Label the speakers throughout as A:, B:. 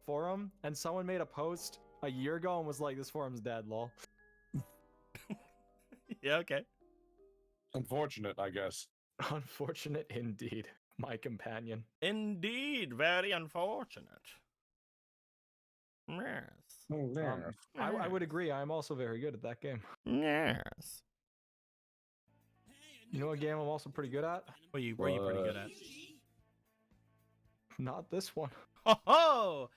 A: forum, and someone made a post a year ago and was like, "This forum's dead, lol."
B: Yeah, okay.
C: Unfortunate, I guess.
A: Unfortunate indeed, my companion.
B: Indeed, very unfortunate. Yes.
C: Oh,
A: I would agree. I'm also very good at that game.
B: Yes.
A: You know what game I'm also pretty good at?
B: What are you pretty good at?
A: Not this one.
B: Ho ho!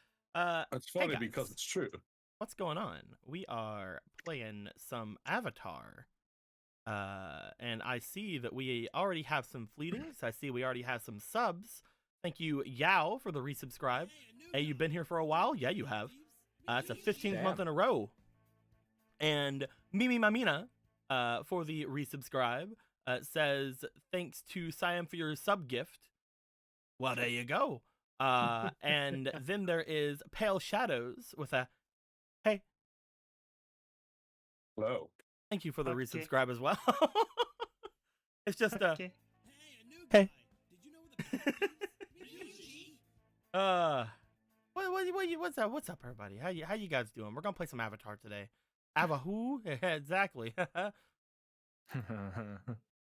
C: It's
B: Hey
C: funny
B: guys.
C: because it's true.
B: What's going on? We are playing some Avatar. And I see that we already have some fleetings. I see we already have some subs. Thank you, Yao, for the resubscribe. Hey, you've been here for a while? Yeah, you have. It's a 15th month in a row. And Mimi Mamina, for the resubscribe, says, thanks to Siam for your sub gift. Well, there you go. And then there is Pale Shadows with a, hey.
C: Hello.
B: Thank you for the
D: Okay.
B: resubscribe as well. It's just
D: Okay.
B: hey. What's up? What's up, everybody? How you guys doing? We're gonna play some Avatar today. Avahu? Exactly.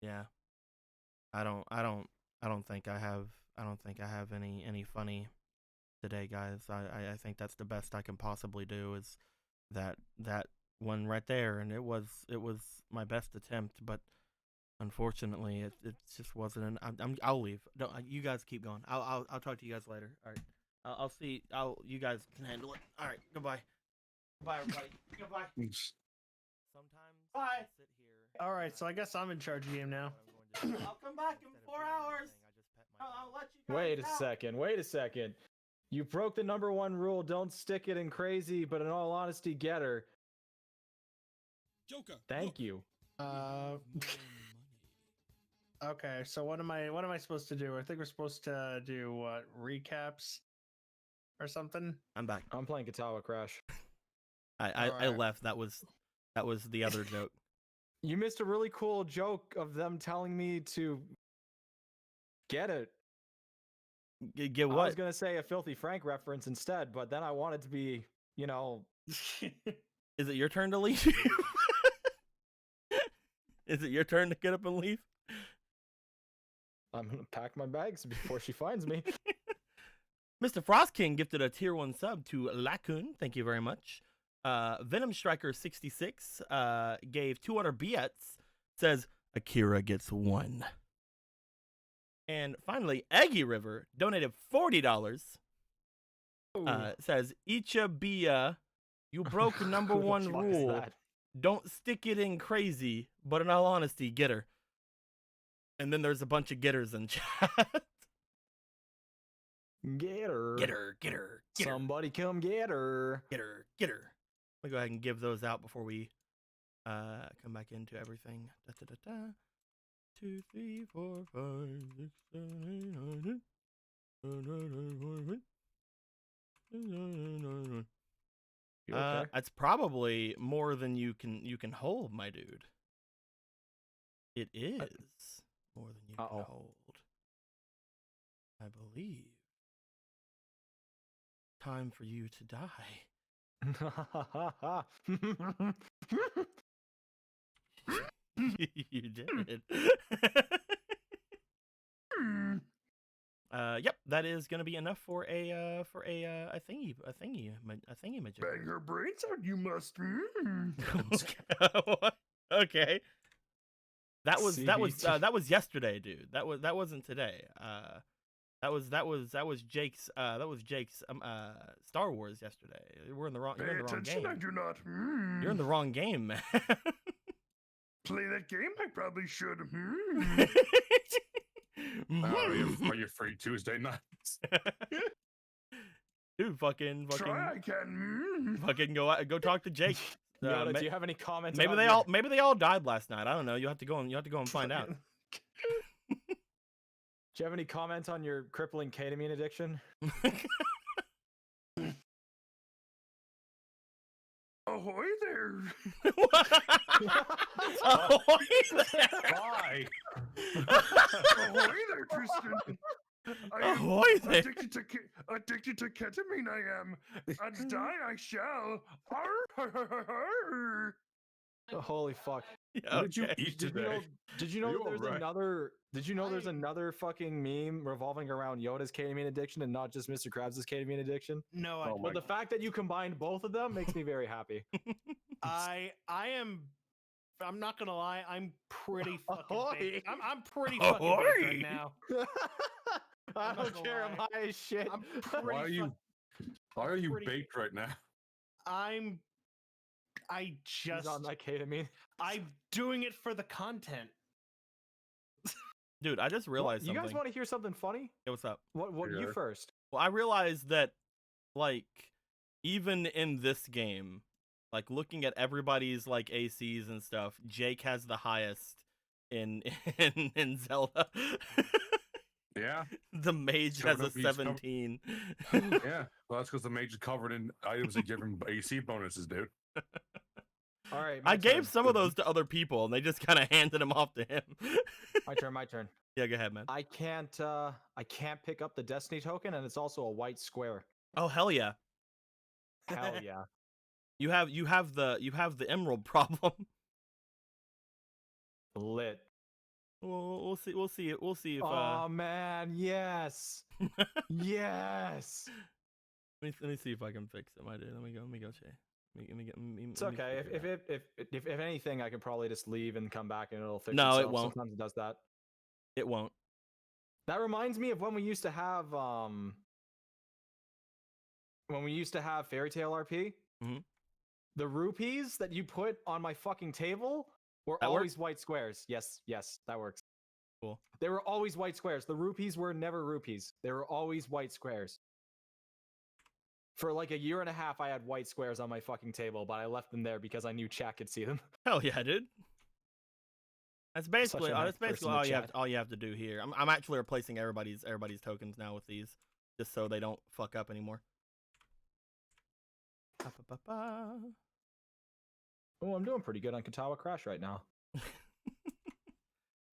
B: Yeah. I don't think I have any funny today, guys. I think that's the best I can possibly do is that one right there, and it was my best attempt, but unfortunately it just wasn't. I'll leave. Don't, you guys keep going. I'll talk to you guys later. All right. I'll see. You guys can handle it. All right. Goodbye. Goodbye, everybody. Goodbye. Sometimes I sit here.
D: All right, so I guess I'm in charge of the game now.
B: I'll come back in 4 hours. I'll let you guys
A: Wait a
B: out.
A: second. Wait a second. You broke the #1 rule. Don't stick it in crazy, but in all honesty, get her.
E: Joker.
A: Thank you.
D: Okay, so what am I supposed to do? I think we're supposed to do what, recaps or something?
B: I'm back.
A: I'm playing Katawa Crash.
B: I
D: Alright.
B: left. That was the other joke.
A: You missed a really cool joke of them telling me to get it.
B: Get
A: I was
B: what?
A: gonna say a Filthy Frank reference instead, but then I wanted to be, you know,
B: Is it your turn to leave? Is it your turn to get up and leave?
A: I'm gonna pack my bags before she finds me.
B: Mr. Frost King gifted a tier 1 sub to Laccoon. Thank you very much. Venom Striker 66 gave 200 biets. Says Akira gets 1. And finally, Eggy River donated $40. Says Icha Bia, you broke
A: Who the
B: #1
A: fuck is
B: rule.
A: that?
B: Don't stick it in crazy, but in all honesty, get her. And then there's a bunch of getters in chat.
A: Get her.
B: Get her, get her, get her,
A: Somebody come get her.
B: get her, get her. Let me go ahead and give those out before we come back into everything. Da, da, da, da. 2, 3, 4, 5, 6, 7, 8, 9,
A: You okay?
B: It's probably more than you can hold, my dude. It is more than you can hold. I believe. Time for you to die. You did. Yep, that is gonna be enough for a thingy majig.
D: Bang your brains out, you must.
B: Okay. That was
A: CBT.
B: that was yesterday, dude. That wasn't today. That was Jake's Star Wars yesterday. You're in the wrong game.
D: I do not.
B: You're in the wrong game, man.
D: Play that game. I probably should.
C: Are you free Tuesday nights?
B: Dude, fucking
D: Try, I can.
B: fucking go talk to Jake.
A: Yoda, do you have any comments?
B: Maybe
A: about
B: they all died last night. I don't know. You have to go and find out.
A: Do you have any comments on your crippling ketamine addiction?
D: Ahoy there.
B: Ahoy there.
C: Why?
D: Ahoy there, Tristan. I
B: Ahoy there.
C: Addicted to ketamine I am, and die I shall. Arr, har, har, har.
A: Holy fuck.
B: Yeah,
C: What did you
B: okay.
C: eat
A: Did you
C: today?
A: know? Did you
C: Are
A: know
C: you
A: that there's
C: alright?
A: another? Did you know there's
D: I-
A: another fucking meme revolving around Yoda's ketamine addiction and not just Mr. Krabs' ketamine addiction?
D: No,
C: Oh my
A: But the fact that you combined both of them makes me very happy.
D: I am. I'm not gonna lie. I'm pretty fucking
A: Ahoy.
D: baked. I'm pretty fucking baked
B: Ahoy.
D: right now.
A: I
D: I'm not
A: don't
D: gonna
A: care. I'm
D: lie.
A: high as shit.
D: I'm
C: Why
D: pretty.
C: are you? Why
D: I'm
C: are you
D: pretty-
C: baked right now?
D: I
A: He's
D: just.
A: on that ketamine.
D: I'm doing it for the content.
B: Dude, I just
A: Well,
B: realized
A: you
B: something.
A: guys want to hear something funny?
B: Hey, what's up?
A: What you
C: Sure.
A: first?
B: Well, I realized that, like, even in this game, like, looking at everybody's, like, ACs and stuff, Jake has the highest in in Zelda.
C: Yeah,
B: The mage
C: Coming
B: has a
C: up, he's com-
B: 17.
C: yeah. Well, that's because the mage is covered in items that give him AC bonuses, dude.
A: All right.
B: I
A: my
B: gave
A: turn.
B: some of those to other people, and they just kind of handed them off to him.
A: My turn. My turn.
B: Yeah, go ahead, man.
A: I can't pick up the Destiny token, and it's also a white square.
B: Oh hell yeah!
A: Hell yeah.
B: You have the emerald problem.
A: Lit.
B: We'll see if
A: Oh man, yes. Yes.
B: let me see if I can fix it, my dude. Let me go, Shay.
A: It's okay. If anything, I can probably just leave and come back and it'll fix
B: No, it
A: itself.
B: won't.
A: Sometimes it does that.
B: It won't.
A: That reminds me of when we used to have Fairy Tale RP.
B: Mhm.
A: The rupees that you put on my fucking table were
B: That
A: always white squares. Yes, that works.
B: Cool.
A: They were always white squares. The rupees were never rupees. They were always white squares. For like a year and a half, I had white squares on my fucking table, but I left them there because I knew chat could see them.
B: Hell yeah, dude. That's basically
A: a nice
B: that's basically
A: person to
B: all you have to do here. I'm actually replacing everybody's tokens now with these, just so they don't fuck up anymore. Ba-ba-ba-ba.
A: Oh, I'm doing pretty good on Katawa Crash right now.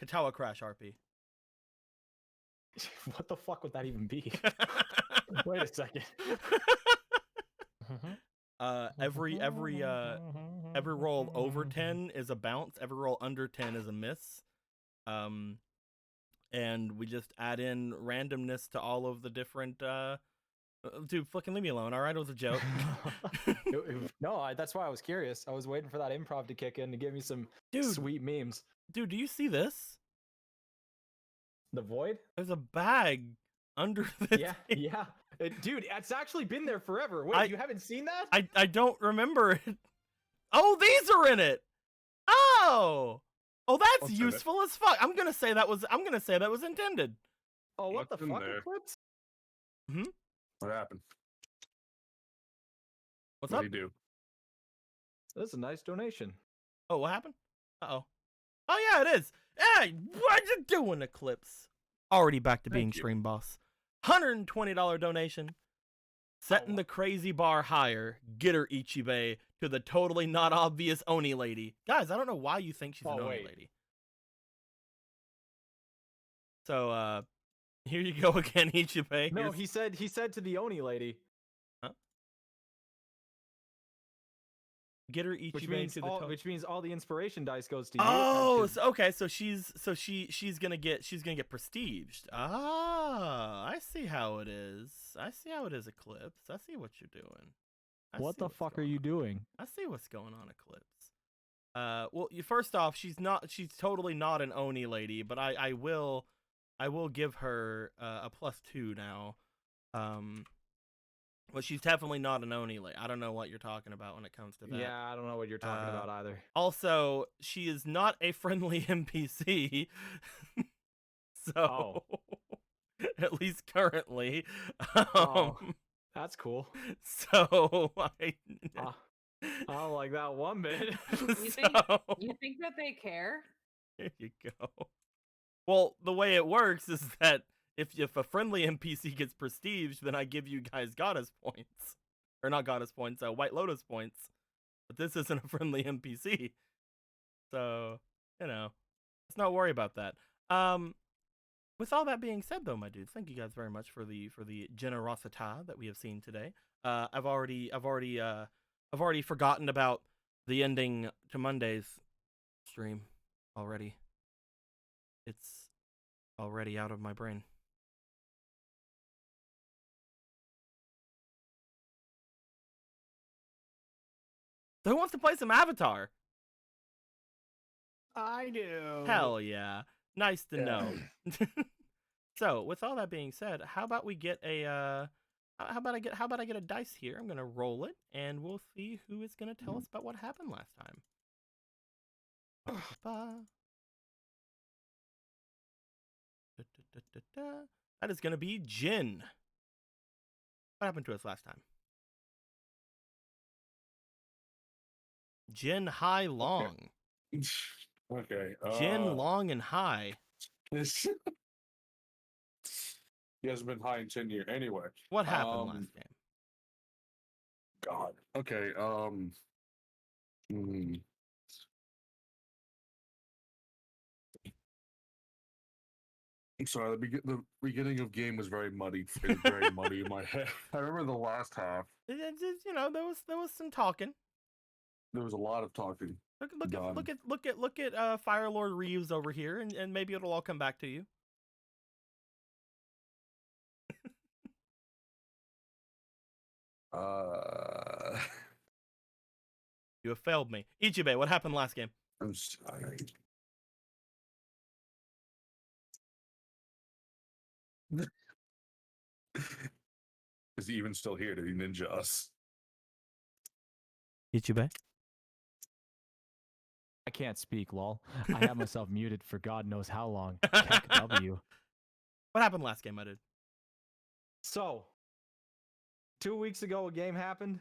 B: Katawa Crash RP.
A: What the fuck would that even be? Wait a second.
B: Every roll over 10 is a bounce. Every roll under 10 is a miss. And we just add in randomness to all of the different. Dude, fucking leave me alone. All right, it was a joke.
A: No, that's why I was curious. I was waiting for that improv to kick in to give me some
B: Dude,
A: sweet memes.
B: dude, do you see this?
A: The void?
B: There's a bag under this.
A: Yeah,
B: thing.
A: yeah. Dude, it's actually been there forever. Wait, you haven't seen that?
B: I don't remember it. Oh, these are in it. Oh, that's
C: What's in it?
B: useful as fuck. I'm gonna say that was intended.
A: Oh, what
C: What's
A: the
C: in
A: fuck,
C: there?
A: Eclipse?
C: What happened?
B: What's
C: What
B: up?
C: do you do?
A: That's a nice donation.
B: Oh, what happened? Oh yeah, it is. Hey, what you doing, Eclipse? Already back to being
C: Thank you.
B: stream boss. $120 donation. Setting
A: Oh.
B: the crazy bar higher. Get her Ichibe to the totally not obvious Oni lady. Guys, I don't know why you think she's an
A: Oh,
B: Oni
A: wait.
B: lady. So, here you go again, Ichibe.
A: No,
B: Here's-
A: he said to the Oni lady,
B: get her Ichibe to the
A: which means all the inspiration dice goes to you.
B: Oh,
A: and to-
B: okay. So she's gonna get prestiged. Ah, I see how it is. I see how it is, Eclipse. I see what you're doing. I
A: What
B: see
A: the
B: what's
A: fuck are
B: going
A: you
B: on.
A: doing?
B: I see what's going on, Eclipse. Well, first off, she's totally not an Oni lady, but I will give her a +2 now. But she's definitely not an Oni lady. I don't know what you're talking about when it comes to that.
A: Yeah, I don't know what you're talking about either.
B: Also, she is not a friendly NPC. So, at least currently.
A: Oh. That's cool.
B: So, I
E: You think that they care?
B: There you go. Well, the way it works is that if a friendly NPC gets prestige, then I give you guys goddess points. Or not goddess points, White Lotus points. But this isn't a friendly NPC. So, let's not worry about that. With all that being said, though, my dudes, thank you guys very much for the generosita that we have seen today. I've already forgotten about the ending to Monday's stream already. It's already out of my brain. So who wants to play some Avatar?
D: I do.
B: Hell yeah. Nice to know. So, with all that being said, how about we get a how about I get a dice here? I'm going to roll it and we'll see who is going to tell us about what happened last time. That is going to be Jin. What happened to us last time? Jin High Long.
C: Okay.
B: Jin Long and High.
C: This he hasn't been high in 10 years. Anyway,
B: What happened last game?
C: God. Okay. I'm sorry. The beginning of game was very muddy. It was very muddy in my head. I remember the last half.
B: You know, there was some talking.
C: There was a lot of talking.
B: Look at Fire Lord Reeves over here, and maybe it'll all come back to you. You have failed me. Ichibe, what happened last game?
C: I'm sorry. Is he even still here? Did he ninja us?
B: Ichibe?
A: I can't speak, lol. I have myself muted for God knows how long. Heck W.
B: What happened last game, I did?
A: So, 2 weeks ago, a game happened,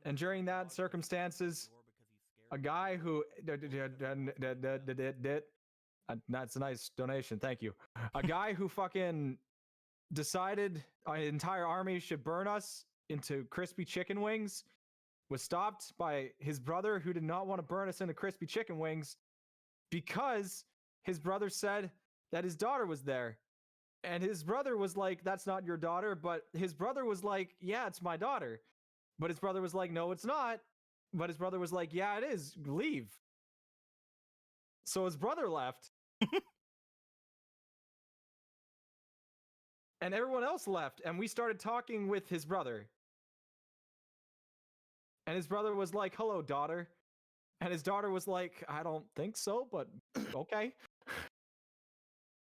A: and during that circumstances, a guy who that's a nice donation, thank you. A guy who fucking decided an entire army should burn us into crispy chicken wings was stopped by his brother, who did not want to burn us into crispy chicken wings because his brother said that his daughter was there. And his brother was like, that's not your daughter. But his brother was like, yeah, it's my daughter. But his brother was like, no, it's not. But his brother was like, yeah, it is. Leave. So his brother left. And everyone else left. And we started talking with his brother. And his brother was like, hello, daughter. And his daughter was like, I don't think so, but okay.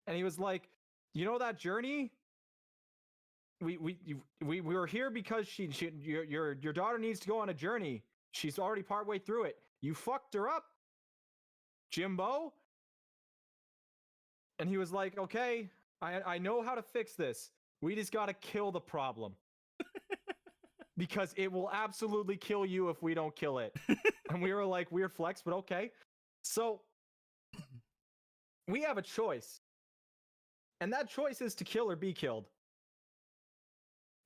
A: And he was like, you know that journey? We were here because your daughter needs to go on a journey. She's already partway through it. You fucked her up, Jimbo. And he was like, okay, I know how to fix this. We just gotta kill the problem. Because it will absolutely kill you if we don't kill it. And we were like, weird flex, but okay. So we have a choice. And that choice is to kill or be killed.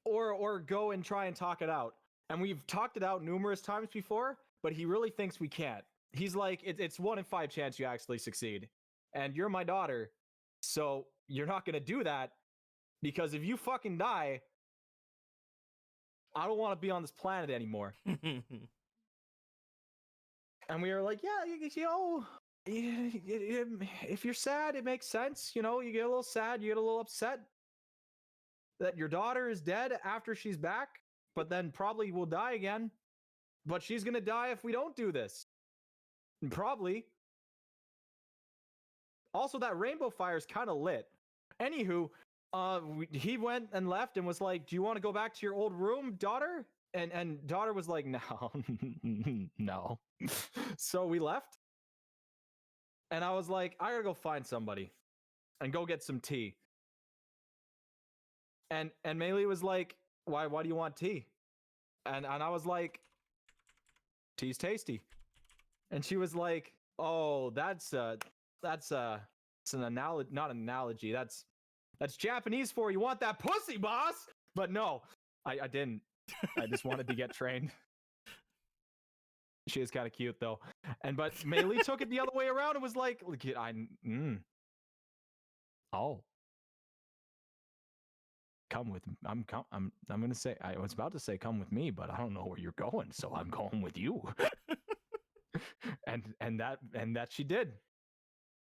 A: Or go and try and talk it out. And we've talked it out numerous times before, but he really thinks we can't. He's like, it's 1 in 5 chance you actually succeed. And you're my daughter, so you're not gonna do that. Because if you fucking die, I don't want to be on this planet anymore. And we were like, yeah, you know, if you're sad, it makes sense. You know, you get a little sad, you get a little upset that your daughter is dead after she's back, but then probably will die again. But she's going to die if we don't do this. And probably. Also, that rainbow fire is kind of lit. Anywho, he went and left and was like, do you want to go back to your old room, daughter? And daughter was like, no, no. So we left. And I was like, I gotta go find somebody and go get some tea. And Maylee was like, why do you want tea? And I was like, tea's tasty. And she was like, oh, that's an analogy, not an analogy. That's Japanese for you want that pussy, boss. But no, I didn't. I just wanted to get trained. She is kind of cute though. But Maylee took it the other way around and was like, Oh. Come with I'm gonna say I was about to say come with me, but I don't know where you're going, so I'm going with you. and that she did.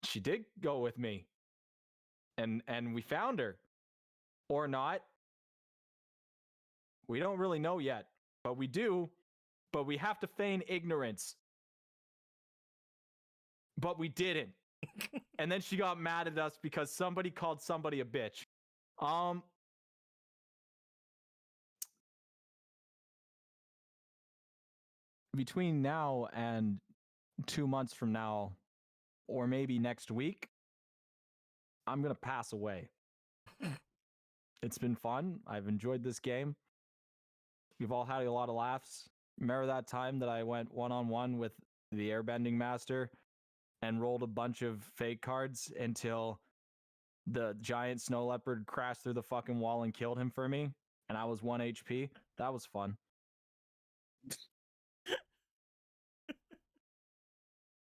A: She did go with me. And we found her. Or not. We don't really know yet, but we do. But we have to feign ignorance. But we didn't. And then she got mad at us because somebody called somebody a bitch. Between now and 2 months from now, or maybe next week, I'm gonna pass away. It's been fun. I've enjoyed this game. We've all had a lot of laughs. Remember that time that I went one-on-one with the airbending master and rolled a bunch of fake cards until the giant snow leopard crashed through the fucking wall and killed him for me, and I was 1 HP? That was fun.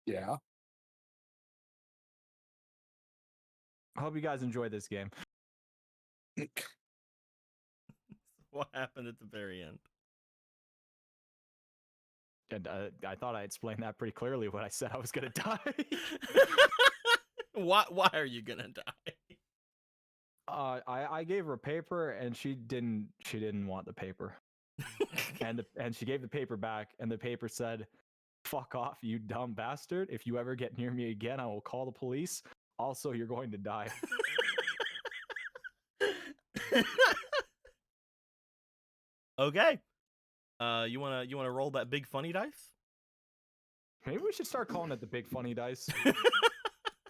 C: Yeah.
A: I hope you guys enjoyed this game.
B: What happened at the very end?
A: And I thought I explained that pretty clearly when I said I was gonna die.
B: Why are you gonna die?
A: I gave her a paper and she didn't want the paper. and she gave the paper back, and the paper said, "Fuck off, you dumb bastard. If you ever get near me again, I will call the police. Also, you're going to die."
B: Okay. You wanna roll that big funny dice?
A: Maybe we should start calling it the big funny dice.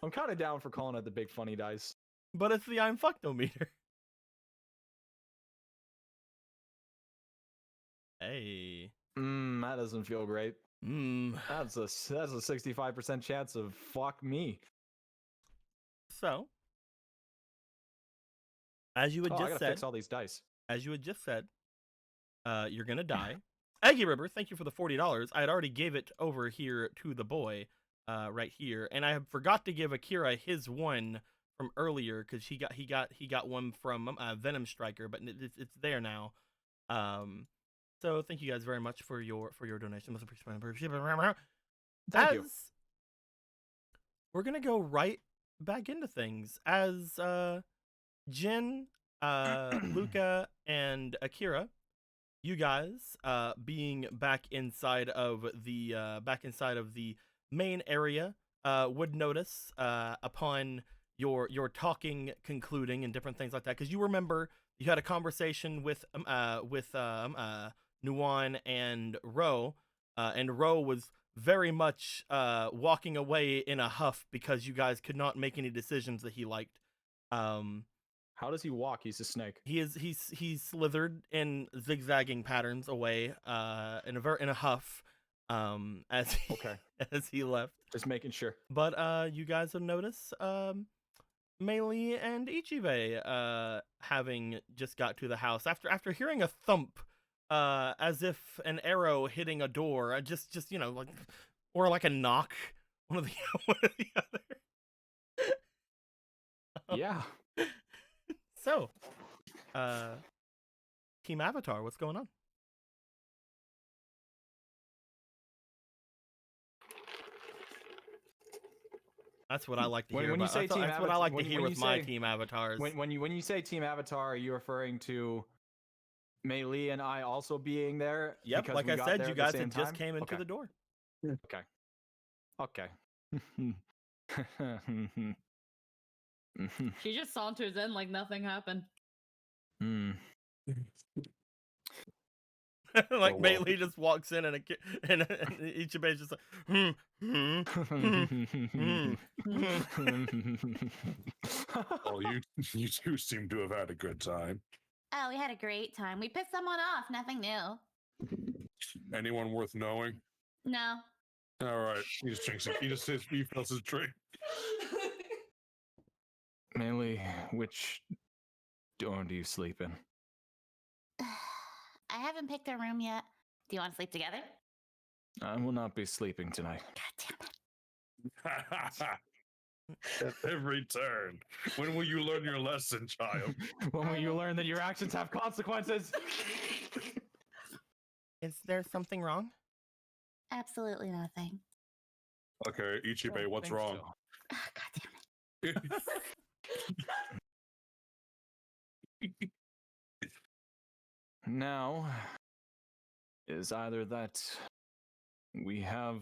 A: I'm kind of down for calling it the big funny dice.
B: But it's the I'm fucked-o-meter. Hey.
A: That doesn't feel great. That's a 65% chance of fuck me.
B: So, as you had
A: I
B: just
A: gotta
B: said,
A: fix all these dice.
B: You're gonna die. Eggy Ripper, thank you for the $40. I had already gave it over here to the boy, right here, and I forgot to give Akira his one from earlier because he got one from Venom Striker, but it's there now. So thank you guys very much for your donation.
A: Thank you.
B: We're gonna go right back into things as Jin, Luca, and Akira. You guys, being back inside of the main area, would notice upon your talking concluding and different things like that, because you remember you had a conversation with Nuwan and Ro, and Ro was very much walking away in a huff because you guys could not make any decisions that he liked.
A: How does he walk? He's a snake.
B: He's slithered in zigzagging patterns away in a huff as he,
A: Okay.
B: as he left.
A: Just making sure.
B: But you guys have noticed Meili and Ichibe having just got to the house after hearing a thump as if an arrow hitting a door, just like, or like a knock, one of the other.
A: Yeah.
B: So, Team Avatar, what's going on? That's what I like to hear.
A: When you say Team
B: that's what I like to hear with my Team Avatars.
A: When you say Team Avatar, are you referring to Meili and I also being there?
B: Yep,
A: because
B: like
A: we
B: I
A: got
B: said,
A: there
B: you
A: at the
B: guys
A: same
B: had just
A: time?
B: came into
A: Okay.
B: the door.
A: Okay.
E: She just saunters in like nothing happened.
B: Like
C: well.
B: Meili just walks in and Ichibe's just like,
C: Well, you two seem to have had a good time.
F: Oh, we had a great time. We pissed someone off. Nothing new.
C: Anyone worth knowing?
F: No.
C: All right. He just drinks. He just says he fills his drink.
A: Meili, which dorm do you sleep in?
F: I haven't picked a room yet. Do you want to sleep together?
A: I will not be sleeping tonight.
F: God damn it.
C: At every turn. When will you learn your lesson, child?
A: When will you learn that your actions have consequences?
B: Is there something wrong?
F: Absolutely nothing.
C: Okay, Ichibe,
A: Don't
C: what's
A: think
C: wrong?
A: so.
F: Ah, God damn it.
A: Now is either that we have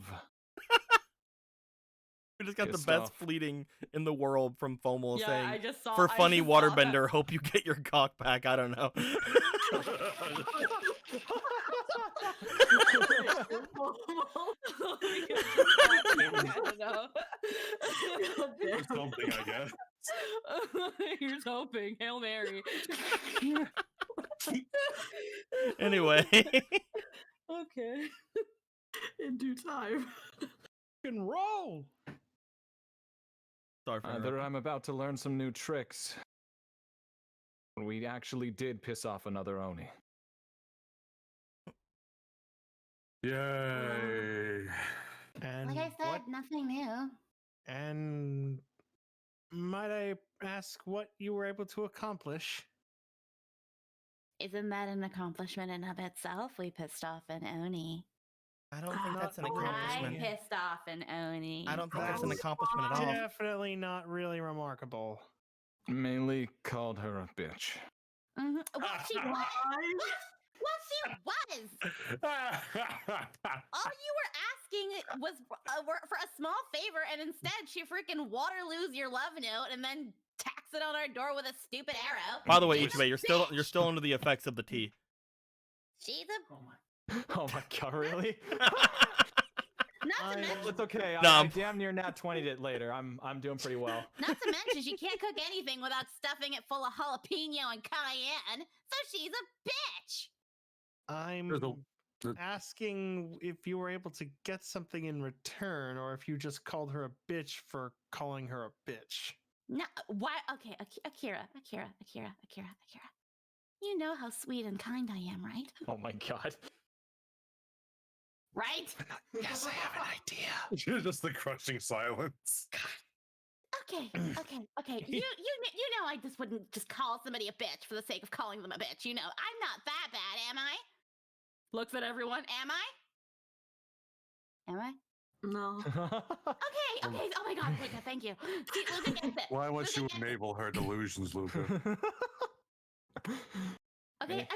B: We just got the
A: Pissed
B: best
A: off.
B: fleeting in the world from FOML
E: Yeah,
B: saying,
E: I just saw.
B: for
E: I
B: funny
E: just saw that.
B: waterbender, hope you get your cock back. I don't know.
E: I don't know.
C: Or something, I guess.
E: Here's hoping. Hail Mary.
B: Anyway.
E: Okay. In due time.
D: Can roll.
B: Sorry for
A: either
B: interrupting.
A: I'm about to learn some new tricks. Or we actually did piss off another Oni.
C: Yay.
D: And
F: Like I said,
D: what?
F: nothing new.
D: And might I ask what you were able to accomplish?
F: Isn't that an accomplishment in of itself? We pissed off an Oni.
B: I don't think that's an
D: Not really.
B: accomplishment.
F: I pissed off an Oni.
B: I don't think that's an
D: That's
B: accomplishment at all.
D: Definitely not really remarkable.
A: Mainly called her a bitch.
F: Mhm. Well, she was. Well, she was. All you were asking was for a small favor, and instead she freaking Waterloos your love note and then tacks it on our door with a stupid arrow.
B: By the way,
F: She's a
B: Ichibe, you're still
F: bitch.
B: under the effects of the tea.
F: She's a
A: Oh my god, really?
F: not to mention
A: It's okay.
B: No,
A: I
B: I'm-
A: damn near nat 20'd it later. I'm doing pretty well.
F: not to mention she can't cook anything without stuffing it full of jalapeno and cayenne. So she's a bitch.
D: I'm
C: There's a-
D: asking if you were able to get something in return, or if you just called her a bitch for calling her a bitch.
F: No, why? Okay, Akira. You know how sweet and kind I am, right?
A: Oh my god.
F: Right?
D: Yes, I have an idea.
C: Just the crushing silence.
F: Okay. You know I just wouldn't just call somebody a bitch for the sake of calling them a bitch. You know, I'm not that bad, am I?
E: Looks at everyone.
F: Am I? Am I?
E: No.
F: Okay. Oh my god, Luca, thank you. See, Luca gets it.
C: Why would
F: Luca
C: you
F: gets it.
C: enable her delusions, Luca?
F: Okay, I wouldn't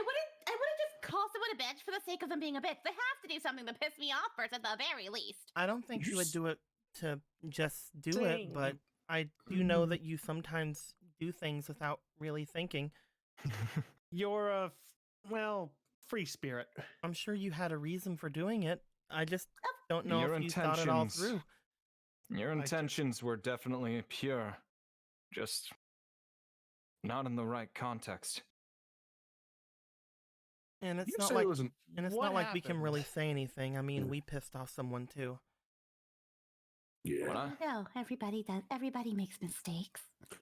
F: just call someone a bitch for the sake of them being a bitch. They have to do something to piss me off first, at the very least.
B: I don't think you would do it to just do it,
D: Dang.
B: but I do know that you sometimes do things without really thinking.
D: You're a free spirit.
B: I'm sure you had a reason for doing it. I just don't know
A: Your
B: if you thought it all
A: intentions.
B: through.
A: Your
D: ju-
A: intentions were definitely pure. Just not in the right context.
B: And it's
C: You
B: not
C: said
B: like
C: it was an
D: What
B: we can
D: happened?
B: really say anything. I mean, we pissed off someone too.
C: yeah.
A: What?
F: No, everybody does. Everybody makes mistakes.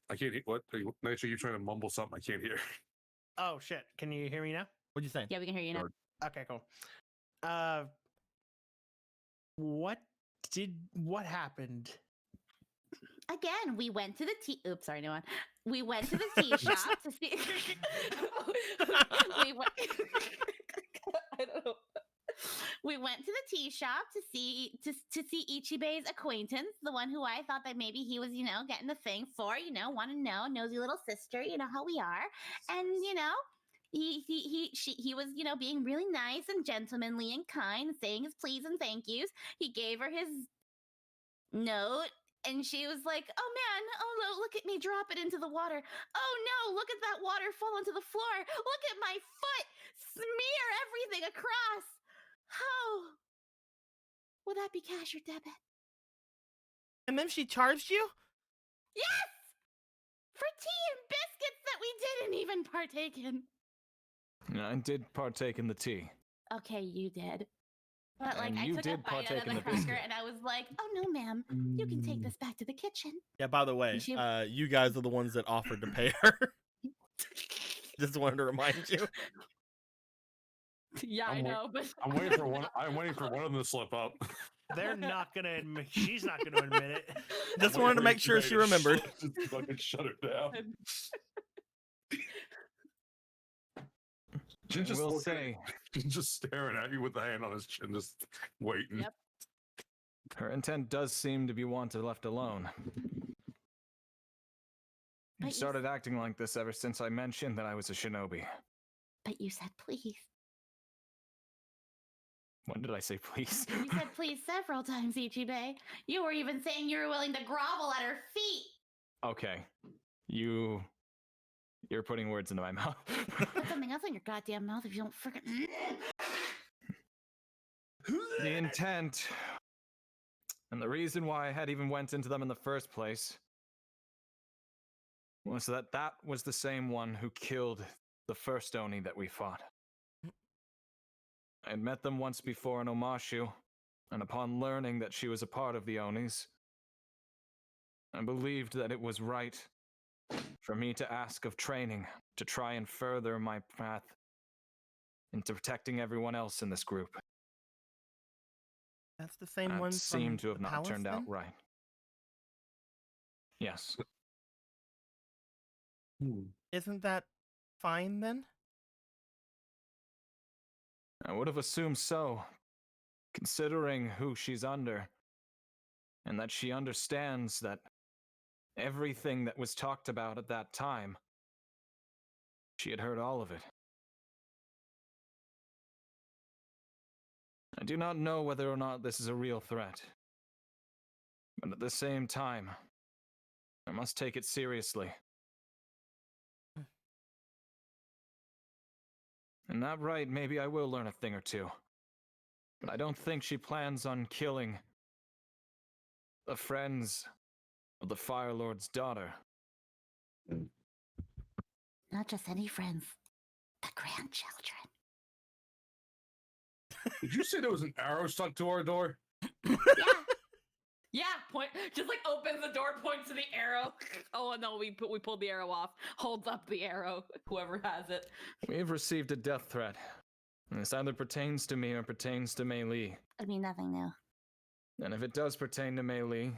C: I can't hear. What? Nature, you're trying to mumble something. I can't hear.
D: Oh shit! Can you hear me now?
B: What'd you say?
F: Yeah, we can hear you now.
C: Sure.
D: Okay, cool. What happened?
F: Again, we went to the tea. Oops, sorry, no one. We went to the tea shop to see. we went. I don't know. We went to the tea shop to see Ichibe's acquaintance, the one who I thought that maybe he was, getting the thing for, want to know, nosy little sister, you know how we are, and he was, being really nice and gentlemanly and kind, saying his please and thank yous. He gave her his note. And she was like, oh man, oh no, look at me drop it into the water. Oh no, look at that water fall onto the floor. Look at my foot smear everything across. Oh, will that be cash or debit?
B: And then she charged you?
F: Yes! For tea and biscuits that we didn't even partake in.
A: I did partake in the tea.
F: Okay, you did. But
A: And
F: I
A: you
F: took a
A: did
F: bite out
A: partake
F: of
A: in
F: the
A: the
F: cracker
A: biscuit.
F: and I was like, oh no, ma'am, you can take this back to the kitchen.
B: Yeah, by the way,
F: She-
B: you guys are the ones that offered to pay her. Just wanted to remind you.
E: Yeah, I
C: I'm wa-
E: know, but
C: I'm waiting for one. I'm waiting for one of them to slip up.
D: They're not gonna admit. She's not gonna admit it.
B: Just wanted to make sure she remembered.
C: Just fucking shut her down. She's
A: I
C: just
A: will
C: looking-
A: say,
C: she's just staring at you with the hand on his chin, just waiting.
E: Yep.
A: her intent does seem to be wanted left alone.
F: But
A: You
F: you
A: started acting like this ever since I mentioned that I was a shinobi.
F: But you said please.
A: When did I say please?
F: You said please several times, Ichibe. You were even saying you were willing to grovel at her feet.
A: Okay. You're putting words into my mouth.
F: Put something else in your goddamn mouth if you don't freaking.
A: The intent and the reason why I had even went into them in the first place was that was the same one who killed the first Oni that we fought. I had met them once before in Omashu, and upon learning that she was a part of the Onis, I believed that it was right for me to ask of training to try and further my path into protecting everyone else in this group.
B: That's the same
A: That
B: one.
A: seemed to
B: from
A: have
B: the
A: not
B: palace,
A: turned out
B: then?
A: right. Yes.
B: Isn't that fine then?
A: I would have assumed so, considering who she's under, and that she understands that everything that was talked about at that time, she had heard all of it. I do not know whether or not this is a real threat, but at the same time, I must take it seriously. In that right, maybe I will learn a thing or two. But I don't think she plans on killing the friends of the Fire Lord's daughter.
F: Not just any friends, the grandchildren.
C: Did you say there was an arrow stuck to our door?
F: Yeah.
E: Yeah, point. Just like opens the door, points to the arrow. Oh no, we pulled the arrow off. Holds up the arrow. Whoever has it.
A: We have received a death threat. And this either pertains to me or pertains to Mei Li.
F: I mean, nothing new.
A: And if it does pertain to Mei Li,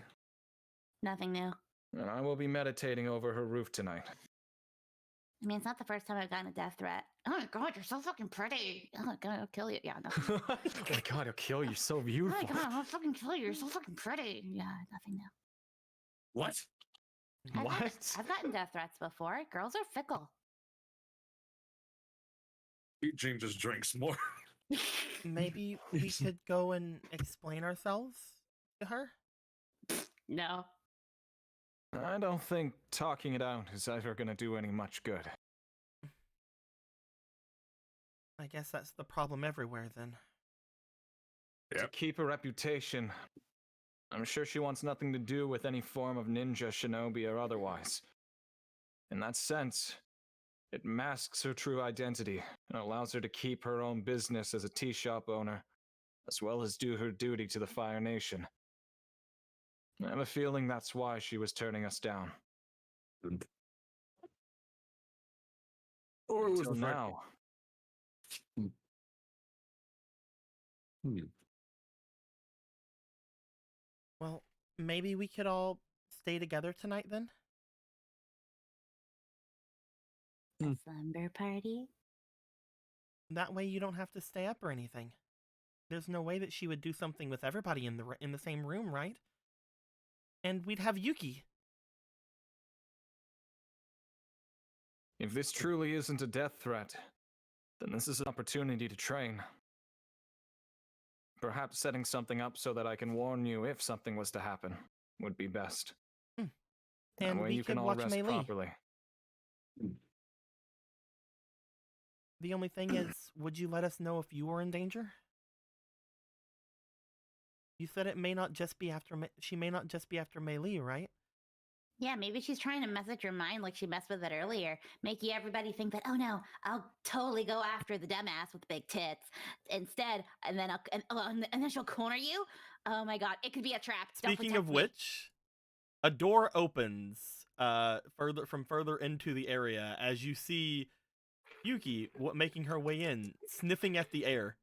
F: Nothing new.
A: then I will be meditating over her roof tonight.
F: I mean, it's not the first time I've gotten a death threat. Oh my god, you're so fucking pretty. Oh my god, I'll kill you. Yeah, no.
A: Oh my god, I'll kill you. So
F: Oh my
A: beautiful.
F: god, I'll fucking kill you. You're so fucking pretty. Yeah, nothing new.
C: What?
F: I've gotten death threats before. Girls are fickle.
C: Jane just drinks more.
B: Maybe we could go and explain ourselves to her?
E: No.
A: I don't think talking it out is ever going to do any much good.
B: I guess that's the problem everywhere then.
A: To keep a reputation, I'm sure she wants nothing to do with any form of ninja, shinobi, or otherwise. In that sense, it masks her true identity and allows her to keep her own business as a tea shop owner, as well as do her duty to the Fire Nation. I have a feeling that's why she was turning us down.
C: Or it was
A: Until
C: the fact-
A: now.
B: Well, maybe we could all stay together tonight then?
F: A slumber party?
B: That way you don't have to stay up or anything. There's no way that she would do something with everybody in the same room, right? And we'd have Yuki.
A: If this truly isn't a death threat, then this is an opportunity to train. Perhaps setting something up so that I can warn you if something was to happen would be best. That
B: And
A: way
B: we
A: you
B: could
A: can all
B: watch
A: rest
B: Mei Li.
A: properly.
B: The only thing is, would you let us know if you were in danger? You said it may not just be after she may not just be after Mei Li, right?
F: Yeah, maybe she's trying to mess with your mind like she messed with it earlier, make everybody think that, oh no, I'll totally go after the dumbass with the big tits instead, and then and then she'll corner you. Oh my god, it could be a trap. Don't
B: Speaking
F: protect
B: of
F: me.
B: which, a door opens further into the area as you see Yuki making her way in, sniffing at the air.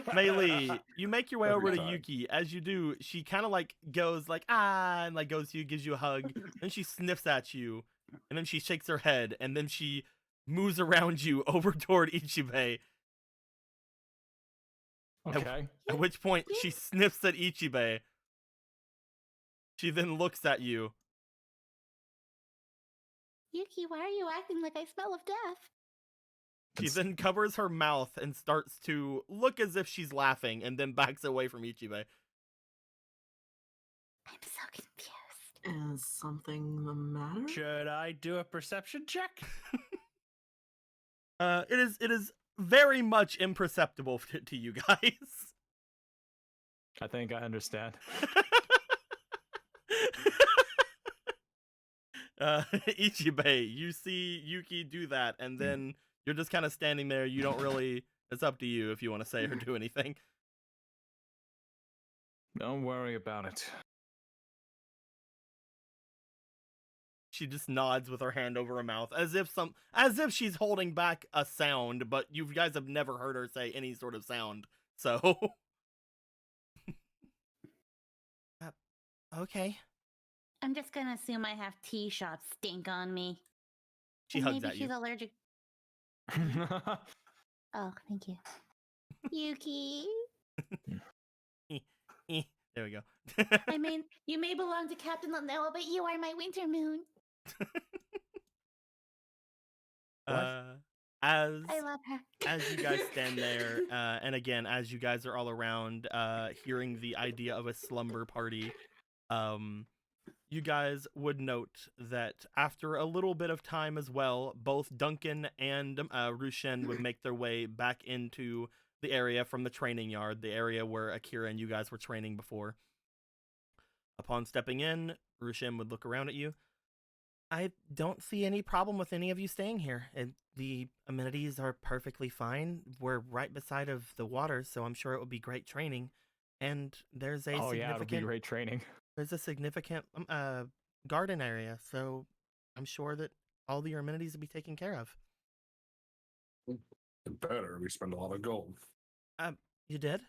B: Meili, you make your way
C: Every
B: over to
C: time.
B: Yuki. As you do, she kind of like goes like and like goes to you, gives you a hug, then she sniffs at you, and then she shakes her head, and then she moves around you over toward Ichibei.
A: Okay.
B: At which point she sniffs at Ichibei. She then looks at you.
F: Yuki, why are you acting like I smell of death?
B: She
A: It's-
B: then covers her mouth and starts to look as if she's laughing, and then backs away from Ichibei.
F: I'm so confused.
G: Is something the matter?
D: Should I do a perception check?
B: It is very much imperceptible to you guys.
A: I think I understand.
B: Ichibei, you see Yuki do that, and then you're just kind of standing there. You don't really. It's up to you if you want to say or do anything.
A: Don't worry about it.
B: She just nods with her hand over her mouth, as if she's holding back a sound, but you guys have never heard her say any sort of sound. So, okay.
F: I'm just gonna assume I have tea shop stink on me.
B: She
F: And
B: hugs
F: maybe
B: at
F: she's
B: you.
F: allergic. Oh, thank you. Yuki.
B: There we go.
F: I mean, you may belong to Captain Lanella, but you are my winter moon.
B: As
F: I love her.
B: as you guys stand there, and again, as you guys are all around, hearing the idea of a slumber party, you guys would note that after a little bit of time as well, both Duncan and Rushen would make their way back into the area from the training yard, the area where Akira and you guys were training before. Upon stepping in, Rushen would look around at you. I don't see any problem with any of you staying here. The amenities are perfectly fine. We're right beside of the water, so I'm sure it would be great training. And there's a
A: Oh yeah, it'll be
B: significant
A: great training.
B: there's a significant garden area, so I'm sure that all your amenities will be taken care of.
C: Better. We spend a lot of gold.
B: You did?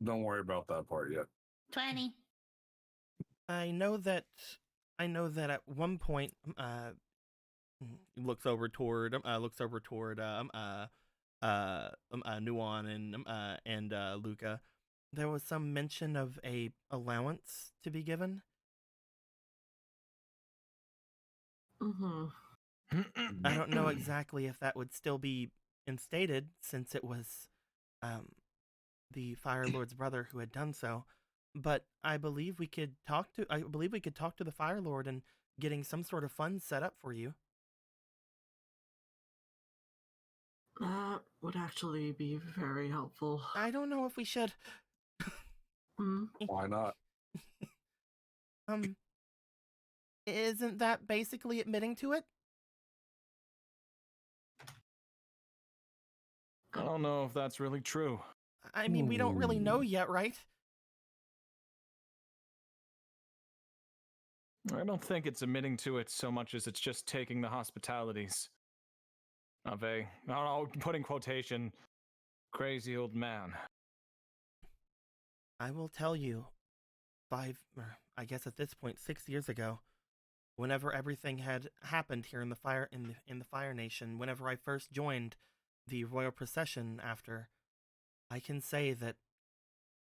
C: Don't worry about that part yet.
F: 20.
B: I know that at one point looks over toward Nuon and Luca. There was some mention of a allowance to be given.
G: Mm-hmm.
B: I don't know exactly if that would still be instated, since it was the Fire Lord's brother who had done so. But I believe we could talk to the Fire Lord and getting some sort of fund set up for you.
G: That would actually be very helpful.
B: I don't know if we should.
G: Hmm?
C: Why not?
B: Isn't that basically admitting to it?
A: I don't know if that's really true.
B: I mean, we don't really know yet, right?
A: I don't think it's admitting to it so much as it's just taking the hospitalities of a, I don't know, put in quotation, crazy old man.
B: I will tell you, I guess at this point, 6 years ago, whenever everything had happened here in the Fire Nation, whenever I first joined the royal procession after, I can say that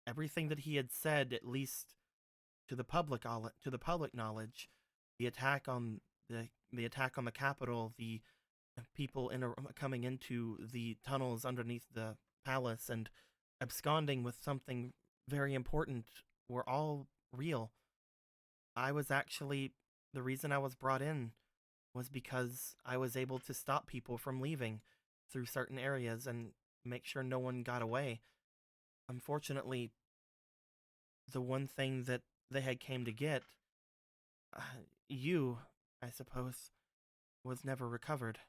B: everything that he had said, at least to the public knowledge, the attack on the capital, the people coming into the tunnels underneath the palace and absconding with something very important, were all real. I was actually, the reason I was brought in was because I was able to stop people from leaving through certain areas and make sure no one got away. Unfortunately, the one thing that they had came to get, you, I suppose, was never recovered.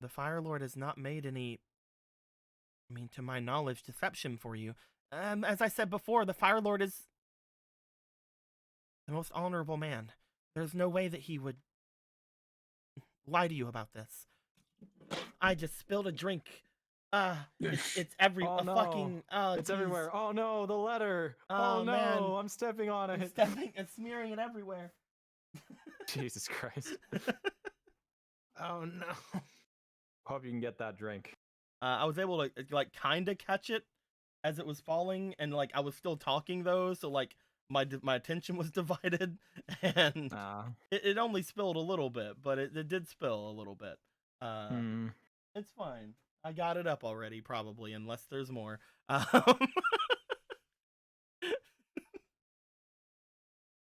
B: The Fire Lord has not made any, to my knowledge, deception for you. As I said before, the Fire Lord is the most honorable man. There's no way that he would lie to you about this. I just spilled a drink. It's
A: Oh, no.
B: fucking.
A: It's
B: geez.
A: everywhere. Oh no, the letter.
B: Oh,
A: Oh, no,
B: man.
A: I'm stepping on
B: I'm
A: it.
B: stepping and smearing it everywhere.
A: Jesus Christ.
D: Oh no.
A: Hope you can get that drink.
B: I was able to like kind of catch it as it was falling, and like I was still talking though, so like my attention was divided, and it only spilled a little bit, but it did spill a little bit. It's fine. I got it up already, probably, unless there's more.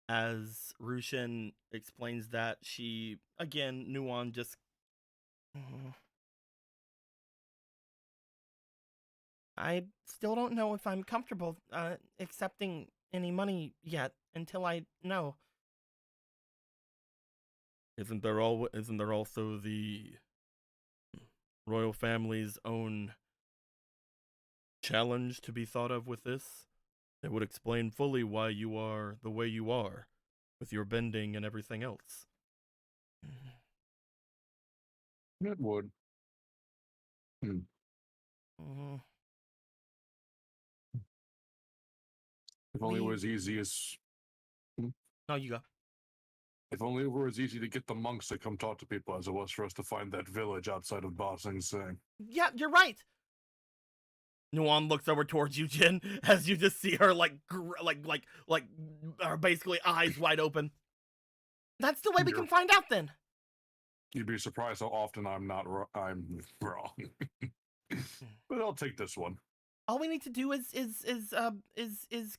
B: As Rushin explains that, she again, Nuon just. I still don't know if I'm comfortable accepting any money yet until I know. Isn't there also the royal family's own challenge to be thought of with this? It would explain fully why you are the way you are, with your bending and everything else.
C: It would. If only it was easy as.
B: No, you go.
C: If only it were as easy to get the monks to come talk to people as it was for us to find that village outside of Ba Sing Se.
B: Yeah, you're right. Nuon looks over towards you, Jin, as you just see her like her basically eyes wide open. That's the way we can find out, then.
C: You'd be surprised how often I'm wrong. But I'll take this one.
B: All we need to do is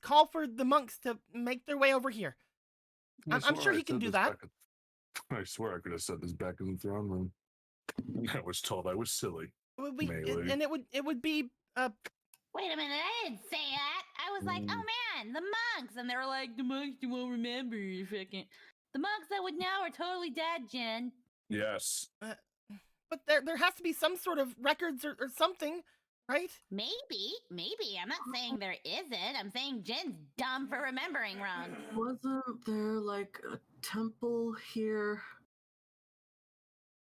B: call for the monks to make their way over here. I'm sure he can do that.
C: I swear I could have said this back in the throne room. I was told I was silly.
B: And it would be.
F: Wait a minute, I didn't say that. I was like, oh man, the monks, and they were like, the monks you won't remember you fucking. The monks that would now are totally dead, Jen.
C: Yes.
B: But there has to be some sort of records or something, right?
F: Maybe. I'm not saying there isn't. I'm saying Jen's dumb for remembering wrong.
G: Wasn't there like a temple here?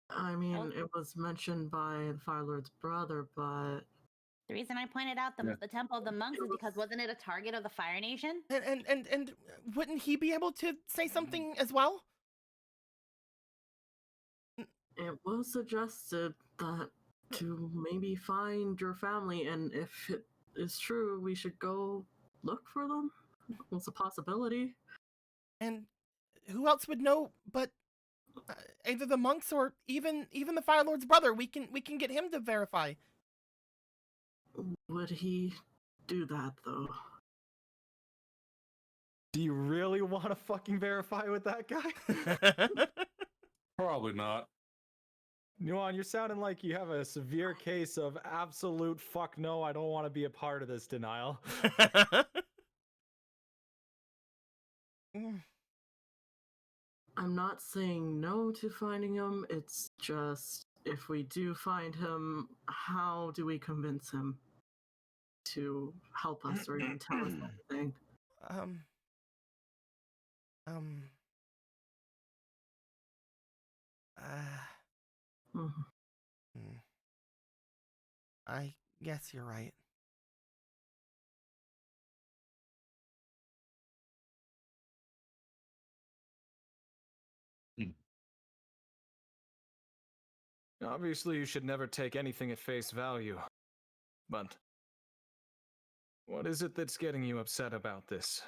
G: I mean, it was mentioned by the Fire Lord's brother, but
F: the reason I pointed out the Temple of the Monks is because wasn't it a target of the Fire Nation?
B: And wouldn't he be able to say something as well?
G: It was suggested that to maybe find your family, and if it is true, we should go look for them. It's a possibility.
B: And who else would know but either the monks or even the Fire Lord's brother? We can get him to verify.
G: Would he do that though?
A: Do you really want to fucking verify with that guy?
C: Probably not.
A: Nuon, you're sounding like you have a severe case of absolute fuck no, I don't want to be a part of this denial.
G: I'm not saying no to finding him, it's just, if we do find him, how do we convince him to help us or even tell us anything?
B: I guess you're right.
A: Obviously, you should never take anything at face value. But what is it that's getting you upset about this?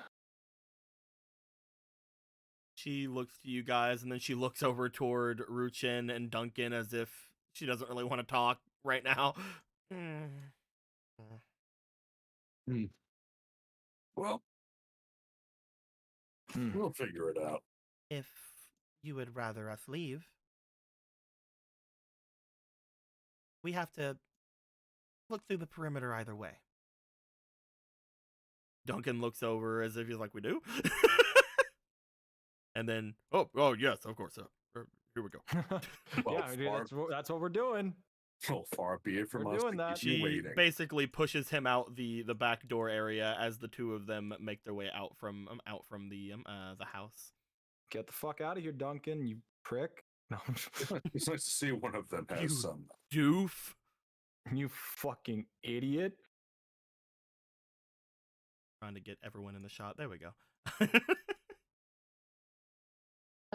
B: She looks to you guys, and then she looks over toward Ruchin and Duncan as if she doesn't really want to talk right now.
C: Well, we'll figure it out.
B: If you would rather us leave, we have to look through the perimeter either way. Duncan looks over as if he's like, we do? And then, oh yes, of course. Here we go.
C: Well,
A: yeah, dude, that's what we're doing.
C: So far be it from
A: We're
C: us
A: doing
C: to
A: that.
C: keep you
B: She
C: waiting.
B: basically pushes him out the back door area as the two of them make their way out from the house.
A: Get the fuck out of here, Duncan, you prick. No,
C: It's nice to see one of them
B: You-
C: has some.
B: Doof.
A: you fucking idiot.
B: Trying to get everyone in the shot. There we go.
E: I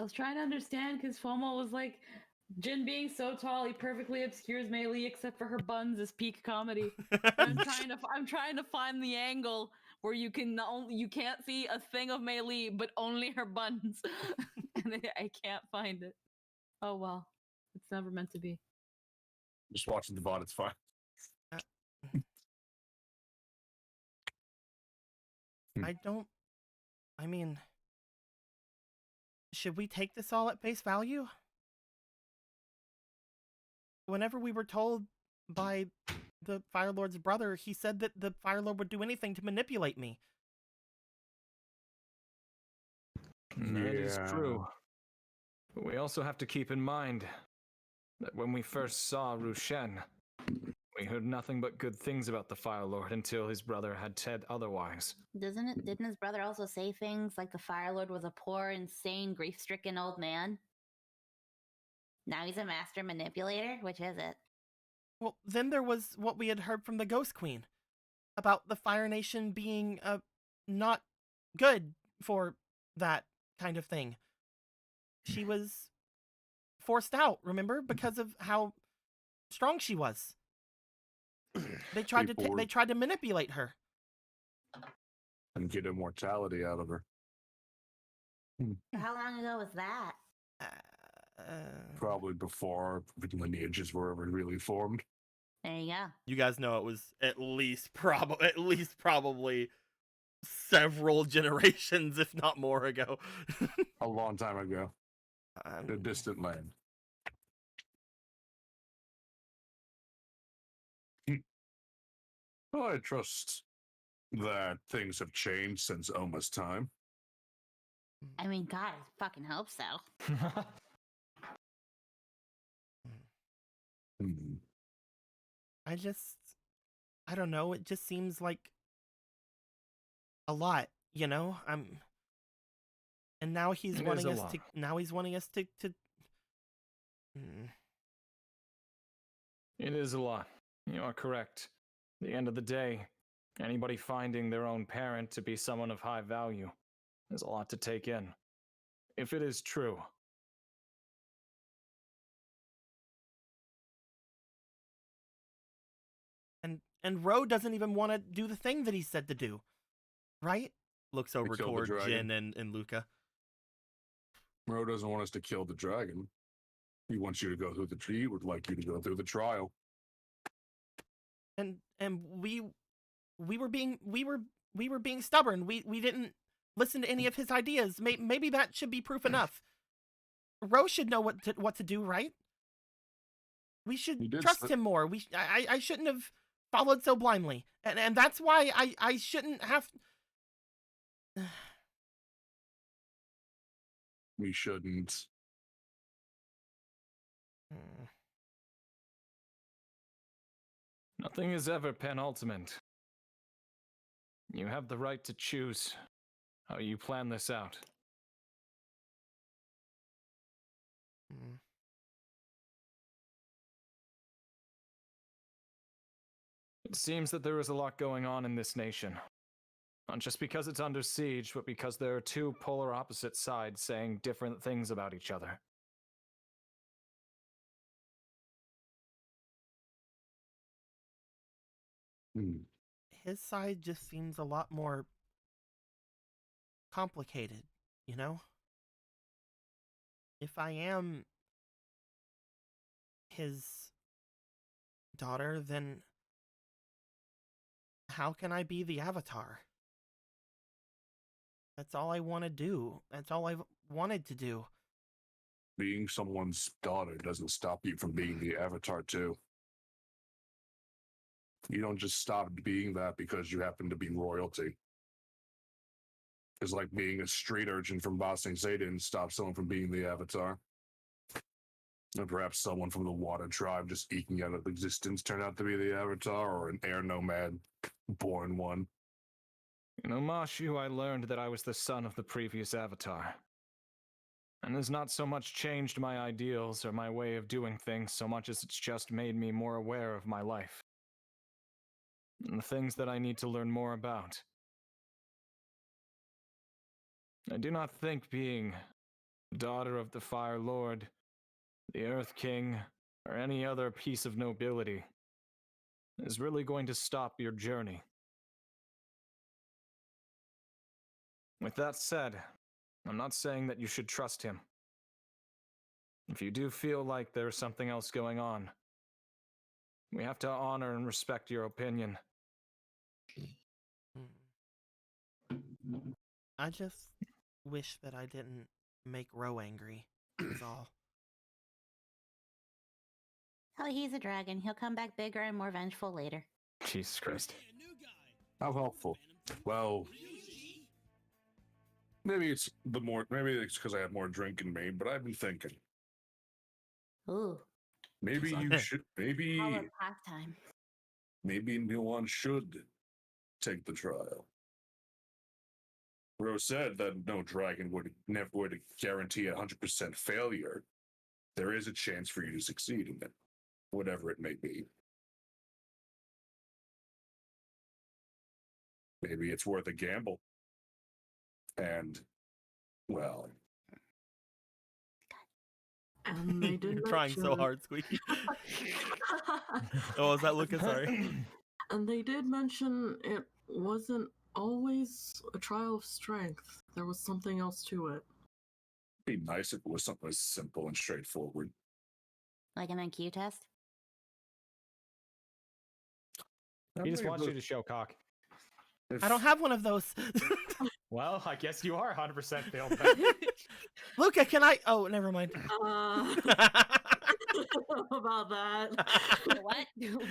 E: was trying to understand because FOMO was like, Jin being so tall, he perfectly obscures Mei Li except for her buns is peak comedy. I'm trying to find the angle where you can't see a thing of Mei Li, but only her buns, and I can't find it. Oh well, it's never meant to be.
C: Just watching the VOD, it's fine.
B: I mean, should we take this all at face value? Whenever we were told by the Fire Lord's brother, he said that the Fire Lord would do anything to manipulate me.
A: That is
C: Yeah.
A: true. But we also have to keep in mind that when we first saw Rushen, we heard nothing but good things about the Fire Lord until his brother had said otherwise.
F: Didn't his brother also say things like the Fire Lord was a poor, insane, grief-stricken old man? Now he's a master manipulator? Which is it?
B: Well, then there was what we had heard from the Ghost Queen about the Fire Nation being not good for that kind of thing. She was forced out, remember, because of how strong she was. They tried
C: People were-
B: they tried to manipulate her.
C: And get immortality out of her.
F: How long ago was that?
C: Probably before the lineages were ever really formed.
F: There you go.
B: You guys know it was at least probably several generations, if not more ago.
C: A long time ago. In a
B: Um,
C: distant land. Well, I trust that things have changed since Oma's time.
F: I mean, God, I fucking hope so.
C: Hmm.
B: I don't know, it just seems like a lot, you know? And now he's
A: It is
B: wanting
A: a
B: us
A: lot.
B: to Mm.
A: It is a lot. You are correct. At the end of the day, anybody finding their own parent to be someone of high value is a lot to take in. If it is true.
B: And Ro doesn't even want to do the thing that he said to do. Right? Looks over
C: kill the
B: toward
C: dragon.
B: Jin and Luca.
C: Ro doesn't want us to kill the dragon. He wants you to go through he would like you to go through the trial.
B: And we were being stubborn. We didn't listen to any of his ideas. Maybe that should be proof enough. Ro should know what to do, right? We
C: He
B: should
C: did
B: trust
C: slip-
B: him more. I shouldn't have followed so blindly. And that's why I shouldn't have
C: We shouldn't.
A: Nothing is ever penultimate. You have the right to choose how you plan this out. It seems that there is a lot going on in this nation. Not just because it's under siege, but because there are two polar opposite sides saying different things about each other.
C: Hmm.
B: His side just seems a lot more complicated, you know? If I am his daughter, then how can I be the Avatar? That's all I want to do. That's all I've wanted to do.
C: Being someone's daughter doesn't stop you from being the Avatar too. You don't just stop being that because you happen to be royalty. It's like being a street urchin from Ba Sing Se didn't stop someone from being the Avatar. And perhaps someone from the Water Tribe just eking out of existence turned out to be the Avatar, or an air nomad born one.
A: In Omashu, I learned that I was the son of the previous Avatar. and has not so much changed my ideals or my way of doing things so much as it's just made me more aware of my life and the things that I need to learn more about. I do not think being daughter of the Fire Lord, the Earth King, or any other piece of nobility is really going to stop your journey. With that said, I'm not saying that you should trust him. If you do feel like there's something else going on, we have to honor and respect your opinion.
B: I just wish that I didn't make Ro angry. Is all.
F: Oh, he's a dragon. He'll come back bigger and more vengeful later.
A: Jesus Christ.
C: How helpful. Well, maybe it's because I have more drink in me, but I've been thinking.
F: Ooh,
C: Maybe
B: Sorry.
C: you should.
F: how a pastime.
C: Maybe no one should take the trial. Rose said that no dragon would guarantee 100% failure. There is a chance for you to succeed in it, whatever it may be. Maybe it's worth a gamble. And, well,
G: And they did
B: You're trying so
G: mention-
B: hard, Squeaky. Oh, is that Lucas? Sorry.
G: And they did mention it wasn't always a trial of strength. There was something else to it.
C: it'd be nice if it was something as simple and straightforward.
F: Like an IQ test?
A: He just wants you to show cock.
B: I don't have one of those.
A: Well, I guess you are 100% failed.
B: Luca, can I? Oh, never mind.
G: About that.
F: What?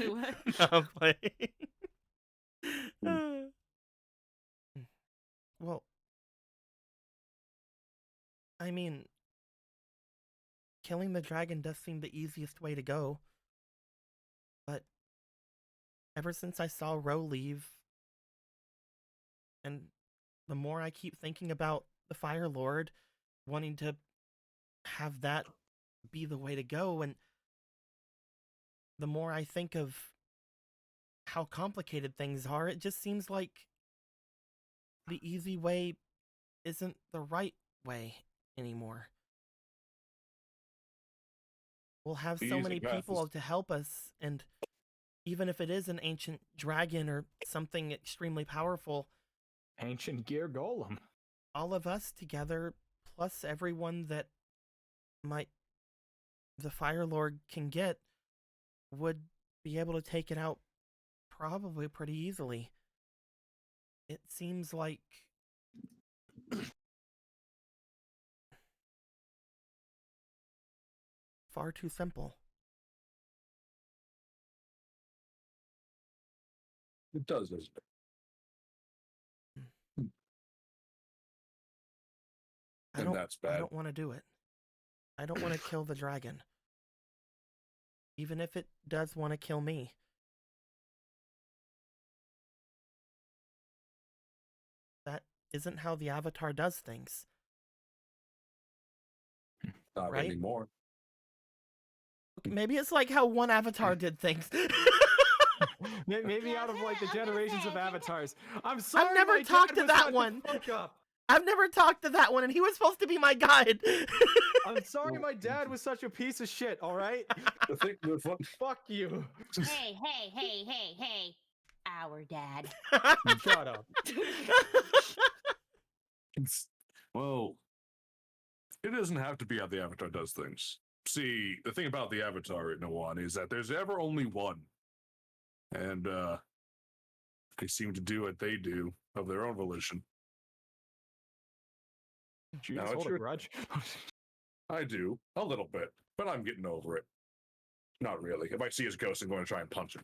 F: What?
B: I'm playing. Well, I mean, killing the dragon does seem the easiest way to go. But ever since I saw Ro leave, and the more I keep thinking about the Fire Lord, wanting to have that be the way to go, and the more I think of how complicated things are, it just seems like the easy way isn't the right way anymore. We'll have
C: The
B: so
C: easy
B: many
C: path
B: people
C: is-
B: to help us, and even if it is an ancient dragon or something extremely powerful,
A: Ancient Gear Golem.
B: all of us together, plus everyone that the Fire Lord can get, would be able to take it out probably pretty easily. It seems like far too simple.
C: It does, doesn't it? And that's
B: I
C: bad.
B: don't want to do it. I don't want to kill the dragon. Even if it does want to kill me. That isn't how the Avatar does things.
C: Not
B: right?
C: anymore.
B: Maybe it's like how one Avatar did things.
A: Maybe
F: Yeah,
A: out of like the
F: I'm gonna
A: generations
F: say,
A: of
F: I think
A: avatars. I'm sorry.
B: never
A: my dad
B: talked to
A: was
B: that
A: such a
B: one.
A: fuck up.
B: I've never talked to that one, and he was supposed to be my guide.
A: I'm sorry my dad was such a piece of shit, alright?
C: The fun,
A: Fuck you.
F: Hey, hey, hey, hey, hey. Our dad.
A: Shut up.
C: well, it doesn't have to be how the Avatar does things. See, the thing about the Avatar in one is that there's ever only one. And they seem to do what they do of their own volition.
A: Do you
C: Now
A: just
C: it's
A: hold a
C: your-
A: grudge?
C: I do, a little bit, but I'm getting over it. Not really. If I see his ghost, I'm going to try and punch him.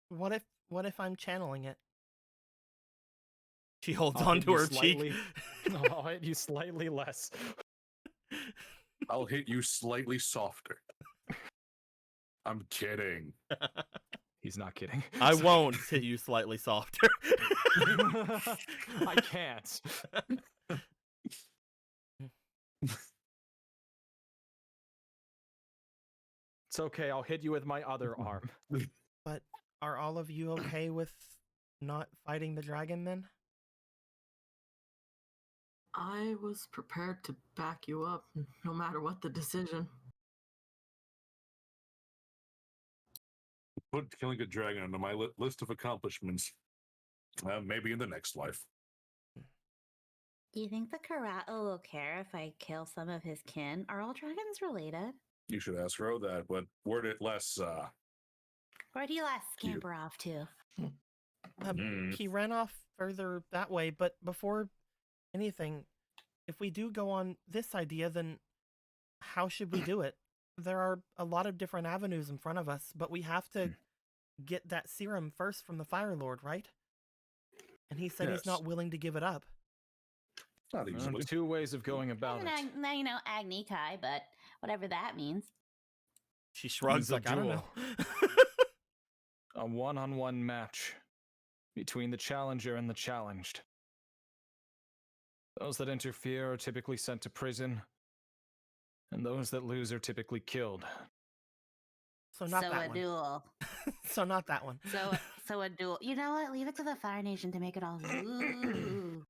B: What if I'm channeling it? She holds
A: I'll hit
B: onto
A: you
B: her cheek.
A: slightly. I'll hit you slightly less.
C: I'll hit you slightly softer. I'm kidding.
A: He's not kidding.
B: I won't hit you slightly softer.
A: I can't. It's okay. I'll hit you with my other arm.
B: But are all of you okay with not fighting the dragon then?
G: I was prepared to back you up, no matter what the decision.
C: Put killing a dragon on my list of accomplishments. Maybe in the next life.
F: Do you think the Karato will care if I kill some of his kin? Are all dragons related?
C: You should ask Ro that, but word it less.
F: Where do you last scamper off to?
B: He ran off further that way, but before anything, if we do go on this idea, then how should we do it? There are a lot of different avenues in front of us, but we have to get that serum first from the Fire Lord, right? And he said he's not willing to give it up.
C: Not easily.
A: Two ways of going about it.
F: Now you know Agni Kai, but whatever that means.
B: She shrugs
A: It's a
B: like, I don't know.
A: A one-on-one match between the challenger and the challenged. Those that interfere are typically sent to prison, and those that lose are typically killed.
B: So not
F: so
B: that
F: a
B: one.
F: duel.
B: So not that one.
F: So a duel. You know what? Leave it to the Fire Nation to make it all. Ooh.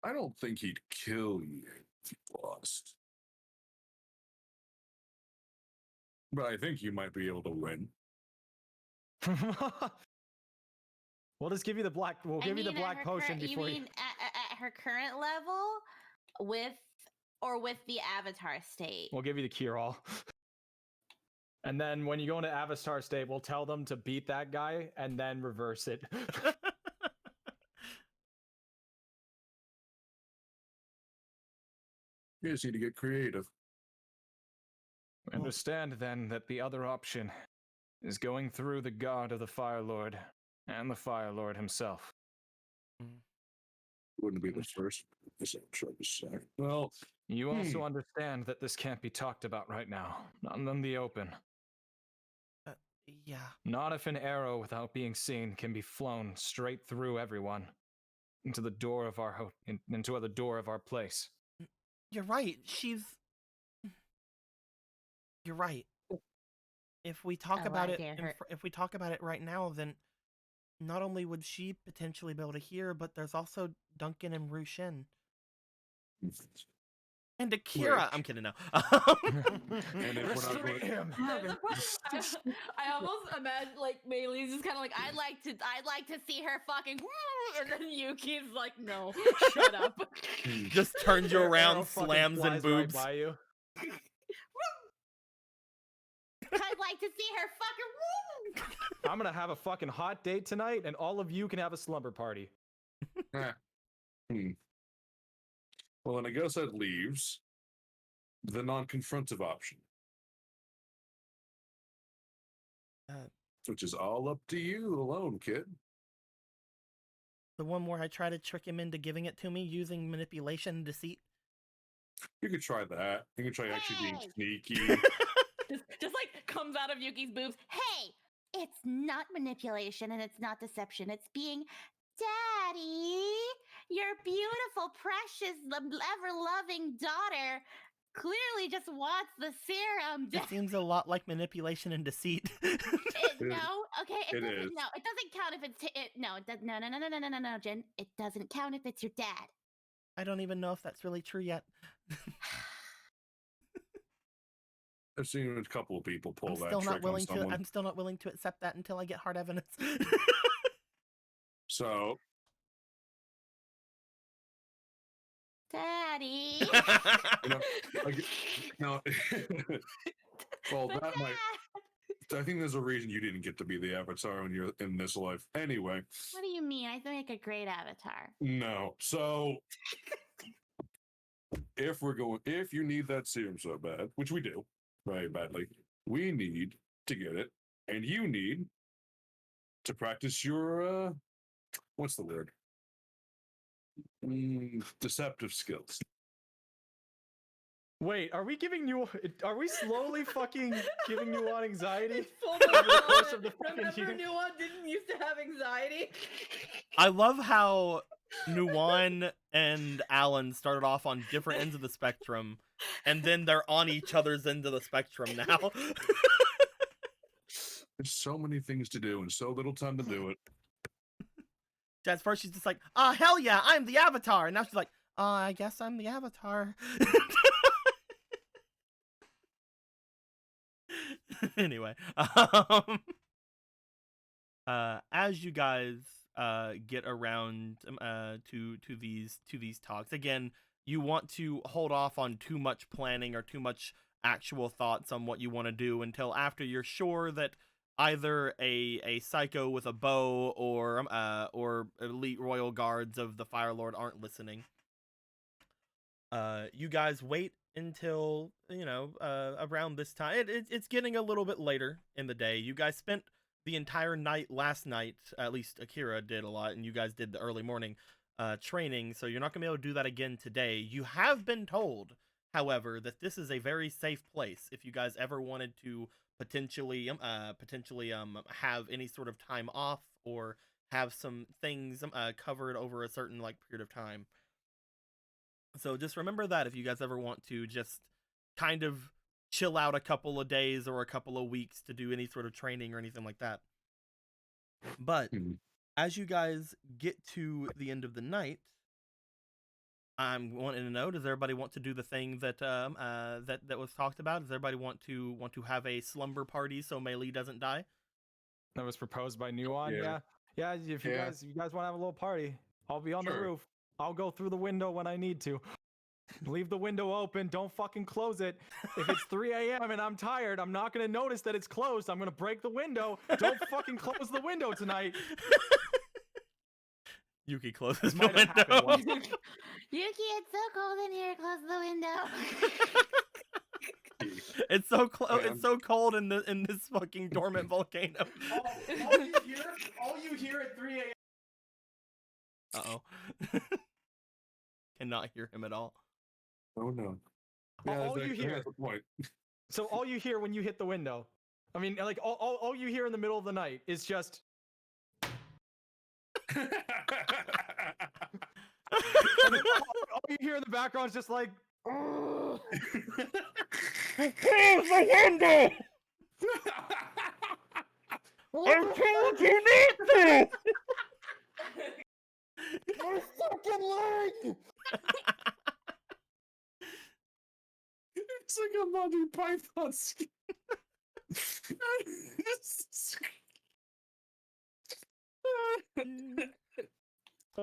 C: I don't think he'd kill you if you lost. But I think you might be able to win.
A: We'll just give you the black. We'll give you the black potion before
F: you. At her current level, with the Avatar state?
A: We'll give you the cure all. And then when you go into Avatar state, we'll tell them to beat that guy and then reverse it.
C: You just need to get creative.
A: Understand then that the other option is going through the guard of the Fire Lord and the Fire Lord himself.
C: Wouldn't be the first. Well,
A: You also understand that this can't be talked about right now, not in the open.
B: Yeah.
A: Not if an arrow without being seen can be flown straight through everyone into the door of our into the door of our place.
B: You're right. You're right. If we talk about it, if we talk about it right now, then not only would she potentially be able to hear, but there's also Duncan and Rushin. And Akira. I'm kidding now.
C: and if we're not going,
E: I almost imagine like Meilee's just kind of like, I'd like to see her fucking, and then Yuki's like, no, shut up.
B: Just turns you around,
A: Arrow fucking
B: slams in
A: flies
B: boobs.
A: Right by you.
F: I'd like to see her fucking.
A: I'm gonna have a fucking hot date tonight, and all of you can have a slumber party.
C: Well, then I guess that leaves the non-confrontive option, which is all up to you alone, kid.
B: The one where I try to trick him into giving it to me using manipulation and deceit.
C: You could try that. You could try actually being sneaky.
F: just like comes out of Yuki's boobs. Hey, it's not manipulation and it's not deception. It's being Daddy, your beautiful, precious, ever-loving daughter clearly just wants the serum.
B: It seems a lot like manipulation and deceit.
F: No, okay,
C: It
F: doesn't.
C: is.
F: No, it doesn't count if it's no. It does, no, Jen. It doesn't count if it's your dad.
B: I don't even know if that's really true yet.
C: I've seen a couple of people pull
B: I'm
C: that
B: still
C: trick
B: not willing
C: on
B: to.
C: someone.
B: I'm still not willing to accept that until I get hard evidence.
C: So,
F: Daddy.
C: no. Well, that might. I think there's a reason you didn't get to be the Avatar when you're in this life. Anyway.
F: What do you mean? I think a great Avatar.
C: No. So, if you need that serum so bad, which we do very badly, we need to get it, and you need to practice your what's the word? Deceptive skills.
A: Wait, are we giving you? Are we slowly fucking giving you on anxiety?
E: It's full
A: Over the course of the fucking
E: Remember,
A: year?
E: Nuan didn't used to have anxiety.
B: I love how Nuwan and Alan started off on different ends of the spectrum, and then they're on each other's end of the spectrum now.
C: There's so many things to do and so little time to do it.
B: At first, she's just like, "Oh hell yeah, I'm the Avatar," and now she's like, "Oh, I guess I'm the Avatar." Anyway, as you guys get around to these talks, again, you want to hold off on too much planning or too much actual thoughts on what you want to do until after you're sure that either a psycho with a bow or elite royal guards of the Fire Lord aren't listening. You guys wait until, around this time. It's getting a little bit later in the day. You guys spent the entire night last night, at least Akira did a lot, and you guys did the early morning training, so you're not going to be able to do that again today. You have been told, however, that this is a very safe place if you guys ever wanted to potentially have any sort of time off or have some things covered over a certain period of time. So just remember that if you guys ever want to just kind of chill out a couple of days or a couple of weeks to do any sort of training or anything like that. But as you guys get to the end of the night, I'm wanting to know, does everybody want to do the thing that that was talked about? Does everybody want to have a slumber party so Mei Lee doesn't die?
A: That was proposed by Nuan.
C: Yeah.
A: Yeah. If you guys want to have a little party, I'll be on the roof. I'll go through the window when I need to. Leave the window open. Don't fucking close it. If it's 3 a.m. and I'm tired, I'm not going to notice that it's closed. I'm going to break the window. Don't fucking close the window tonight.
B: Yuki closes the
A: Might have happened
B: window.
A: once.
F: Yuki, it's so cold in here. Close the window.
B: It's so
C: Man.
B: it's so cold in this fucking dormant volcano.
A: all you hear at 3 a.m.
B: Uh-oh. Cannot hear him at all.
C: Oh no.
A: All you hear.
C: That's the point.
A: So all you hear when you hit the window, I mean, all you hear in the middle of the night is just. And then all you hear in the background is just like.
B: Close the window! I told you not to!
A: My fucking leg!
C: It's like a Monty Python skit.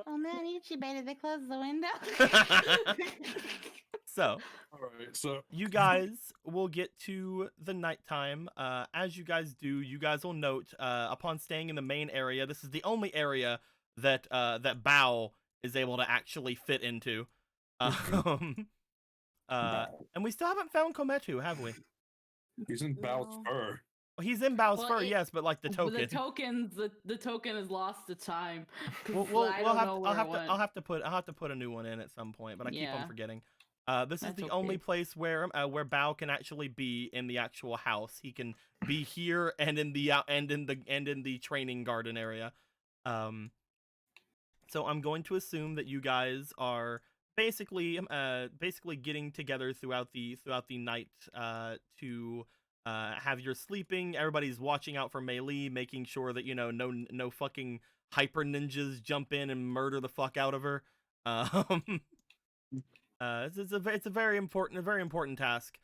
F: Oh man, Ichi better to close the window.
B: So,
C: All right, so
B: you guys will get to the nighttime. As you guys do, you guys will note, upon staying in the main area, this is the only area that that Bao is able to actually fit into. And we still haven't found Kometu, have we?
C: he's in Bao's
E: No.
C: fur.
B: Well, he's in Bao's
E: Well,
B: fur,
E: it-
B: yes, but like the token.
E: The token has lost the time. 'Cause
B: We'll
E: I don't know where it
B: I'll
E: went.
B: have to put a new one in at some point, but I keep on
E: Yeah.
B: forgetting. This is
E: That's
B: the only
E: okay.
B: place where Bao can actually be in the actual house. He can be here and in the training garden area. So I'm going to assume that you guys are basically getting together throughout the night to have your sleeping. Everybody's watching out for Mei Lee, making sure that no fucking hyper ninjas jump in and murder the fuck out of her. It's a very important task.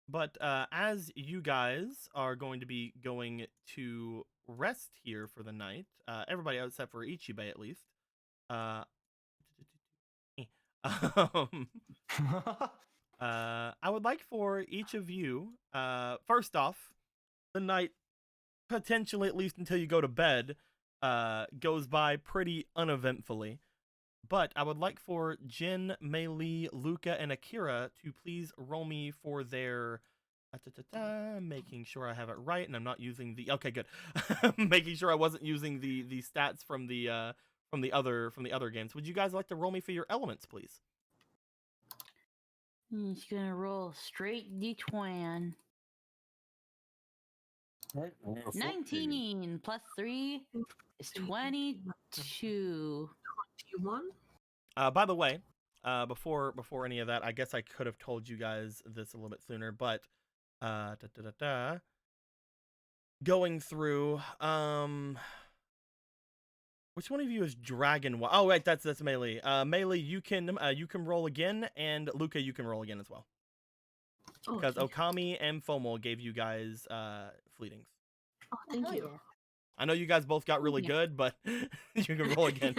B: But as you guys are going to be going to rest here for the night, everybody except for Ichibei at least. I would like for each of you, first off, the night, potentially at least until you go to bed, goes by pretty uneventfully. But I would like for Jin, Mei Lee, Luca, and Akira to please roll me for their... making sure I have it right, and I'm not using the... Okay, good. Making sure I wasn't using the stats from the other games. Would you guys like to roll me for your elements, please?
E: He's gonna roll straight d20.
C: Right, I got a 14.
E: 19 plus 3 is 22.
G: 21?
B: By the way, before any of that, I guess I could have told you guys this a little bit sooner, but going through which one of you is Dragon? Oh wait, that's Melee. Melee, you can roll again, and Luca, you can roll again as well. Because
G: Okay.
B: Okami and Fomal gave you guys fleetings.
G: Oh, thank
E: Hell
G: you.
E: yeah.
B: I know you guys both got really
E: Yeah.
B: good, but you can roll again.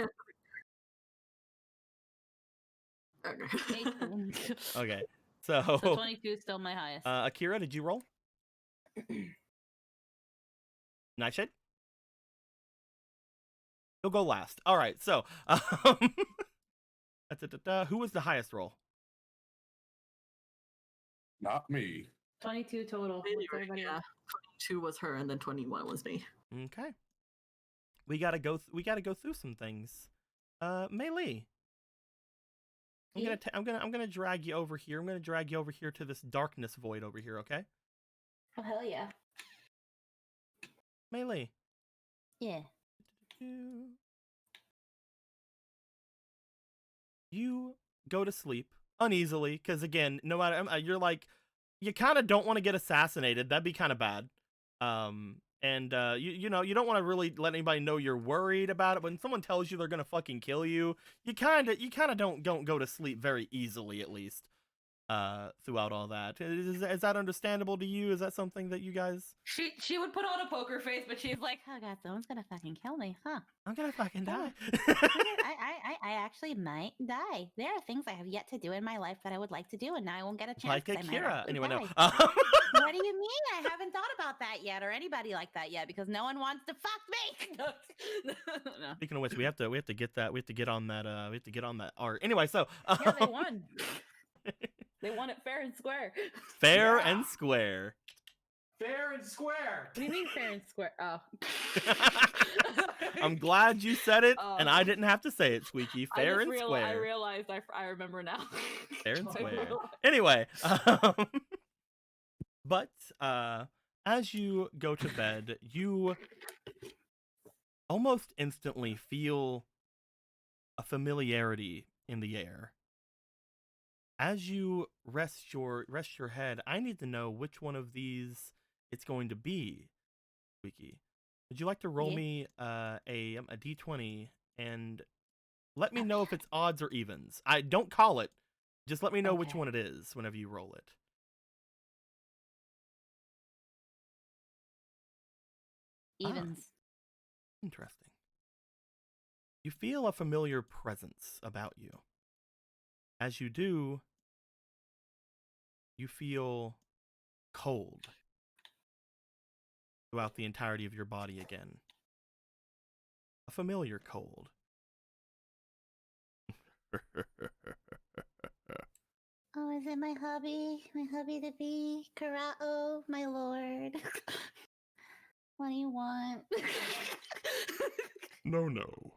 G: Okay.
E: 18.
B: Okay.
E: So
B: So
E: 22 is still my highest.
B: Akira, did you roll? Nightshade? He'll go last. All right. So, who was the highest roll?
C: Not me.
E: 22 total. What's everybody
G: Yeah.
E: else?
G: 22 was her, and then 21 was me.
B: Okay. We gotta go through some things. Melee. I'm gonna drag you over here. I'm gonna drag you over here to this darkness void over here. Okay.
E: Oh, hell yeah.
B: Melee.
E: Yeah.
B: You go to sleep uneasily because again, no matter you're like, you kind of don't want to get assassinated. That'd be kind of bad. And you know, you don't want to really let anybody know you're worried about it. When someone tells you they're gonna fucking kill you, you kind of don't go to sleep very easily, at least. Throughout all that, is that understandable to you? Is that something that you guys?
E: She would put on a poker face, but she's like, oh god, someone's gonna fucking kill me, huh?
B: I'm gonna fucking die.
F: I actually might die. There are things I have yet to do in my life that I would like to do, and now I won't get a chance.
B: Like
F: 'cause I might
B: Akira.
F: actually
B: Anyway, no.
F: die. What do you mean? I haven't thought about that yet, or anybody like that yet, because no one wants to fuck me.
E: No.
B: Speaking of which, we have to get that. We have to get on that. We have to get on that art. Anyway, so
E: Yeah, they won. They won it fair and square.
B: fair
A: Yeah.
B: and square.
A: Fair and square.
E: What do you mean fair and square? Oh.
B: I'm glad you said it, and
E: Oh.
B: I didn't have to say it, Squeaky. Fair and
E: I
B: square.
E: realized I remember now.
B: Fair and
E: I
B: square.
E: realized.
B: Anyway, but as you go to bed, you almost instantly feel a familiarity in the air. As you rest your head, I need to know which one of these it's going to be, Squeaky. Would you like to roll
E: Yeah.
B: me a d20 and let me know if it's odds or evens? I don't call it. Just let me know which
E: Okay.
B: one it is whenever you roll it.
E: Evens.
B: Interesting. You feel a familiar presence about you. As you do, you feel cold throughout the entirety of your body again. A familiar cold.
F: Oh, is it my hobby? My hobby to be Karao, my lord. What do you want?
H: No.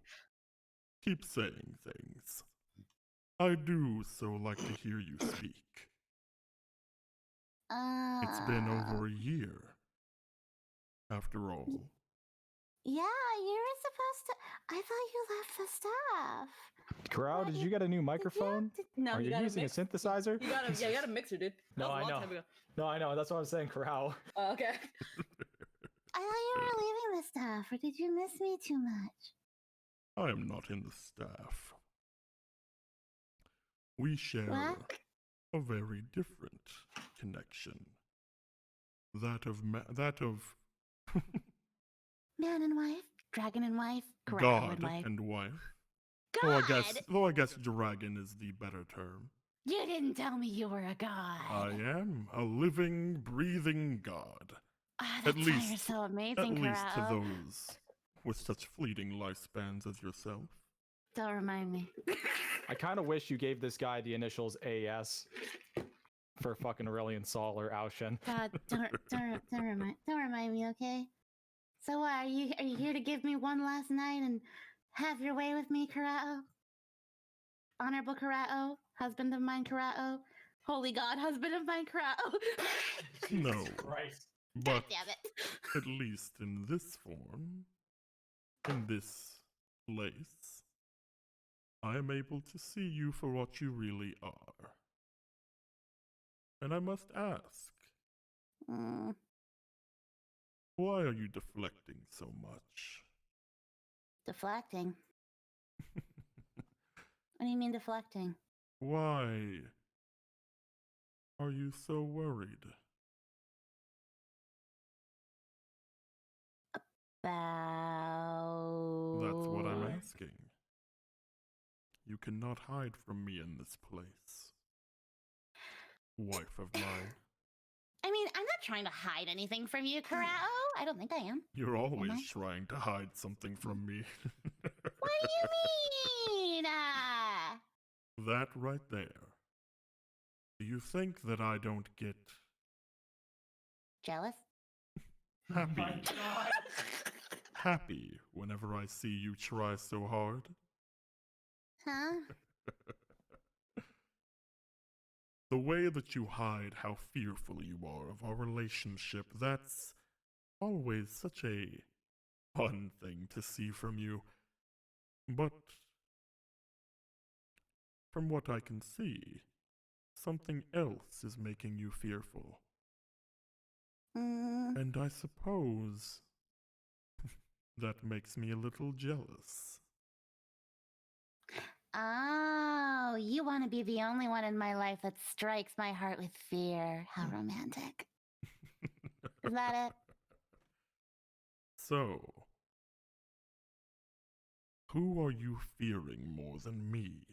H: Keep saying things. I do so like to hear you speak. It's been over a year. After all.
F: Yeah, you were supposed to. I thought you left the staff.
A: Crow, did you get a new microphone?
E: No,
A: Are you using a synthesizer?
E: You got a mixer, dude.
A: No, I know. No, I know. That's what I'm saying, Crow.
E: Oh, okay.
F: I thought you were leaving the staff, or did you miss me too much?
H: I am not in the staff. We share
F: What?
H: a very different connection. That of
F: Man and wife, dragon and wife, Karao
H: God
F: and wife.
H: and wife.
F: God!
H: Though I guess dragon is the better term.
F: You didn't tell me you were a god.
H: I am a living, breathing god.
F: Ah,
H: at
F: that's why you're
H: least-
F: so amazing,
H: At least to
F: Karao.
H: those with such fleeting lifespans as yourself.
F: Don't remind me.
A: I kind of wish you gave this guy the initials AS for fucking Aurelian Sol or Aushin.
F: God, don't remind me, okay? So what, are you here to give me one last night and have your way with me, Karao? Honorable Karao, husband of mine, Karao. Holy God, husband of my crow.
H: No,
D: Christ.
H: but
F: Damn it.
H: at least in this form, in this place, I am able to see you for what you really are. And I must ask,
F: Mm,
H: why are you deflecting so much?
F: deflecting. What do you mean deflecting?
H: Why are you so worried? That's what I'm
F: About.
H: asking. You cannot hide from me in this place. Wife of mine.
F: I mean, I'm not trying to hide anything from you, Karao. I don't think I am.
H: You're always
F: I?
H: trying to hide something from me.
F: What do you mean?
H: That right there. Do you think that I don't get
F: Jealous?
H: happy?
D: My God.
H: Happy whenever I see you try so hard?
F: Huh?
H: The way that you hide how fearful you are of our relationship, that's always such a fun thing to see from you. But from what I can see, something else is making you fearful.
F: Mm,
H: And I suppose that makes me a little jealous.
F: oh, you want to be the only one in my life that strikes my heart with fear. How romantic. Is that it?
H: So, who are you fearing more than me?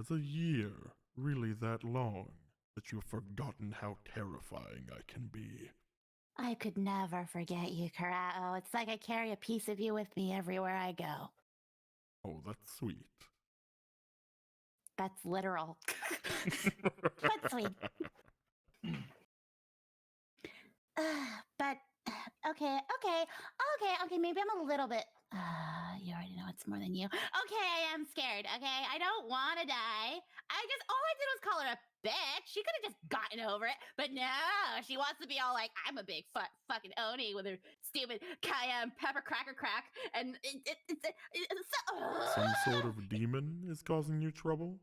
H: Is a year really that long that you've forgotten how terrifying I can be?
F: I could never forget you, Karao. It's like I carry a piece of you with me everywhere I go.
H: Oh, that's sweet.
F: That's literal. But sweet. But okay. Maybe I'm a little bit. You already know it's more than you. Okay, I am scared. Okay, I don't want to die. All I did was call her a bitch. She could have just gotten over it, but no, she wants to be all like, I'm a big fucking Oni with her stupid cayenne pepper cracker crack, and
H: Some sort of demon is causing you trouble?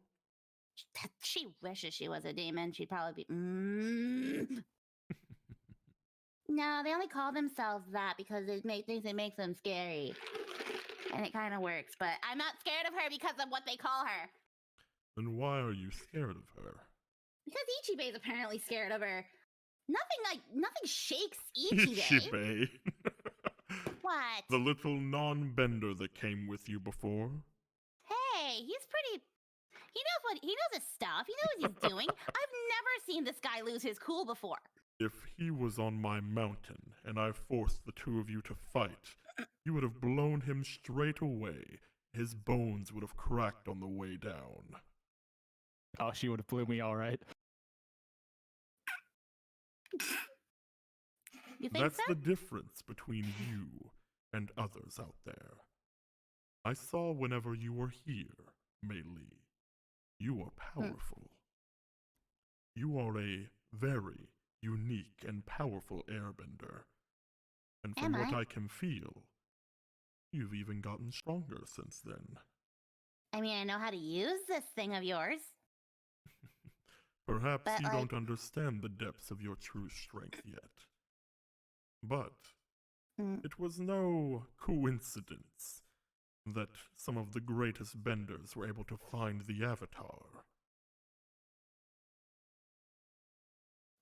F: She wishes she was a demon. She'd probably be. No, they only call themselves that because it makes them scary, and it kind of works. But I'm not scared of her because of what they call her.
H: Then why are you scared of her?
F: Because Ichibe's apparently scared of her. Nothing shakes Ichibe.
H: Ichibe.
F: What?
H: The little non-bender that came with you before?
F: Hey, he's pretty. He knows his stuff. He knows what he's doing. I've never seen this guy lose his cool before.
H: If he was on my mountain and I forced the two of you to fight, you would have blown him straight away. His bones would have cracked on the way down.
A: Oh, she would have blew me all right.
F: You think
H: That's
F: so?
H: the difference between you and others out there. I saw whenever you were here, Mei Li. You are powerful. You are a very unique and powerful airbender. And from what I can feel, you've even gotten stronger since then.
F: I mean, I know how to use this thing of yours.
H: Perhaps
F: But,
H: you
F: like-
H: don't understand the depths of your true strength yet. But it was no coincidence that some of the greatest benders were able to find the Avatar.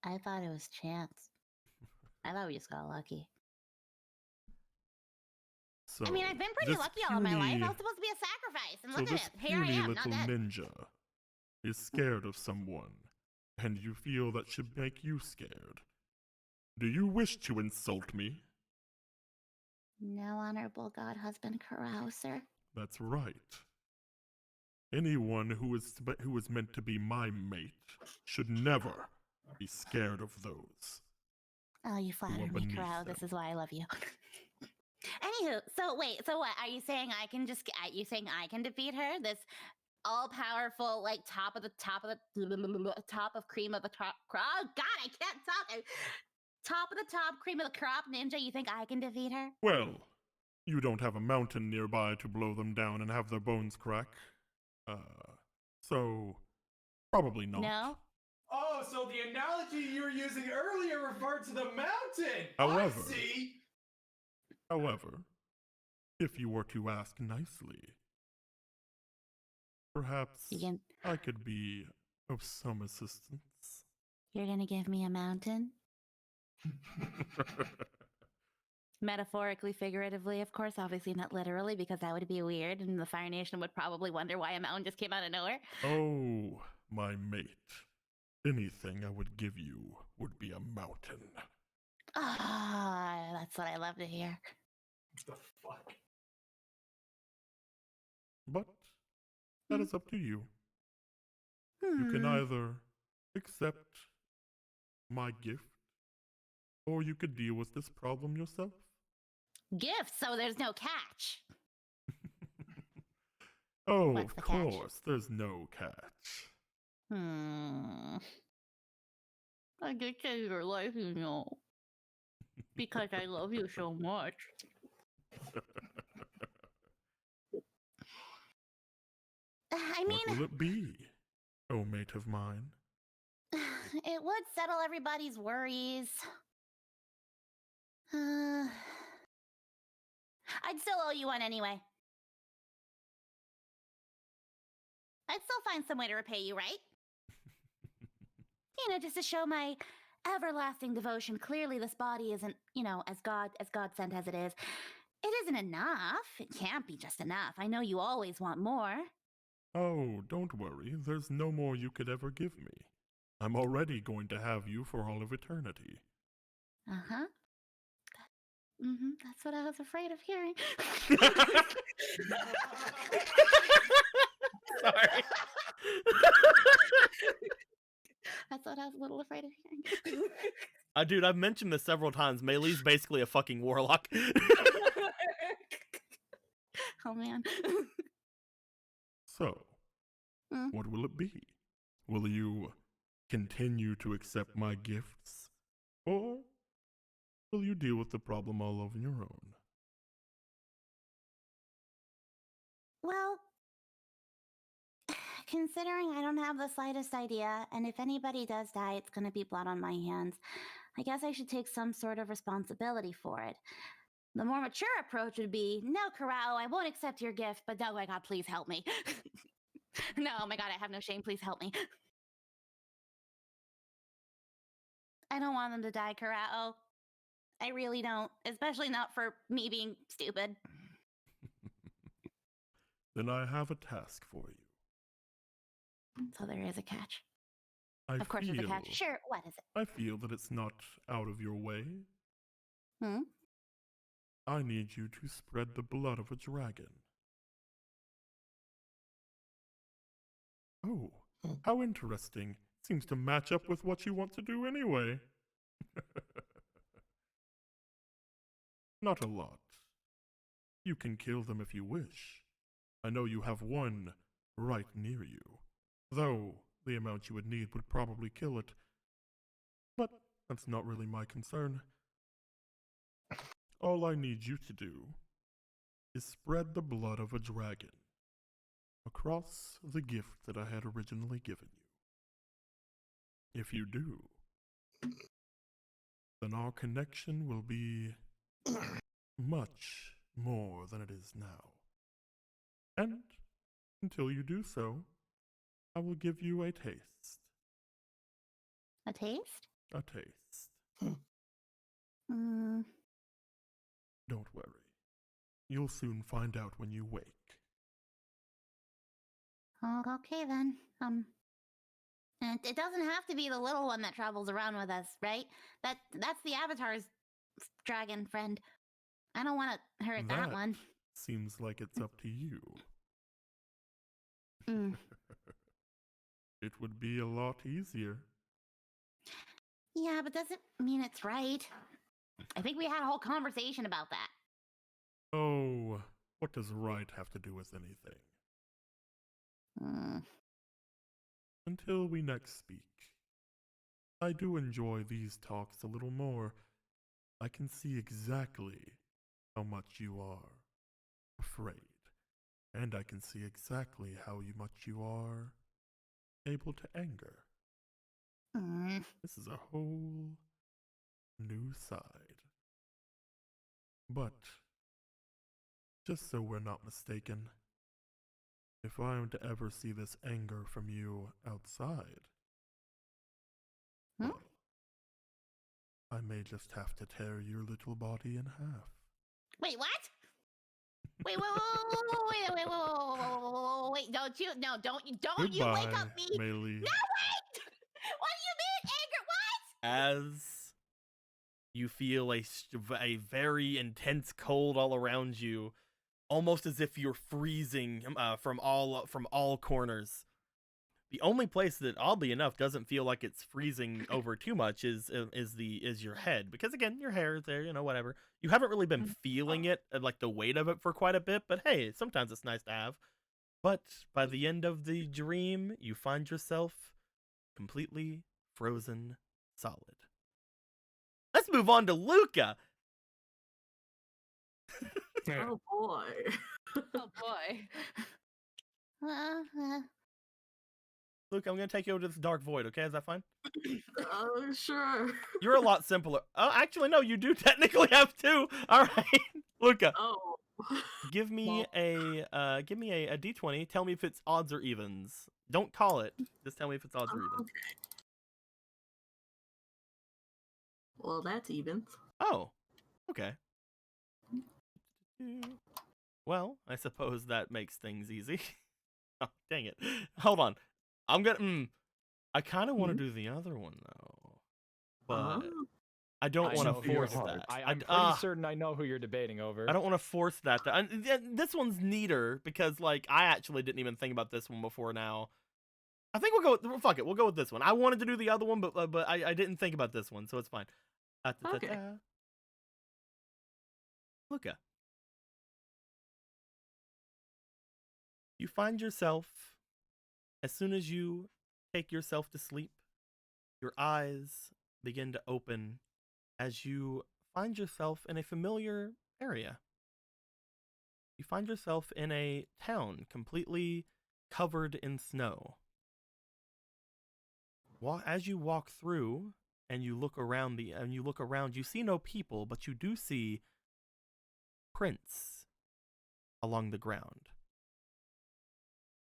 F: I thought it was chance. I thought we just got lucky.
H: So,
F: I mean, I've been pretty
H: this
F: lucky all my life. I
H: puny-
F: was supposed to be a sacrifice, and
H: So
F: look
H: this
F: at it. Here I
H: puny
F: am, not
H: little
F: dead.
H: ninja is scared of someone, and you feel that should make you scared. Do you wish to insult me?
F: No, honorable god husband carouser.
H: That's right. Anyone who is meant to be my mate should never be scared of those.
F: Oh, you flatter me,
H: beneath
F: Carao. This
H: them.
F: is why I love you. Anywho, so wait, so what? Are you saying I can defeat her? This all powerful, like top of cream of the crop. Oh God, I can't talk. Top of the top, cream of the crop ninja. You think I can defeat her?
H: Well, you don't have a mountain nearby to blow them down and have their bones crack. So probably not.
F: No.
A: Oh, so the analogy you were using earlier referred to the mountain.
H: However-
A: I see.
H: However, if you were to ask nicely, perhaps
F: You can,
H: I could be of some assistance.
F: you're gonna give me a mountain? Metaphorically, figuratively, of course. Obviously not literally, because that would be weird, and the Fire Nation would probably wonder why a mountain just came out of nowhere.
H: Oh, my mate. Anything I would give you would be a mountain.
F: Ah, that's what I love to hear.
A: What the fuck?
H: But that is up to you. You can either accept my gift, or you could deal with this problem yourself.
F: Gift, so there's no catch.
H: Oh,
F: What's
H: of
F: the catch?
H: course, there's no catch.
F: I could save your life, you know. Because I love you so much. I mean,
H: What will it be, oh mate of mine?
F: it would settle everybody's worries. I'd still owe you one anyway. I'd still find some way to repay you, right? You know, just to show my everlasting devotion. Clearly, this body isn't, you know, as God sent as it is. It isn't enough. It can't be just enough. I know you always want more.
H: Oh, don't worry, there's no more you could ever give me. I'm already going to have you for all of eternity.
F: Uh-huh. That's what I was afraid of hearing.
B: Sorry.
F: That's what I was a little afraid of hearing.
B: Dude, I've mentioned this several times. Melee's basically a fucking warlock.
F: Oh, man.
H: So, what will it be? Will you continue to accept my gifts? Or will you deal with the problem all on your own?
F: Well, considering I don't have the slightest idea, and if anybody does die, it's going to be blood on my hands, I guess I should take some sort of responsibility for it. The more mature approach would be, no, Karao, I won't accept your gift, but oh my god, please help me. No, oh my god, I have no shame, please help me. I don't want them to die, Karao. I really don't, especially not for me being stupid.
H: Then I have a task for you.
F: So there is a catch.
H: I
F: Of course there's a catch. Sure, what is it?
H: I feel that it's not out of your way. I need you to spread the blood of a dragon. Oh, how interesting. Seems to match up with what you want to do anyway. Not a lot. You can kill them if you wish. I know you have one right near you, though the amount you would need would probably kill it. But that's not really my concern. All I need you to do is spread the blood of a dragon across the gift that I had originally given you. If you do, then our connection will be much more than it is now. And until you do so, I will give you a taste.
F: A taste?
H: A taste. Don't worry. You'll soon find out when you wake.
F: Oh, okay then. And it doesn't have to be the little one that travels around with us, right? That's the Avatar's dragon friend. I don't want to hurt that one.
H: Seems like it's up to you. It would be a lot easier.
F: Yeah, but doesn't mean it's right. I think we had a whole conversation about that.
H: Oh, what does right have to do with anything?
F: Mm.
H: Until we next speak. I do enjoy these talks a little more. I can see exactly how much you are afraid. And I can see exactly how much you are able to anger.
F: Mm.
H: This is a whole new side. But, just so we're not mistaken, if I am to ever see this anger from you outside,
F: Hmm?
H: well, I may just have to tear your little body in half.
F: Wait, what? Wait, wait, don't you
H: Goodbye,
F: wake up me.
H: Meili.
F: No, wait! What do you mean, anger? What?
B: As you feel a very intense cold all around you, almost as if you're freezing from all corners. The only place that, oddly enough, doesn't feel like it's freezing over too much is your head, because again, your hair is there, whatever. You haven't really been feeling it, like the weight of it, for quite a bit. But hey, sometimes it's nice to have. But by the end of the dream, you find yourself completely frozen solid. Let's move on to Luca.
G: Oh boy.
E: Oh boy.
B: Luca, I'm gonna take you over to this dark void. Okay, is that fine?
G: Sure.
B: You're a lot simpler. Oh, actually, no, you do technically have two. All right, Luca,
G: Oh.
B: give me a d20. Tell me if it's odds or evens. Don't call it. Just tell me if it's odds or evens.
G: Okay. Well, that's evens.
B: Oh, okay. Well, I suppose that makes things easy. Oh, dang it. Hold on. I'm gonna. I kind of want to do the other one though, but I don't
A: I
B: want
A: know
B: to
A: who you're-
B: force that.
A: I'm pretty certain I know who you're debating over.
B: I don't want to force that. This one's neater because, like, I actually didn't even think about this one before now. I think we'll go. Fuck it, we'll go with this one. I wanted to do the other one, but I didn't think about this one, so it's fine.
G: Okay.
B: Luca, you find yourself, as soon as you take yourself to sleep, your eyes begin to open as you find yourself in a familiar area. You find yourself in a town completely covered in snow. As you walk through and you look around, you see no people, but you do see prints along the ground.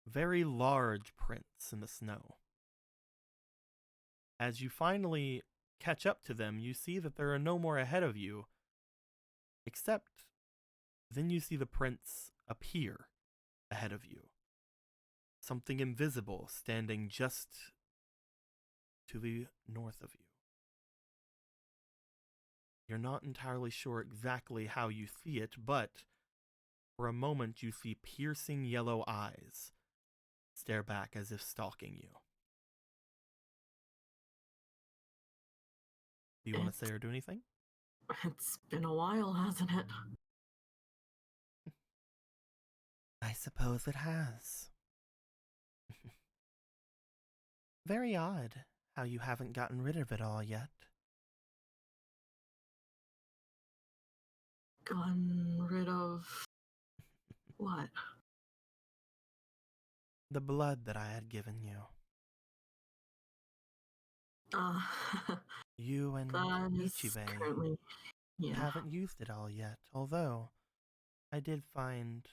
B: Very large prints in the snow. As you finally catch up to them, you see that there are no more ahead of you, except then you see the prints appear ahead of you. Something invisible standing just to the north of you. You're not entirely sure exactly how you see it, but for a moment you see piercing yellow eyes stare back as if stalking you. Do you want to say or do anything?
G: It's been a while, hasn't it?
B: I suppose it has. Very odd how you haven't gotten rid of it all yet.
G: Gotten rid of what?
B: The blood that I had given you. You and
G: That is
B: Ichibe
G: currently, yeah.
B: haven't used it all yet, although I did find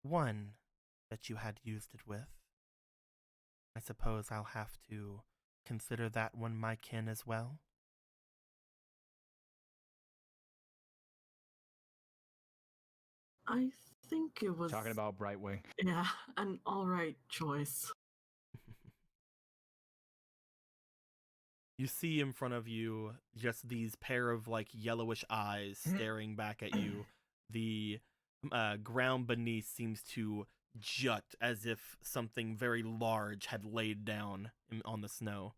B: one that you had used it with. I suppose I'll have to consider that one my kin as well.
G: I think it was
A: Talking about Brightwing.
G: yeah, an alright choice.
B: You see in front of you just these pair of like yellowish eyes staring back at you. The ground beneath seems to jut as if something very large had laid down on the snow.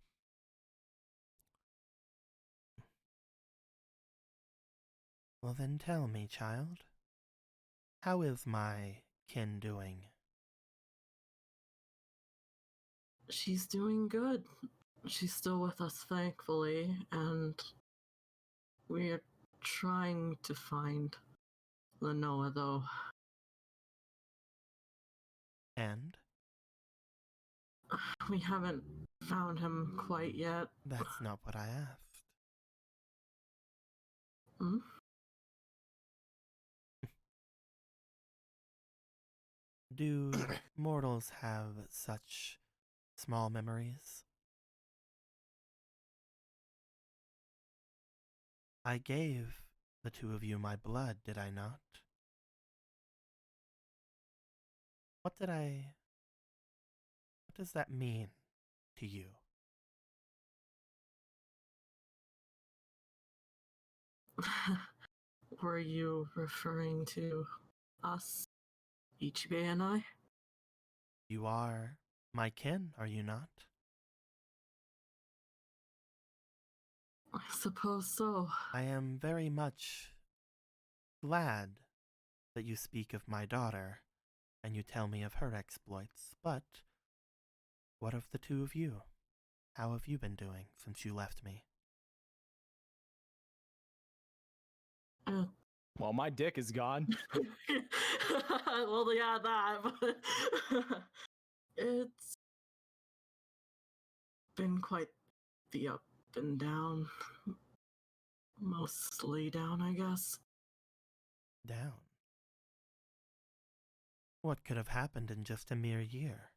B: Well then tell me, child, how is my kin doing?
G: She's doing good. She's still with us, thankfully, and we're trying to find Lenoa, though.
B: And
G: We haven't found him quite yet.
B: that's not what I asked.
G: Hmm?
B: Do mortals have such small memories? I gave the two of you my blood, did I not? What does that mean to you?
G: Were you referring to us, Ichibe and I?
B: You are my kin, are you not?
G: I suppose so.
B: I am very much glad that you speak of my daughter and you tell me of her exploits, but what of the two of you? How have you been doing since you left me?
A: Well, my dick is gone.
G: Well, yeah, that, but it's been quite the up and down. Mostly down, I guess.
B: Down. What could have happened in just a mere year?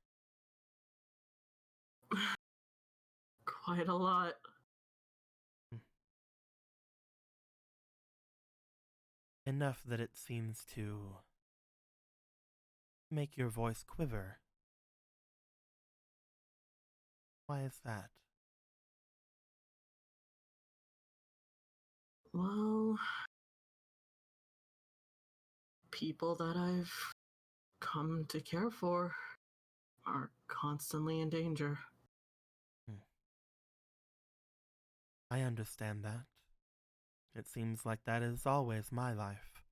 G: Quite a lot.
B: Enough that it seems to make your voice quiver. Why is that?
G: Well, people that I've come to care for are constantly in danger.
B: I understand that. It seems like that is always my life.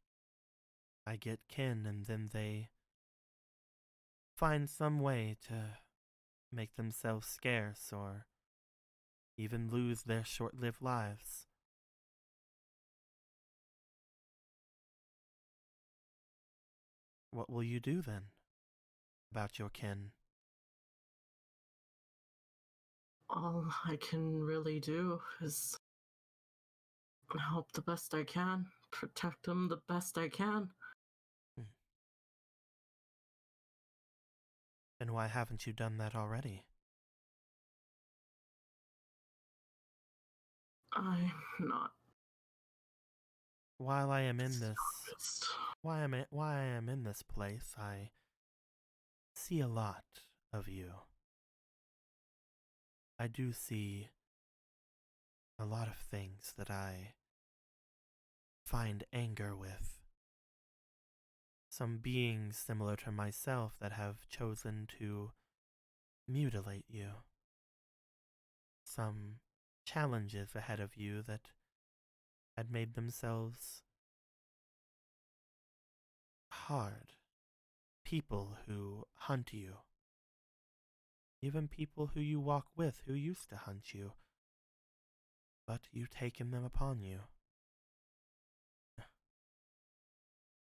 B: I get kin and then they find some way to make themselves scarce or even lose their short-lived lives. What will you do then about your kin?
G: All I can really do is help the best I can, protect them the best I can.
B: And why haven't you done that already?
G: I'm not.
B: While I am in this,
G: Focused.
B: why I am in this place, I see a lot of you. I do see a lot of things that I find anger with. Some beings similar to myself that have chosen to mutilate you. Some challenges ahead of you that had made themselves hard. People who hunt you. Even people who you walk with who used to hunt you. But you've taken them upon you.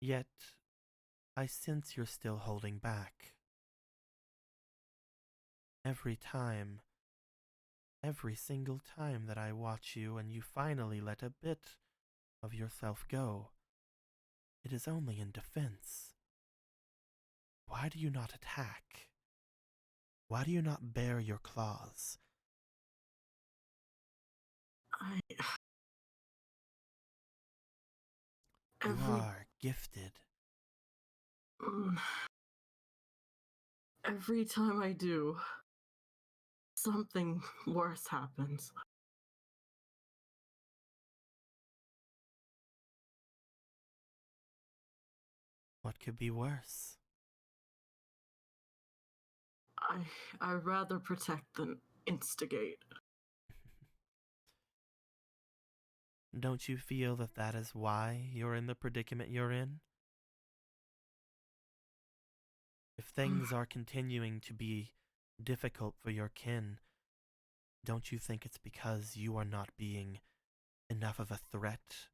B: Yet, I sense you're still holding back. Every single time that I watch you and you finally let a bit of yourself go, it is only in defense. Why do you not attack? Why do you not bare your claws? You are gifted.
G: Every time I do, something worse happens.
B: What could be worse?
G: I'd rather protect than instigate.
B: Don't you feel that that is why you're in the predicament you're in? If things are continuing to be difficult for your kin, don't you think it's because you are not being enough of a threat,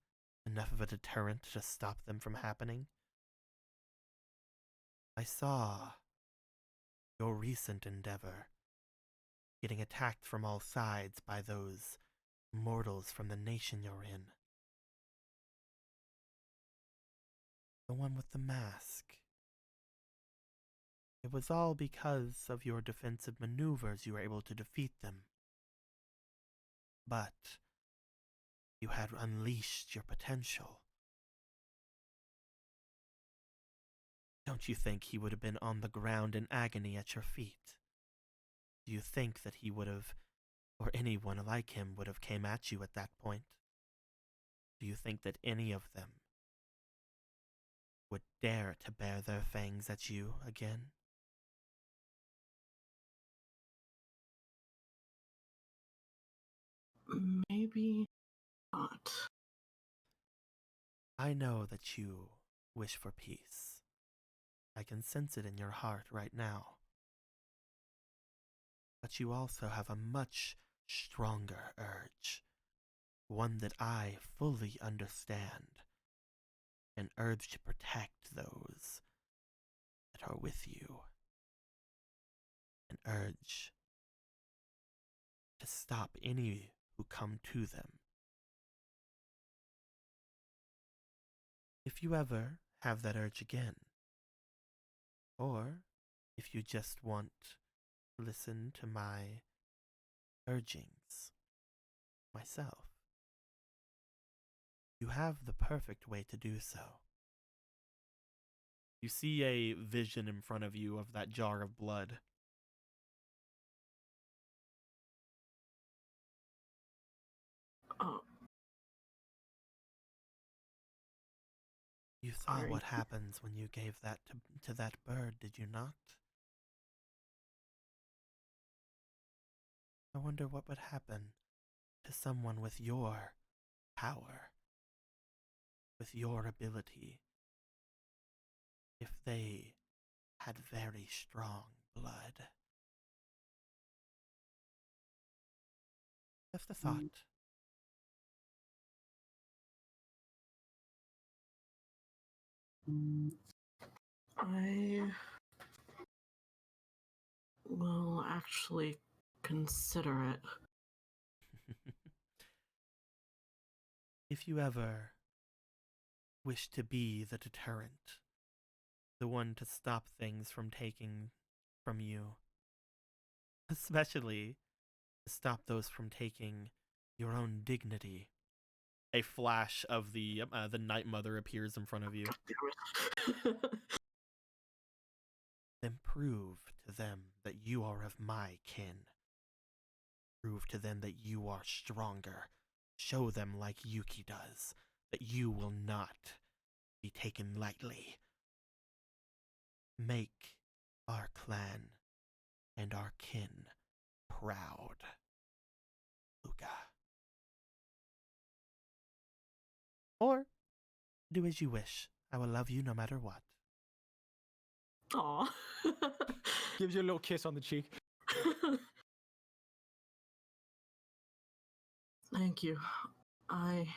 B: enough of a deterrent to stop them from happening? I saw your recent endeavor, getting attacked from all sides by those mortals from the nation you're in. The one with the mask. It was all because of your defensive maneuvers you were able to defeat them. But you had unleashed your potential. Don't you think he would have been on the ground in agony at your feet? Do you think that he would have, or anyone like him would have came at you at that point? Do you think that any of them would dare to bare their fangs at you again?
G: Maybe not.
B: I know that you wish for peace. I can sense it in your heart right now. But you also have a much stronger urge, one that I fully understand, an urge to protect those that are with you, an urge to stop any who come to them. If you ever have that urge again, or if you just want to listen to my urgings myself, you have the perfect way to do so. You see a vision in front of you of that jar of blood.
G: Oh,
B: You saw
G: sorry.
B: what happens when you gave that to that bird, did you not? I wonder what would happen to someone with your power, with your ability, if they had very strong blood. Just a thought.
G: I will actually consider it.
B: If you ever wish to be the deterrent, the one to stop things from taking from you, especially to stop those from taking your own dignity. A flash of the Night Mother appears in front of you. Then prove to them that you are of my kin. Prove to them that you are stronger. Show them, like Yuki does, that you will not be taken lightly. Make our clan and our kin proud, Luca. Or do as you wish. I will love you no matter what.
G: Aw.
A: Gives you a little kiss on the cheek.
G: Thank you. I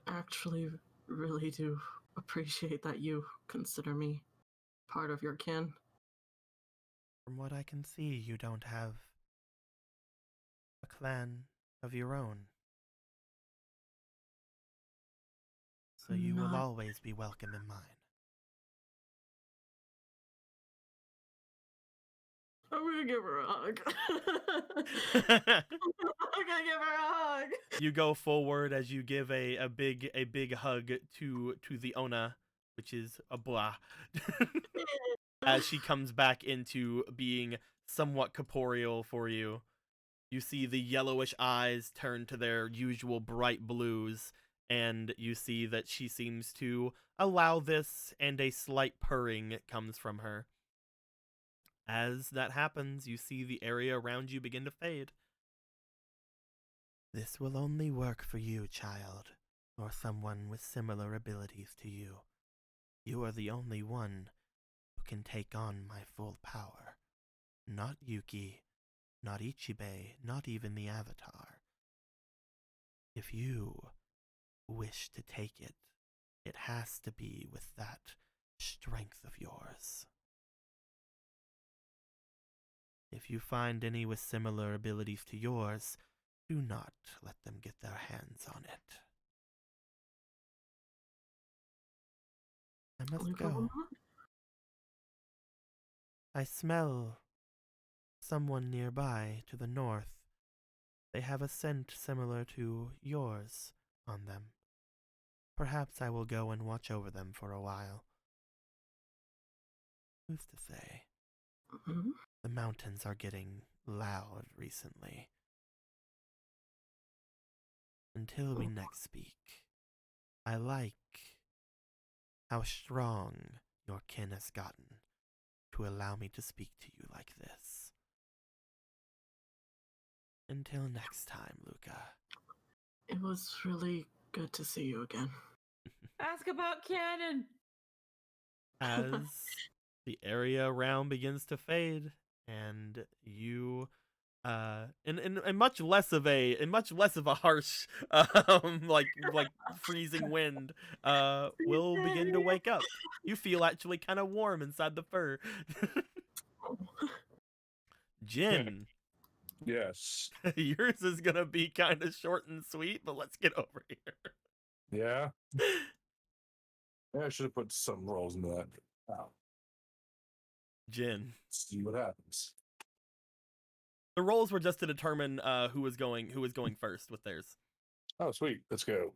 G: actually really do appreciate that you consider me part of your kin.
B: From what I can see, you don't have a clan of your own. So you will
G: Not-
B: always be welcome in mine.
G: I'm gonna give her a hug. I'm gonna give her a hug.
B: You go forward as you give a big hug to the Ona, which is a blah, as she comes back into being somewhat corporeal for you. You see the yellowish eyes turn to their usual bright blues, and you see that she seems to allow this, and a slight purring comes from her. As that happens, you see the area around you begin to fade. This will only work for you, child, or someone with similar abilities to you. You are the only one who can take on my full power. not Yuki, not Ichibe, not even the Avatar. If you wish to take it, it has to be with that strength of yours. If you find any with similar abilities to yours, do not let them get their hands on it. I must
G: We
B: go.
G: on?
B: I smell someone nearby to the north. They have a scent similar to yours on them. Perhaps I will go and watch over them for a while. Who's to say?
G: Mhm.
B: The mountains are getting loud recently. Until we next speak, I like how strong your kin has gotten to allow me to speak to you like this. Until next time, Luca.
G: It was really good to see you again.
E: Ask about Cannon.
B: As the area around begins to fade, and you in much less of a harsh like freezing wind will begin to wake up. You feel actually kind of warm inside the fur. Jin,
C: Yes.
B: yours is gonna be kind of short and sweet, but let's get over here.
C: Yeah. Yeah, I should have put some rolls into that. Wow.
B: Jin,
C: See what happens.
B: the rolls were just to determine who was going first with theirs.
C: Oh, sweet. Let's go.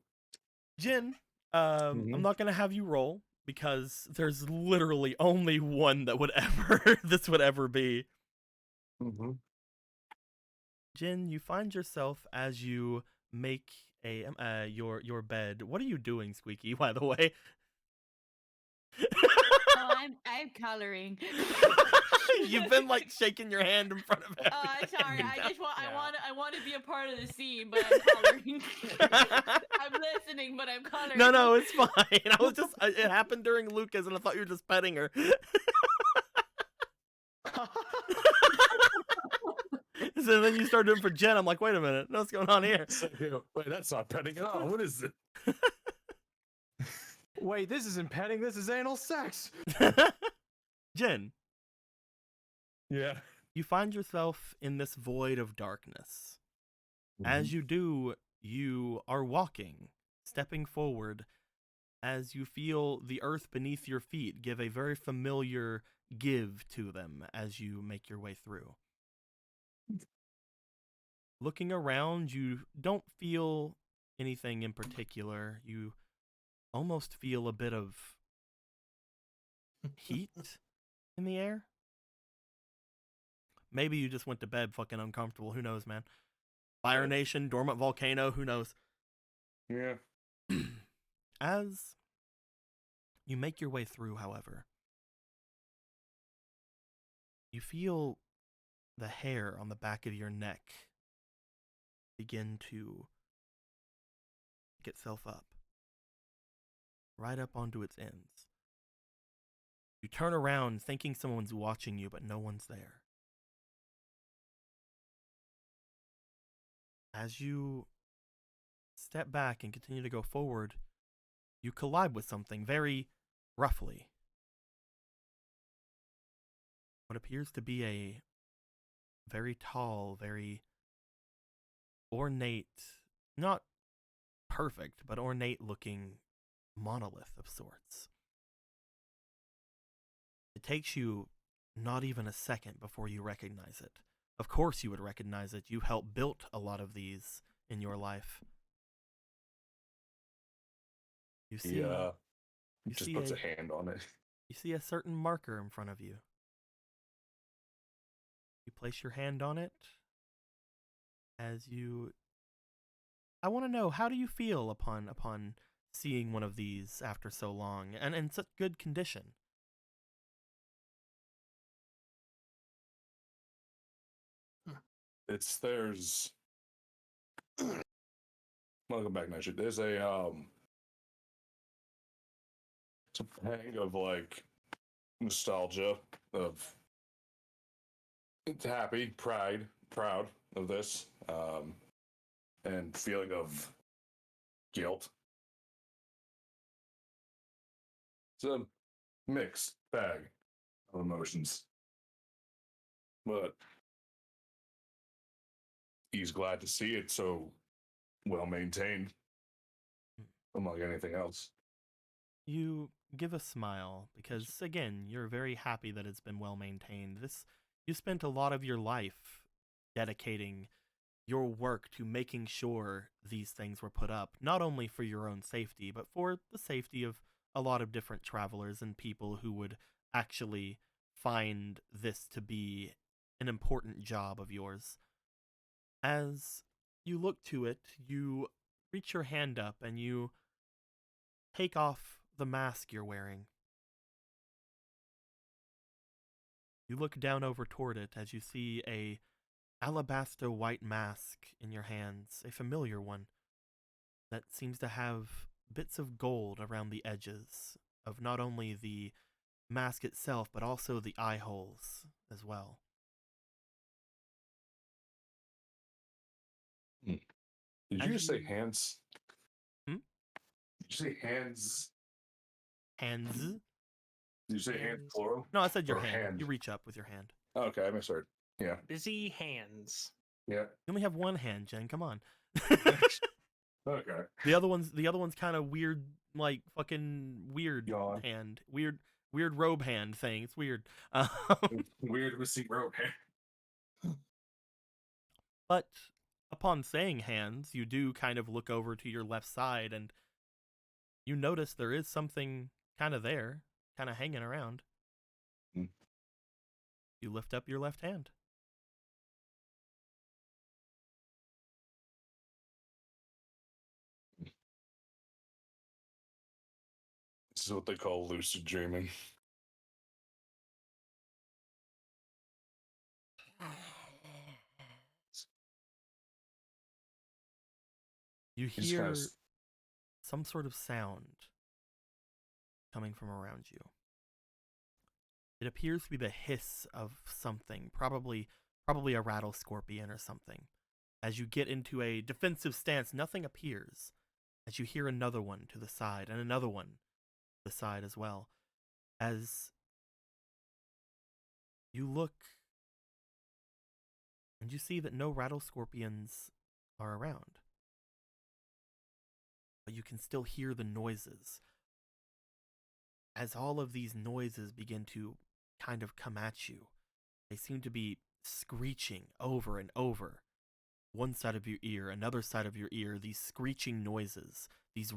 B: Jin, I'm
C: Mhm.
B: not gonna have you roll because there's literally only one that would ever this would ever be.
C: Mm-hmm.
B: Jin, you find yourself as you make a your bed. What are you doing, Squeaky? By the way.
E: Oh, I'm coloring.
B: You've been like shaking your hand in front of
E: Sorry,
B: everything.
E: I want to be a part of the scene, but I'm coloring. I'm listening, but I'm coloring.
B: No, it's fine. I was just it happened during Lucas, and I thought you were just petting her. So then you started doing for Jen. I'm like, wait a minute, what's going on here?
C: Wait, that's not petting at all. What is it?
A: Wait, this isn't petting. This is anal sex.
B: Jen,
C: Yeah.
B: you find yourself in this void of darkness. As you do, you are walking, stepping forward, as you feel the earth beneath your feet give a very familiar give to them as you make your way through. Looking around, you don't feel anything in particular. You almost feel a bit of heat in the air. Maybe you just went to bed fucking uncomfortable. Who knows, man? Fire Nation, dormant volcano, who knows?
C: Yeah.
B: As you make your way through, however, you feel the hair on the back of your neck begin to pick itself up, right up onto its ends. You turn around thinking someone's watching you, but no one's there. As you step back and continue to go forward, you collide with something very roughly. What appears to be a very tall, very ornate, not perfect, but ornate looking monolith of sorts. It takes you not even a second before you recognize it. Of course you would recognize it. You helped build a lot of these in your life. You see,
C: Yeah.
B: you
C: Just
B: see
C: puts
B: a-
C: a hand on it.
B: You see a certain marker in front of you. You place your hand on it as you... I want to know, how do you feel upon seeing one of these after so long and in such good condition?
C: There's welcome back, Nation. There's it's a pang of like nostalgia of happy, proud of this, and feeling of guilt. It's a mixed bag of emotions, but he's glad to see it so well maintained, among anything else.
B: You give a smile because, again, you're very happy that it's been well maintained. You spent a lot of your life dedicating your work to making sure these things were put up, not only for your own safety, but for the safety of a lot of different travelers and people who would actually find this to be an important job of yours. As you look to it, you reach your hand up and you take off the mask you're wearing. You look down over toward it as you see a alabaster white mask in your hands, a familiar one that seems to have bits of gold around the edges of not only the mask itself, but also the eye holes as well.
C: Did you
B: As
C: just say
B: you-
C: hands?
B: Hmm?
C: Did you say hands?
B: Hands?
C: Did you say hands
D: Hands.
C: plural?
B: No, I said your
C: Or
B: hand.
C: hand.
B: You reach up with your hand.
C: Oh, okay, I misheard. Yeah.
D: Busy hands.
C: Yeah.
B: You only have one hand, Jen. Come on.
C: Okay.
B: The other one's kind of weird, like fucking weird
C: Yawn.
B: hand, weird robe hand thing. It's weird.
C: Weird missing rope.
B: But upon saying hands, you do kind of look over to your left side, and you notice there is something kind of there, kind of hanging around.
C: Hmm.
B: You lift up your left hand.
C: This is what they call lucid dreaming.
B: You
C: It's
B: hear
C: kinda
B: some sort of sound coming from around you. It appears to be the hiss of something, probably a rattle scorpion or something. As you get into a defensive stance, nothing appears. As you hear another one to the side and another one to the side as well. As you look and you see that no rattle scorpions are around. But you can still hear the noises. As all of these noises begin to kind of come at you, they seem to be screeching over and over. One side of your ear, another side of your ear, these screeching noises, these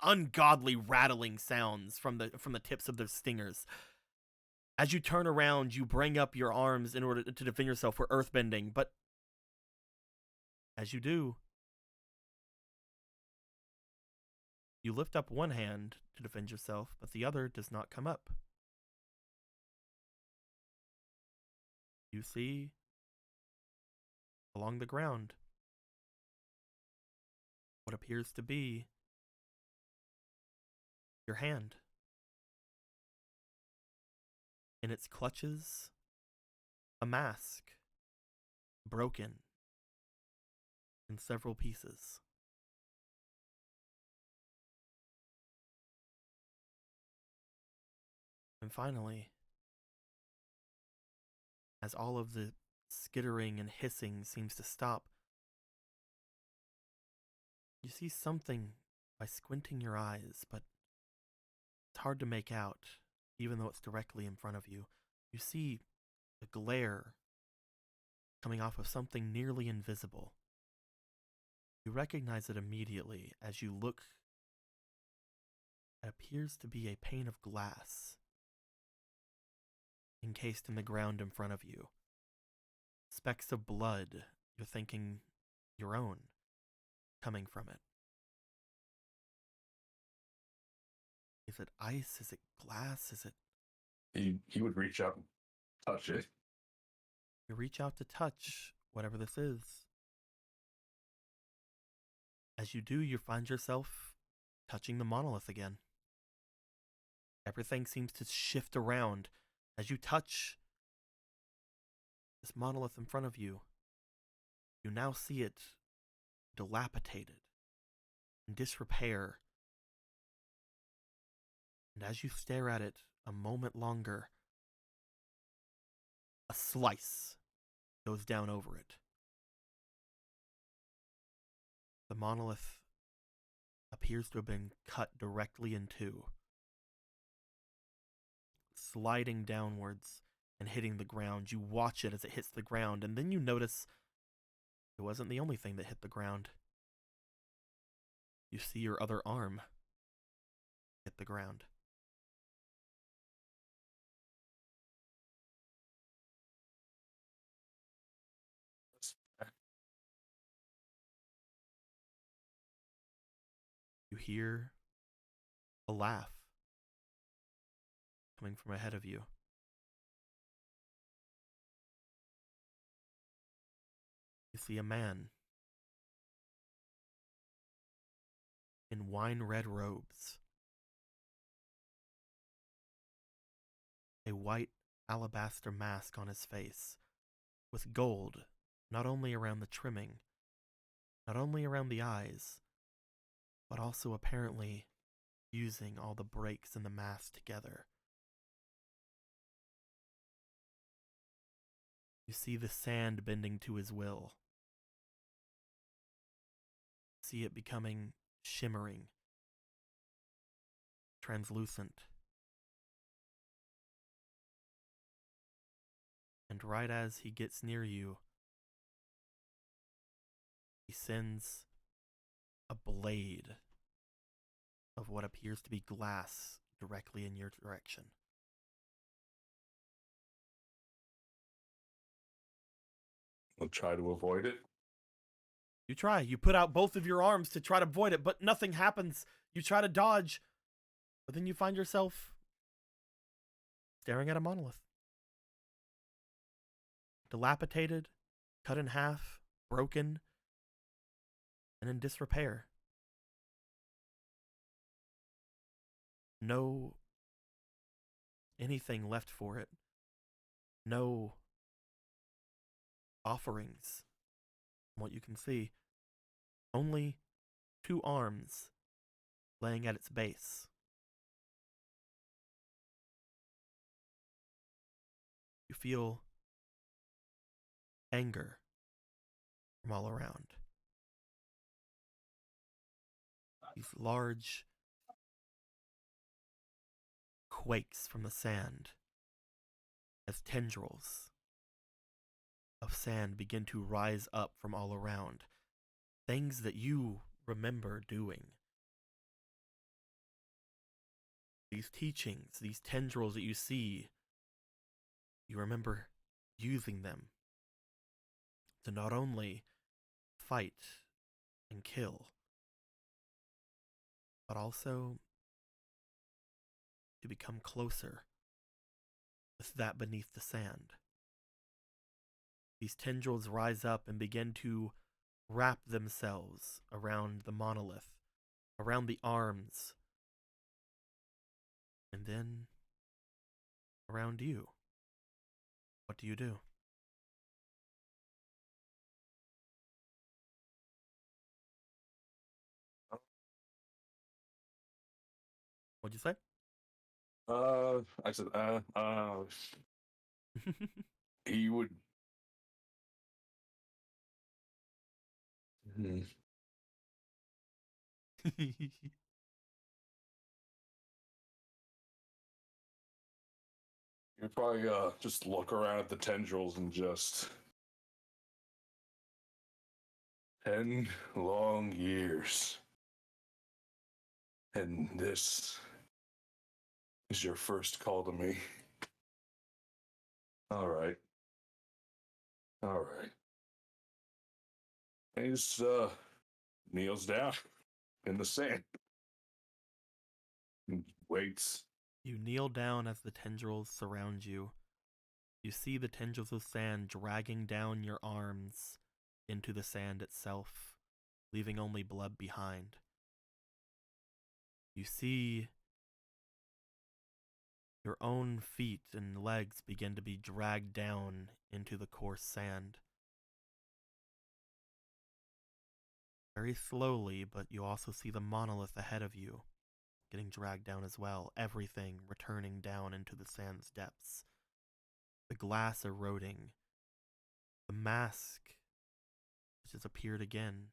B: ungodly rattling sounds from the tips of their stingers. As you turn around, you bring up your arms in order to defend yourself for earthbending, but as you do, you lift up one hand to defend yourself, but the other does not come up. You see, along the ground, what appears to be your hand. In its clutches, a mask, broken in several pieces. And finally, as all of the skittering and hissing seems to stop, you see something by squinting your eyes, but it's hard to make out, even though it's directly in front of you. You see the glare coming off of something nearly invisible. You recognize it immediately as you look. It appears to be a pane of glass encased in the ground in front of you. Specks of blood, you're thinking your own, coming from it. Is it ice? Is it glass? Is it...
C: He would reach out and touch it.
B: You reach out to touch whatever this is. As you do, you find yourself touching the monolith again. Everything seems to shift around As you touch this monolith in front of you, you now see it dilapidated, in disrepair. And as you stare at it a moment longer, a slice goes down over it. The monolith appears to have been cut directly in two, sliding downwards and hitting the ground. You watch it as it hits the ground, and then you notice it wasn't the only thing that hit the ground. You see your other arm hit the ground. You hear a laugh coming from ahead of you. You see a man in wine-red robes, a white alabaster mask on his face, with gold not only around the trimming, not only around the eyes, but also apparently fusing all the breaks in the mask together. You see the sand bending to his will. See it becoming shimmering, translucent. And right as he gets near you, he sends a blade of what appears to be glass directly in your direction.
C: I'll try to avoid it.
B: You try. You put out both of your arms to try to avoid it, but nothing happens. You try to dodge, but then you find yourself staring at a monolith. Dilapidated, cut in half, broken, and in disrepair. No anything left for it. No offerings, from what you can see. Only two arms laying at its base. You feel anger from all around. These large quakes from the sand as tendrils of sand begin to rise up from all around. Things that you remember doing. These teachings, these tendrils that you see, you remember using them to not only fight and kill, but also to become closer with that beneath the sand. These tendrils rise up and begin to wrap themselves around the monolith, around the arms, and then around you. What do you do? What'd you say?
C: I said, he would. Hmm. You'd probably just look around at the tendrils and just 10 long years. And this is your first call to me. All right. All right. And he just kneels down in the sand and waits.
B: You kneel down as the tendrils surround you. You see the tendrils of sand dragging down your arms into the sand itself, leaving only blood behind. You see Your own feet and legs begin to be dragged down into the coarse sand. Very slowly, but you also see the monolith ahead of you getting dragged down as well, everything returning down into the sand's depths. The glass eroding, the mask, which has appeared again,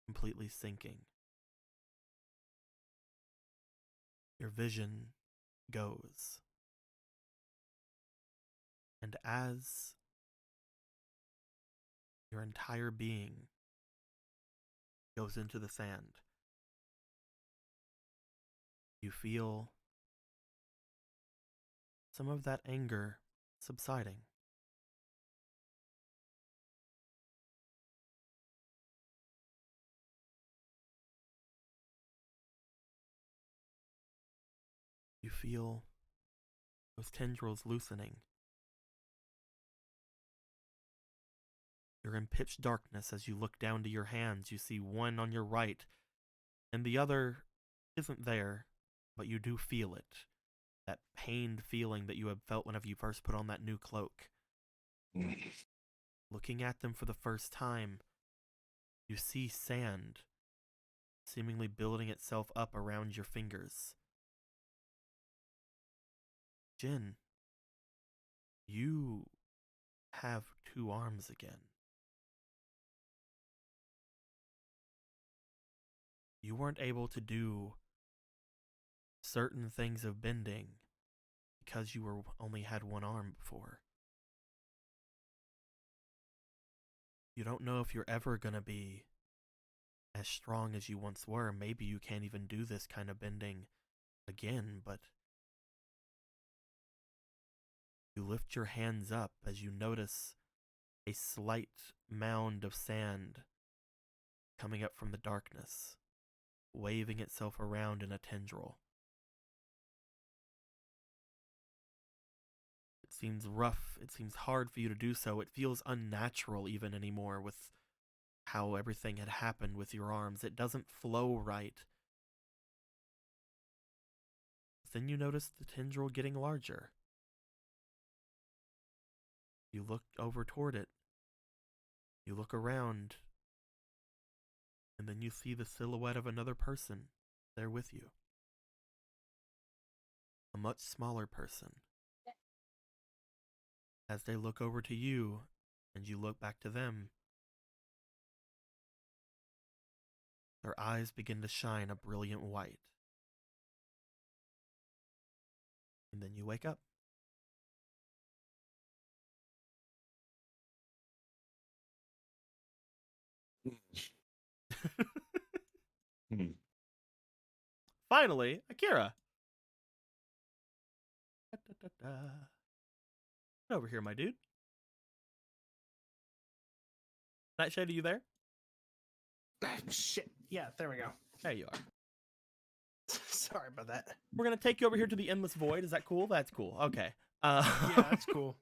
B: completely sinking. Your vision goes. And as your entire being goes into the sand, you feel some of that anger subsiding. You feel those tendrils loosening. You're in pitch darkness as you look down to your hands. You see one on your right, and the other isn't there, but you do feel it. That pained feeling that you have felt whenever you first put on that new cloak. Looking at them for the first time, you see sand seemingly building itself up around your fingers. Jin, you have 2 arms again. You weren't able to do certain things of bending because you only had 1 arm before. You don't know if you're ever going to be as strong as you once were. Maybe you can't even do this kind of bending again, but you lift your hands up as you notice a slight mound of sand coming up from the darkness, waving itself around in a tendril. It seems rough, it seems hard for you to do so. It feels unnatural even anymore with how everything had happened with your arms. It doesn't flow right. Then you notice the tendril getting larger. You look over toward it. You look around. And then you see the silhouette of another person there with you. A much smaller person. As they look over to you, and you look back to them, their eyes begin to shine a brilliant white. And then you wake up. Finally, Akira. Get over here, my dude. Nightshade, are you there?
D: Shit. Yeah, there we go.
B: There you are.
D: Sorry about that.
B: We're gonna take you over here to the Endless Void. Is that cool? That's cool. Okay.
D: Yeah, that's cool.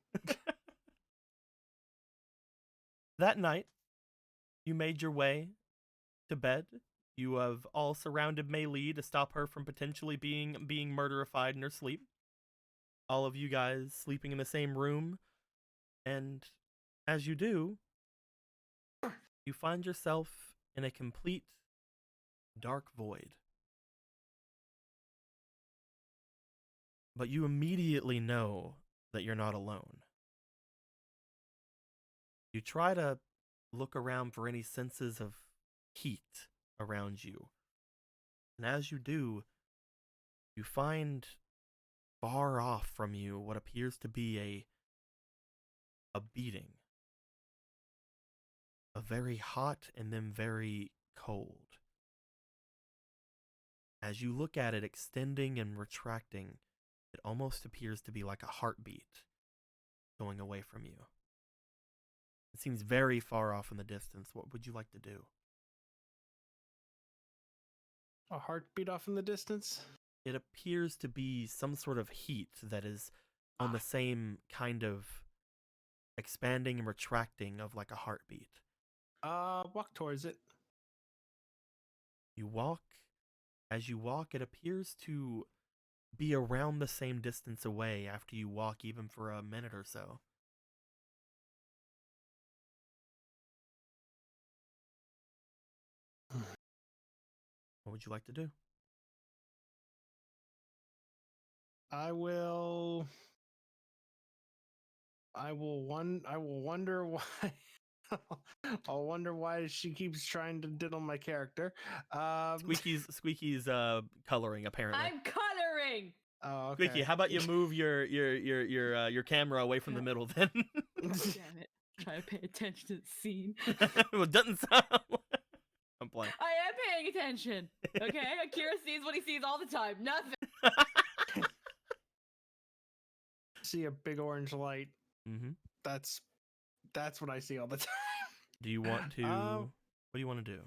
B: That night, you made your way to bed. You have all surrounded Mei Li to stop her from potentially being murderified in her sleep. All of you guys sleeping in the same room. And as you do, you find yourself in a complete dark void. But you immediately know that you're not alone. You try to look around for any senses of heat around you. And as you do, you find far off from you what appears to be a beating. A very hot and then very cold. As you look at it extending and retracting, it almost appears to be like a heartbeat going away from you. It seems very far off in the distance. What would you like to do?
D: A heartbeat off in the distance?
B: It appears to be some sort of heat that is on the same kind of expanding and retracting of like a heartbeat.
D: Walk towards it.
B: You walk. As you walk, it appears to be around the same distance away after you walk even for a minute or so. What would you like to do?
D: I will wonder why. I'll wonder why she keeps trying to diddle my character.
B: Squeaky's coloring apparently.
E: I'm coloring.
D: Oh, okay.
B: Squeaky, how about you move your camera away from the middle then?
E: Damn it! Try to pay attention to the scene.
B: Well, it doesn't sound. I'm playing.
E: I am paying attention. Okay, Akira sees what he sees all the time. Nothing.
D: See a big orange light.
B: Mm-hmm.
D: That's what I see all the time.
B: Do you want to? What do you want to do?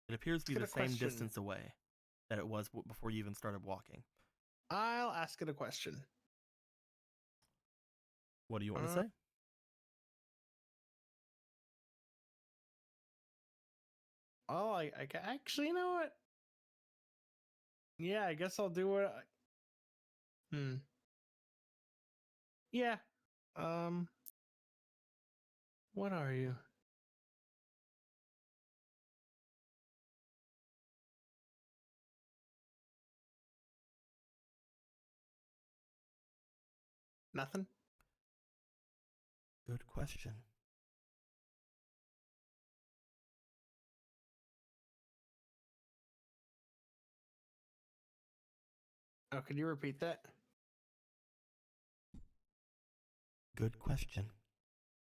B: It appears to be the
D: Let's get a
B: same
D: question.
B: distance away that it was before you even started walking.
D: I'll ask it a question.
B: What do you want to
D: Uh,
B: say?
D: Oh, actually, you know what? Yeah, I guess I'll do what. Yeah. What are you? Nothing.
B: Good question.
D: Oh, could you repeat that?
B: Good question.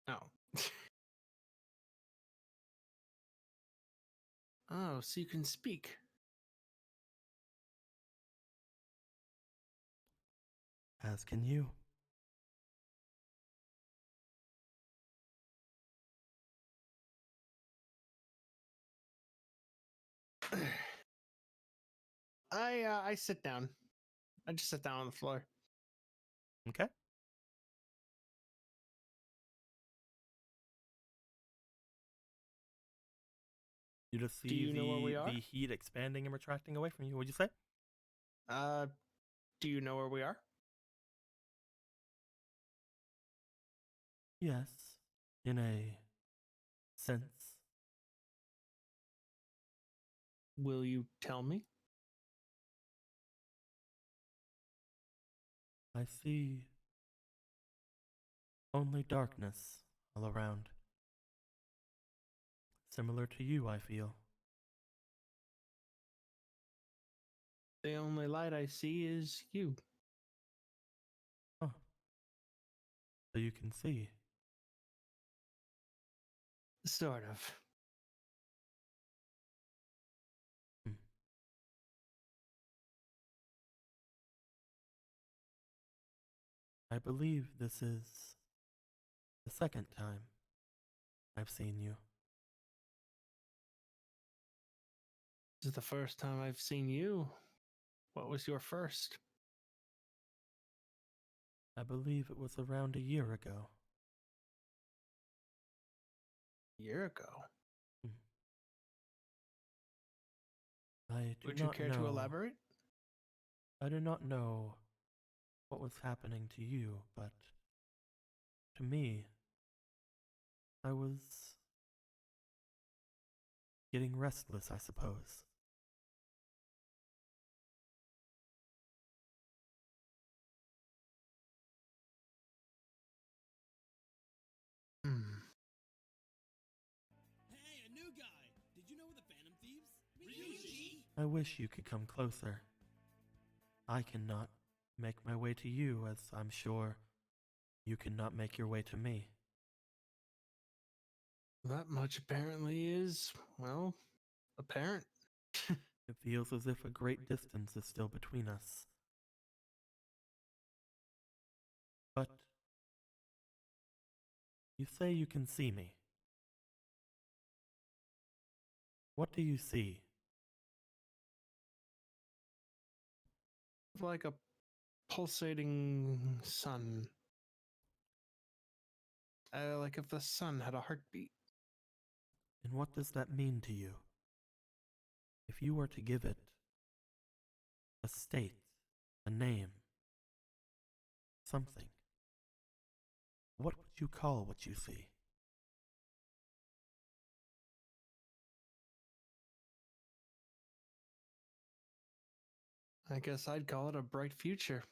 D: Oh. Oh, so you can speak.
B: As can you.
D: I sit down. I just sit down on the floor.
B: Okay. You just
D: Do
B: see
D: you know where we are?
B: the heat expanding and retracting away from you. What'd you say?
D: Do you know where we are?
B: Yes, in a sense.
D: Will you tell me?
B: I see only darkness all around. Similar to you, I feel.
D: The only light I see is you.
B: Oh. So you can see.
D: Sort of.
B: I believe this is the second time I've seen you.
D: This is the first time I've seen you. What was your first?
B: I believe it was around a year ago.
D: Year ago.
B: I do
D: Would you
B: not
D: care
B: know.
D: to elaborate?
B: I do not know what was happening to you, but to me, I was getting restless, I suppose.
I: Hey, a new guy! Did you know we're the Phantom Thieves? Ryuji!
B: I wish you could come closer. I cannot make my way to you, as I'm sure you cannot make your way to me.
D: That much apparently is, well, apparent.
B: It feels as if a great distance is still between us. But you say you can see me. What do you see?
D: Like a pulsating sun. Like if the sun had a heartbeat.
B: And what does that mean to you? If you were to give it a state, a name, something, what would you call what you see?
D: I guess I'd call it a bright future.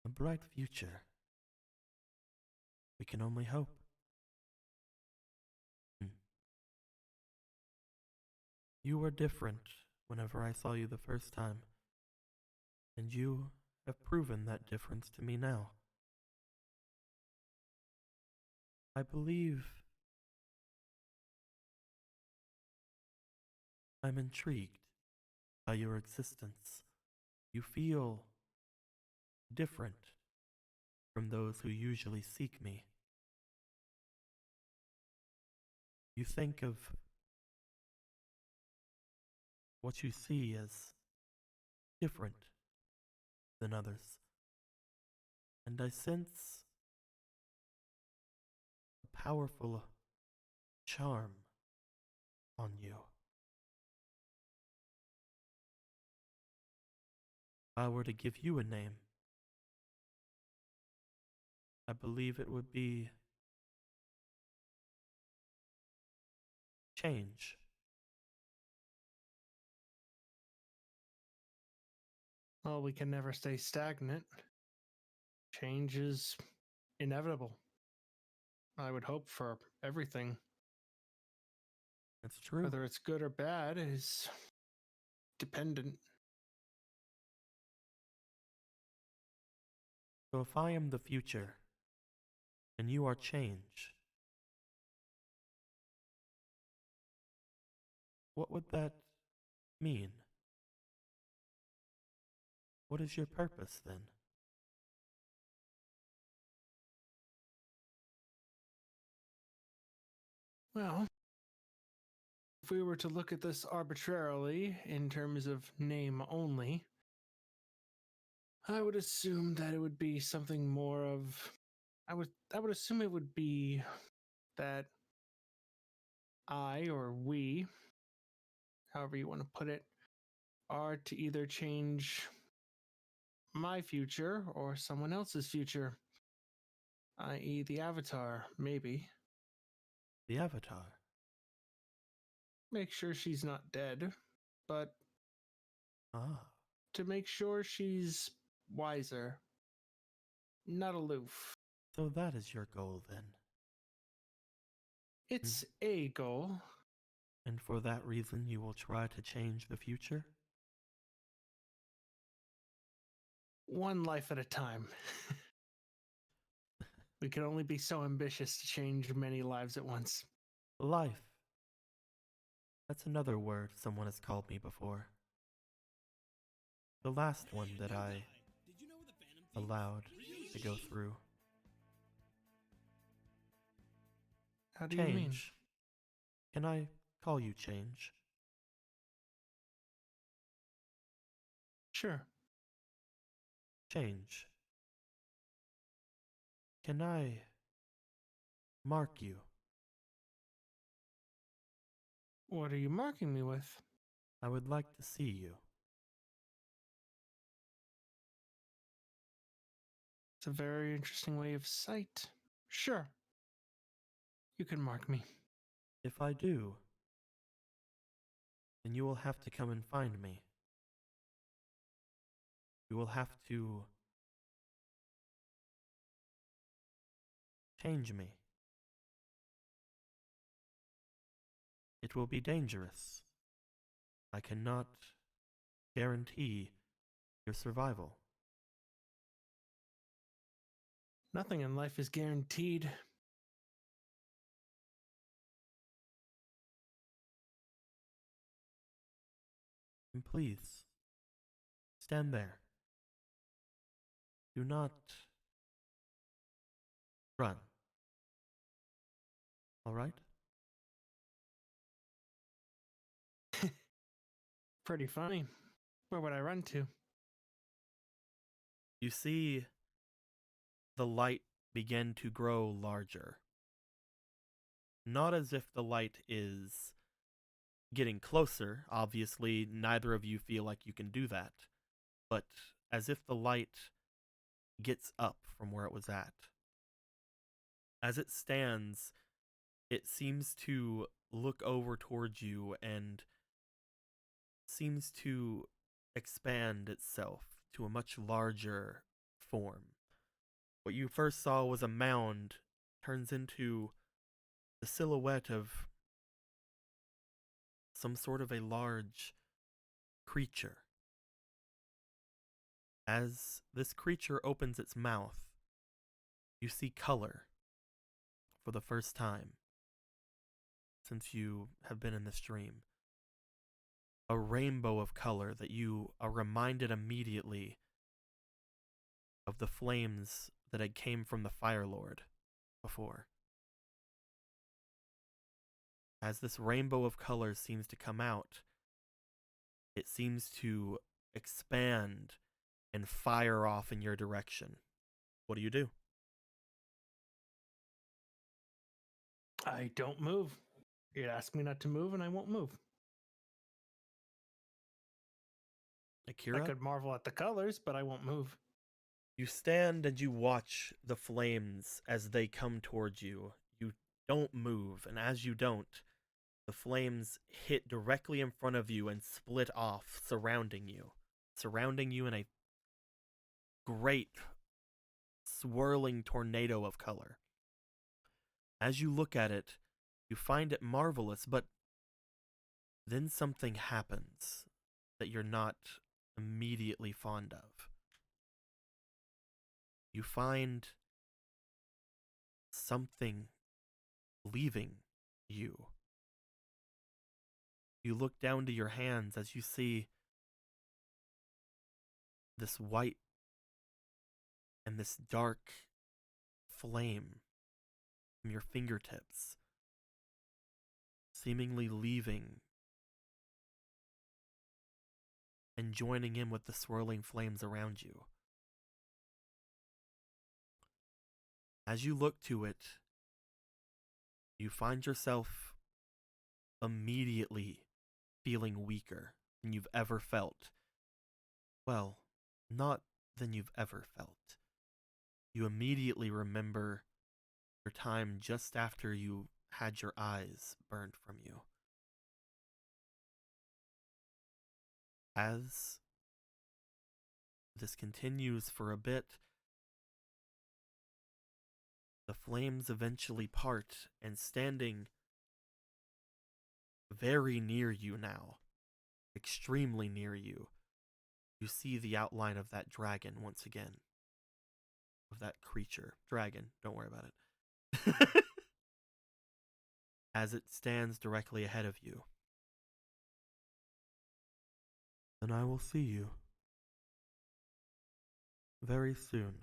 B: A bright future. We can only hope. You were different whenever I saw you the first time, and you have proven that difference to me now. I believe I'm intrigued by your existence. You feel different from those who usually seek me. You think of what you see as different than others, and I sense a powerful charm on you. If I were to give you a name, I believe it would be change.
D: Well, we can never stay stagnant. Change is inevitable. I would hope for everything.
B: That's true.
D: Whether it's good or bad is dependent.
B: So if I am the future, and you are change, what would that mean? What is your purpose then?
D: Well, if we were to look at this arbitrarily in terms of name only, I would assume that it would be something more of I would assume it would be that I or we, however you want to put it, are to either change my future or someone else's future, i.e., the Avatar, maybe.
B: The Avatar.
D: Make sure she's not dead, but
B: Ah,
D: to make sure she's wiser, not aloof.
B: so that is your goal then.
D: It's a goal.
B: And for that reason you will try to change the future?
D: One life at a time. We can only be so ambitious to change many lives at once.
B: Life. That's another word someone has called me before. The last one that I
I: Did you know the Phantom Thieves?
B: allowed to go through.
D: How do you mean?
B: Change. Can I call you Change?
D: Sure.
B: Change. Can I mark you?
D: What are you marking me with?
B: I would like to see you.
D: It's a very interesting way of sight. Sure. You can mark me.
B: If I do, then you will have to come and find me. You will have to change me. It will be dangerous. I cannot guarantee your survival.
D: Nothing in life is guaranteed.
B: And please, stand there. Do not run. All right?
D: Pretty funny. Where would I run to?
B: You see the light begin to grow larger not as if the light is getting closer. Obviously, neither of you feel like you can do that, but as if the light gets up from where it was at. As it stands, it seems to look over towards you and seems to expand itself to a much larger form. What you first saw was a mound, turns into the silhouette of some sort of a large creature. As this creature opens its mouth, you see color for the first time since you have been in this dream. A rainbow of color that you are reminded immediately of the flames that had came from the Fire Lord before. As this rainbow of color seems to come out, it seems to expand and fire off in your direction. What do you do?
D: I don't move. You'd ask me not to move, and I won't move.
B: Akira?
D: I could marvel at the colors, but I won't move.
B: You stand and you watch the flames as they come towards you. You don't move, and as you don't, the flames hit directly in front of you and split off, surrounding you in a great swirling tornado of color. As you look at it, you find it marvelous, but then something happens that you're not immediately fond of. You find something leaving you. You look down to your hands as you see this white and this dark flame from your fingertips, seemingly leaving and joining in with the swirling flames around you. As you look to it, you find yourself immediately feeling weaker than you've ever felt. Well, not than you've ever felt. You immediately remember your time just after you had your eyes burned from you. As this continues for a bit, the flames eventually part, and standing very near you now, extremely near you, you see the outline of that dragon once again. Of that creature. Dragon, don't worry about it. As it stands directly ahead of you. And I will see you very soon.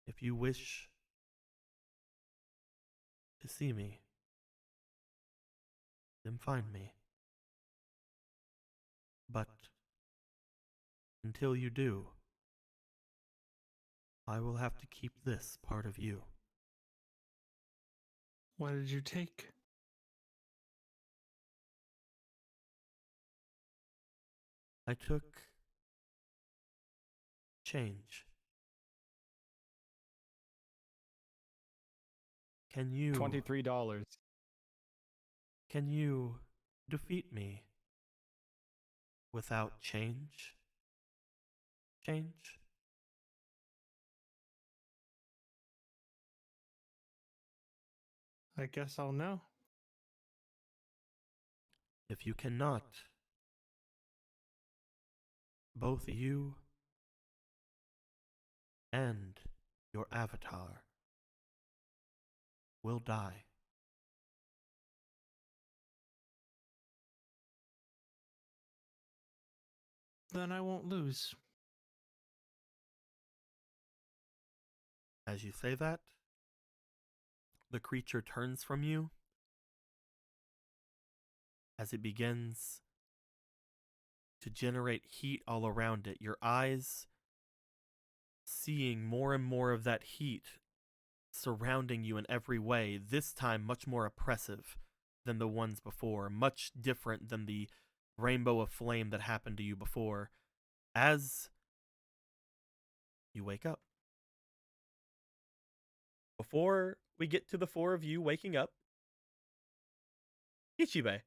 B: If you wish to see me, then find me. But until you do, I will have to keep this part of you.
D: What did you take?
B: I took change. Can you
A: $23.
B: Can you defeat me without change? Change?
D: I guess I'll know.
B: If you cannot, both you and your avatar will die.
D: Then I won't lose.
B: As you say that, the creature turns from you as it begins to generate heat all around it. Your eyes seeing more and more of that heat surrounding you in every way, this time much more oppressive than the ones before, much different than the rainbow of flame that happened to you before, as you wake up. Before we get to the four of you waking up, Ichibe.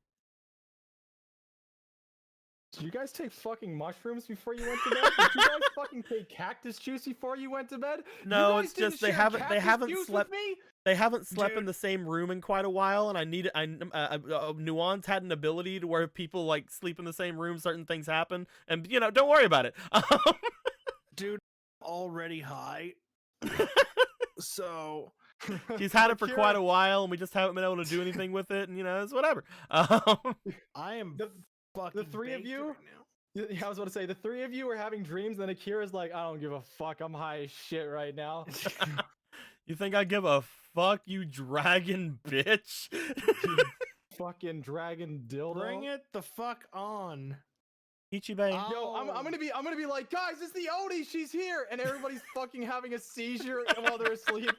A: Did you guys take fucking mushrooms before you went to bed? Did you guys fucking take cactus juice before you went to bed?
B: No,
A: You guys
B: it's
A: didn't
B: just they
A: share
B: haven't
A: cactus juice with
B: slept.
A: me?
B: They haven't slept in
D: Dude.
B: the same room in quite a while, and Nuance had an ability to where people like sleep in the same room, certain things happen, and don't worry about it.
D: Dude, already high. So
B: She's had it for
A: Akira-
B: quite a while, and we just haven't been able to do anything with it, and it's whatever.
D: I am
A: The-
D: fucking
A: three of
D: baked
A: you?
D: right now.
A: Yeah, I was about to say, the three of you were having dreams, and then Akira's like, I don't give a fuck, I'm high as shit right now.
B: You think I give a fuck, you dragon bitch?
A: Fucking dragon dildo.
D: Bring it the fuck on.
B: Ichibe.
A: Yo, I'm gonna be like, guys, it's the Oni, she's here, and everybody's fucking having a seizure while they're asleep.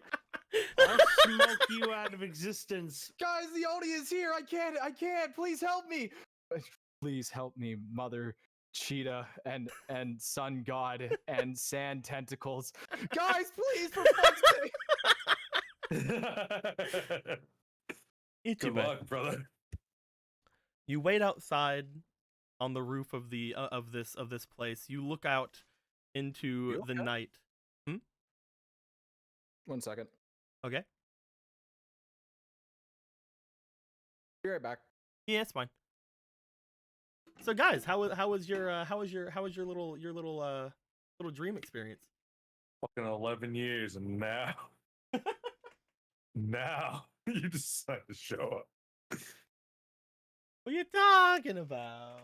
D: I'll smoke you out of existence.
A: Guys, the Oni is here. I can't. Please help me. Please help me, Mother Cheetah and Sun God and Sand Tentacles. Guys, please, for fuck's sake.
C: Good
B: Ichibe.
C: luck, brother.
B: You wait outside on the roof of the of this place. You look out into
A: You
B: the
A: okay?
B: night.
A: 1 second.
B: Okay.
A: Be right back.
B: Yeah, it's fine. So guys, how was your little dream experience?
C: Fucking 11 years, and now, now you decide to show up.
B: What are you talking about?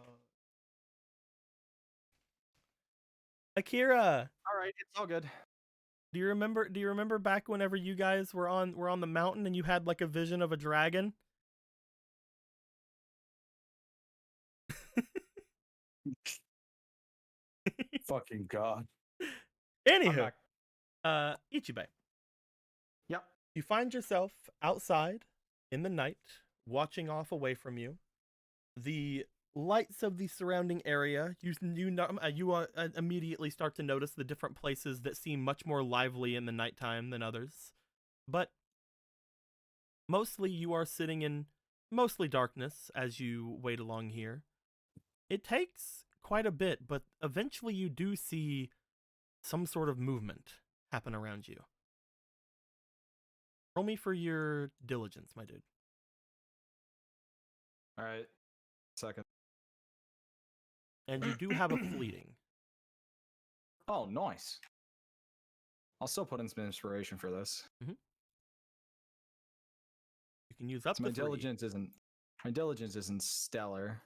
B: Akira,
A: All right, it's all good.
B: do you remember back whenever you guys were on the mountain and you had like a vision of a dragon?
C: Fucking God.
A: I'm
B: Anywho,
A: back.
B: Ichibe,
A: Yep.
B: you find yourself outside in the night, watching off away from you. The lights of the surrounding area, you immediately start to notice the different places that seem much more lively in the nighttime than others. But mostly you are sitting in mostly darkness as you wait along here. It takes quite a bit, but eventually you do see some sort of movement happen around you. Roll me for your diligence, my dude.
A: All right. Second.
B: And you do have a fleeting.
A: Oh, nice. I'll still put in some inspiration for this.
B: You can use up
A: So
B: to
A: my
B: 3.
A: diligence isn't stellar.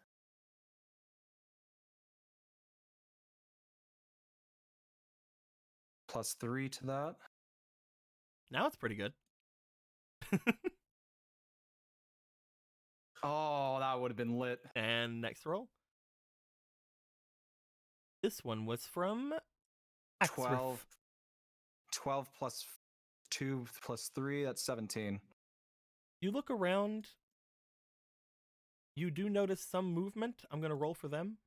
A: +3 to that.
B: Now it's pretty good.
A: Oh, that would have been lit.
B: And next roll. This one was from Axrif.
A: 12 plus 2 plus 3, that's 17.
B: You look around. You do notice some movement. I'm going to roll for them.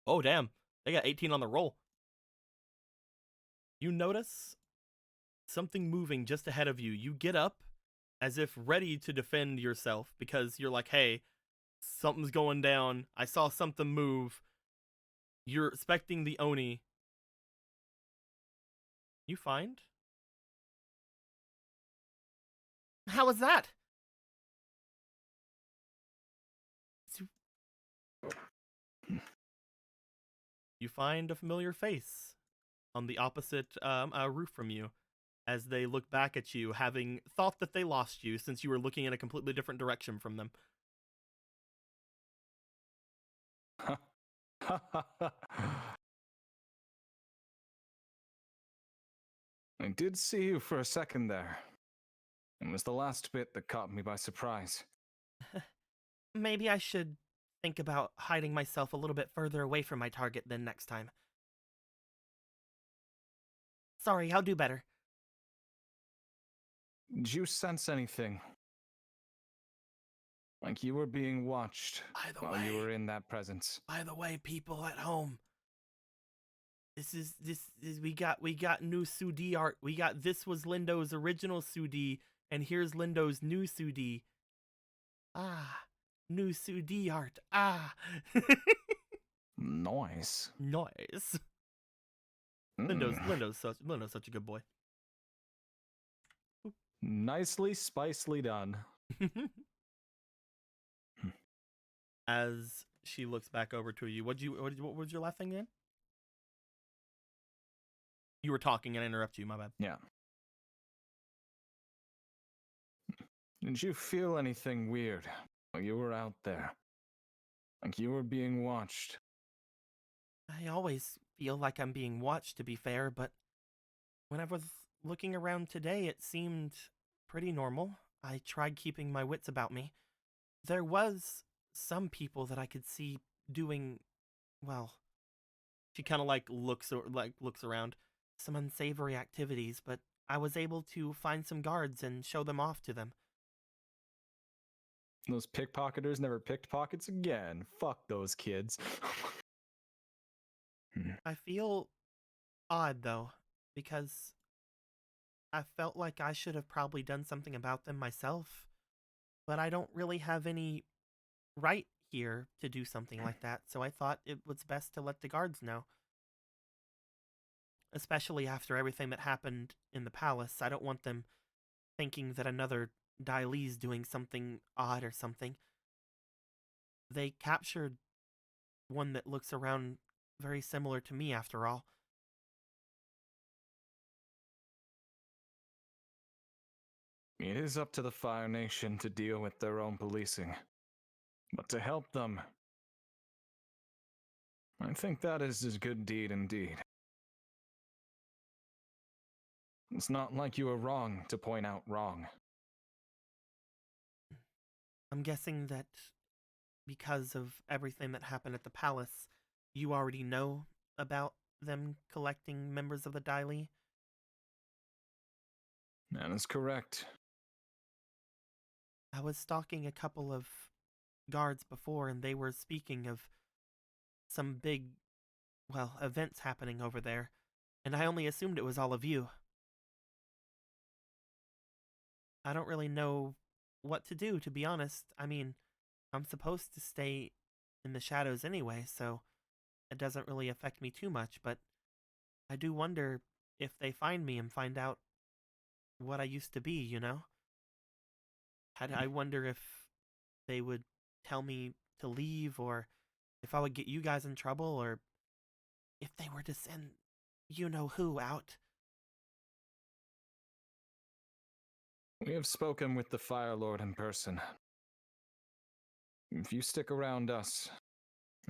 B: Oh, damn. They got 18 on the roll. You notice something moving just ahead of you. You get up as if ready to defend yourself because you're like, hey, something's going down. I saw something move. You're expecting the Oni. You find? How was that? You find a familiar face on the opposite roof from you as they look back at you, having thought that they lost you since you were looking in a completely different direction from them.
A: I did see you for a second there. It was the last bit that caught me by surprise.
B: Maybe I should think about hiding myself a little bit further away from my target than next time. Sorry, I'll do better.
A: Did you sense anything? Like you were being watched
B: By the
A: while you
B: way-
A: were in that presence.
B: By the way, people at home, this is we got new Sudi art. This was Lindo's original Sudi, and here's Lindo's new Sudi. Ah, new Sudi art. Ah,
A: Nice.
B: nice.
A: Mm.
B: Lindo's such a good boy.
A: Nicely, spicely done.
B: As she looks back over to you, what was your last thing again? You were talking and I interrupt you. My bad.
A: Yeah. Did you feel anything weird while you were out there? Like you were being watched?
B: I always feel like I'm being watched, to be fair, but when I was looking around today, it seemed pretty normal. I tried keeping my wits about me. There was some people that I could see doing, well, she kind of looks around, some unsavory activities, but I was able to find some guards and show them off to them.
A: Those pickpocketers never picked pockets again. Fuck those kids.
B: I feel odd, though, because I felt like I should have probably done something about them myself, but I don't really have any right here to do something like that, so I thought it was best to let the guards know. Especially after everything that happened in the palace, I don't want them thinking that another Dai Li's doing something odd or something. They captured one that looks around very similar to me, after all.
A: It is up to the Fire Nation to deal with their own policing. But to help them, I think that is a good deed indeed. It's not like you were wrong to point out wrong.
B: I'm guessing that because of everything that happened at the palace, you already know about them collecting members of the Dai Li?
A: That is correct.
B: I was stalking a couple of guards before, and they were speaking of some big, well, events happening over there, and I only assumed it was all of you. I don't really know what to do, to be honest. I mean, I'm supposed to stay in the shadows anyway, so it doesn't really affect me too much, but I do wonder if they find me and find out what I used to be, you know? I wonder if they would tell me to leave, or if I would get you guys in trouble, or if they were to send you-know-who out.
A: We have spoken with the Fire Lord in person. If you stick around us,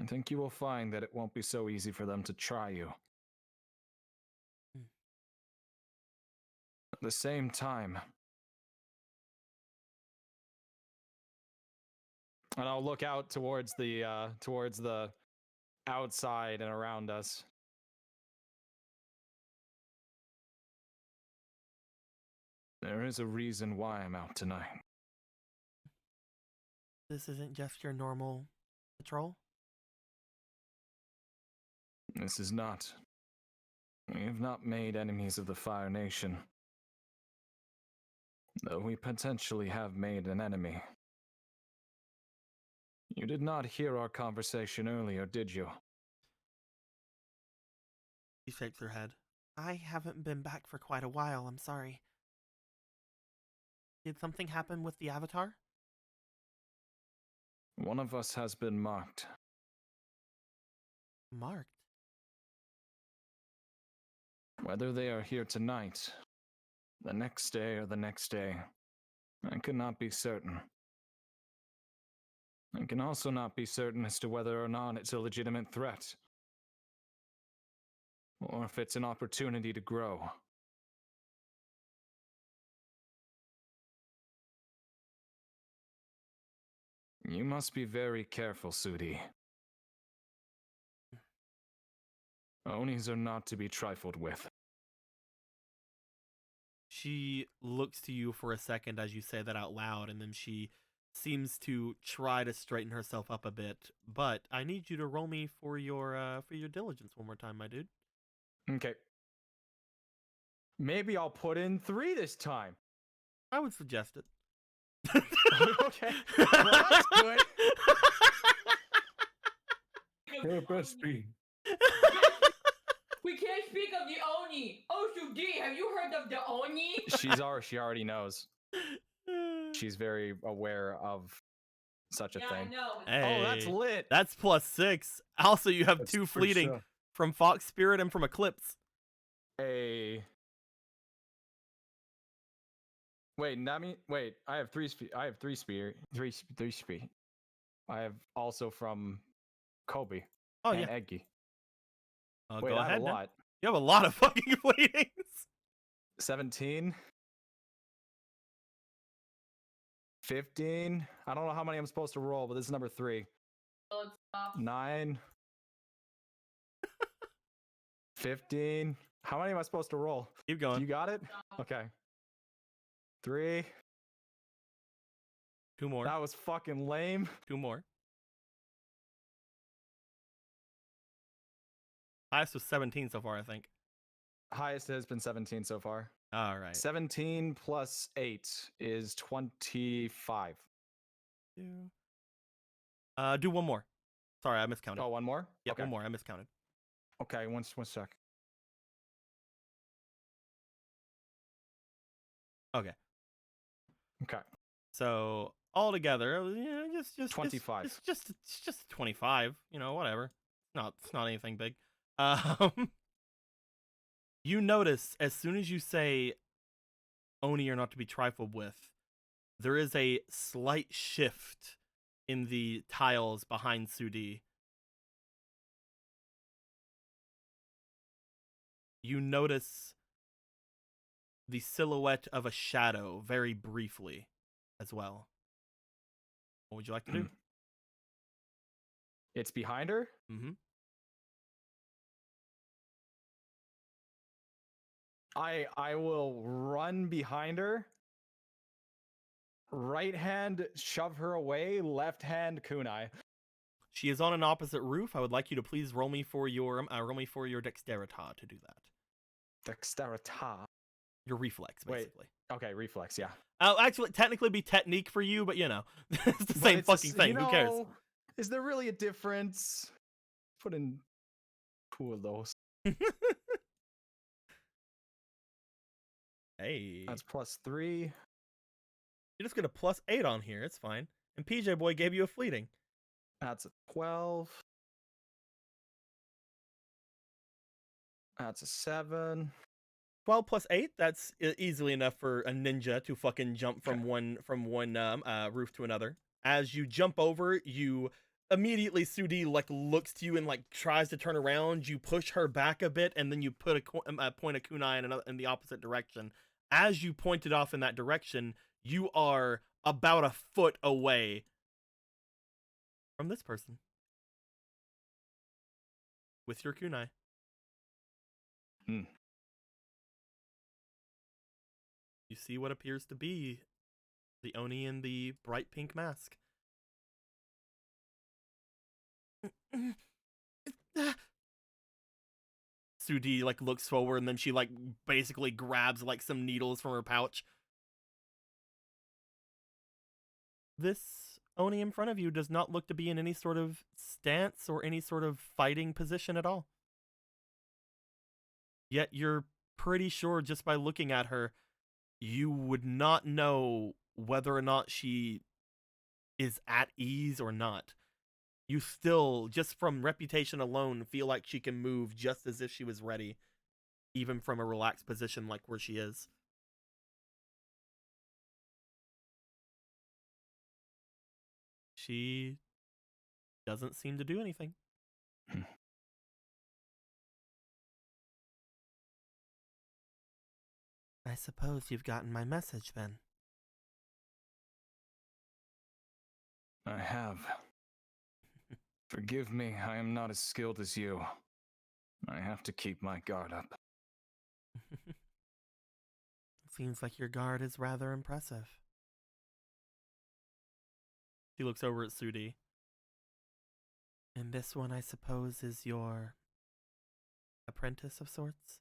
A: I think you will find that it won't be so easy for them to try you. At the same time, and I'll look out towards the outside and around us. There is a reason why I'm out tonight.
B: This isn't just your normal patrol?
A: This is not. We have not made enemies of the Fire Nation. Though we potentially have made an enemy. You did not hear our conversation earlier, did you?
B: She shakes her head. I haven't been back for quite a while, I'm sorry. Did something happen with the Avatar?
A: One of us has been marked.
B: Marked?
A: Whether they are here tonight, the next day, or the next day, I cannot be certain. I can also not be certain as to whether or not it's a legitimate threat, or if it's an opportunity to grow. You must be very careful, Sudi. Onis are not to be trifled with.
B: She looks to you for a second as you say that out loud, and then she seems to try to straighten herself up a bit. But I need you to roll me for your diligence one more time, my dude.
A: Okay. Maybe I'll put in 3 this time.
B: I would suggest it.
A: Okay. Well, that's good.
C: You're the best being.
E: We can't speak of the Oni. Oshu-D, have you heard of the Oni?
A: She already knows. She's very aware of such a
E: Yeah,
A: thing.
E: I know.
B: Hey,
A: Oh, that's lit.
B: That's +6. Also, you have
C: That's
B: 2
C: for
B: fleeting
C: sure.
B: from Fox Spirit and from Eclipse.
A: Wait, I have 3 I have 3 spear. 3 spear. I have also from Kobe
B: Oh
A: and
B: yeah.
A: Eggy.
B: Go
A: Wait, I have
B: ahead.
A: a
B: man.
A: lot.
B: You have a lot of fucking fleetings.
A: 17. 15. I don't know how many I'm supposed to roll, but this is number 3.
E: Let's stop.
A: 9. 15. How many am I supposed to roll?
B: Keep going.
A: You got it? Okay. 3.
B: 2 more.
A: That was fucking lame.
B: 2 more. Highest was 17 so far, I think.
A: Highest has been 17 so far.
B: All right.
A: 17 plus 8 is 25.
B: Do one more. Sorry, I miscounted.
A: Oh, one more?
B: Yeah,
A: Okay.
B: one more. I miscounted.
A: Okay, one sec.
B: Okay.
A: Okay.
B: So altogether, just
A: 25.
B: Just 25. You know, whatever. It's not anything big. You notice as soon as you say Oni are not to be trifled with, there is a slight shift in the tiles behind Sudi. You notice the silhouette of a shadow very briefly as well. What would you like to do?
A: It's behind her?
B: Mm-hmm.
A: I will run behind her. Right hand, shove her away. Left hand, kunai.
B: She is on an opposite roof. I would like you to please roll me for your dexterita to do that.
A: Dexterita.
B: Your reflex,
A: Wait.
B: basically.
A: Okay, reflex, yeah.
B: Actually, technically be technique for you, but you know, it's the
A: But
B: same
A: it's
B: fucking thing.
A: you
B: Who cares?
A: know, is there really a difference? Put in 2 of those.
B: Hey,
A: That's +3.
B: you just get a +8 on here. It's fine. And PJ Boy gave you a fleeting.
A: That's a 12. That's a 7.
B: 12 plus 8. That's easily enough for a ninja to fucking jump from one roof to another. As you jump over, you immediately Sudi like looks to you and like tries to turn around. You push her back a bit, and then you put a point of kunai in the opposite direction. As you point it off in that direction, you are about a foot away from this person with your kunai. You see what appears to be the Oni in the bright pink mask. Sudi like looks forward, and then she like basically grabs like some needles from her pouch. This Oni in front of you does not look to be in any sort of stance or any sort of fighting position at all. Yet you're pretty sure just by looking at her, you would not know whether or not she is at ease or not. You still, just from reputation alone, feel like she can move just as if she was ready, even from a relaxed position like where she is. She doesn't seem to do anything. I suppose you've gotten my message then.
A: I have. Forgive me, I am not as skilled as you. I have to keep my guard up.
B: Seems like your guard is rather impressive. She looks over at Sudi. And this one, I suppose, is your apprentice of sorts?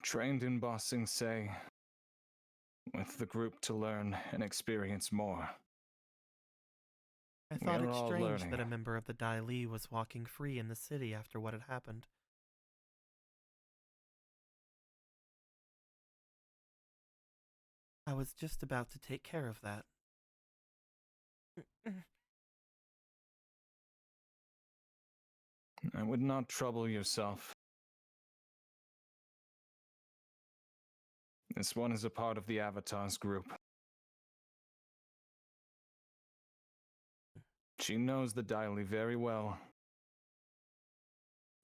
A: Trained in Ba Sing Se, with the group to learn and experience more.
B: I thought
A: We're
B: it
A: all
B: strange that a
A: learning.
B: member of the Dai Li was walking free in the city after what had happened. I was just about to take care of that.
A: I would not trouble yourself. This one is a part of the Avatar's group. She knows the Dai Li very well.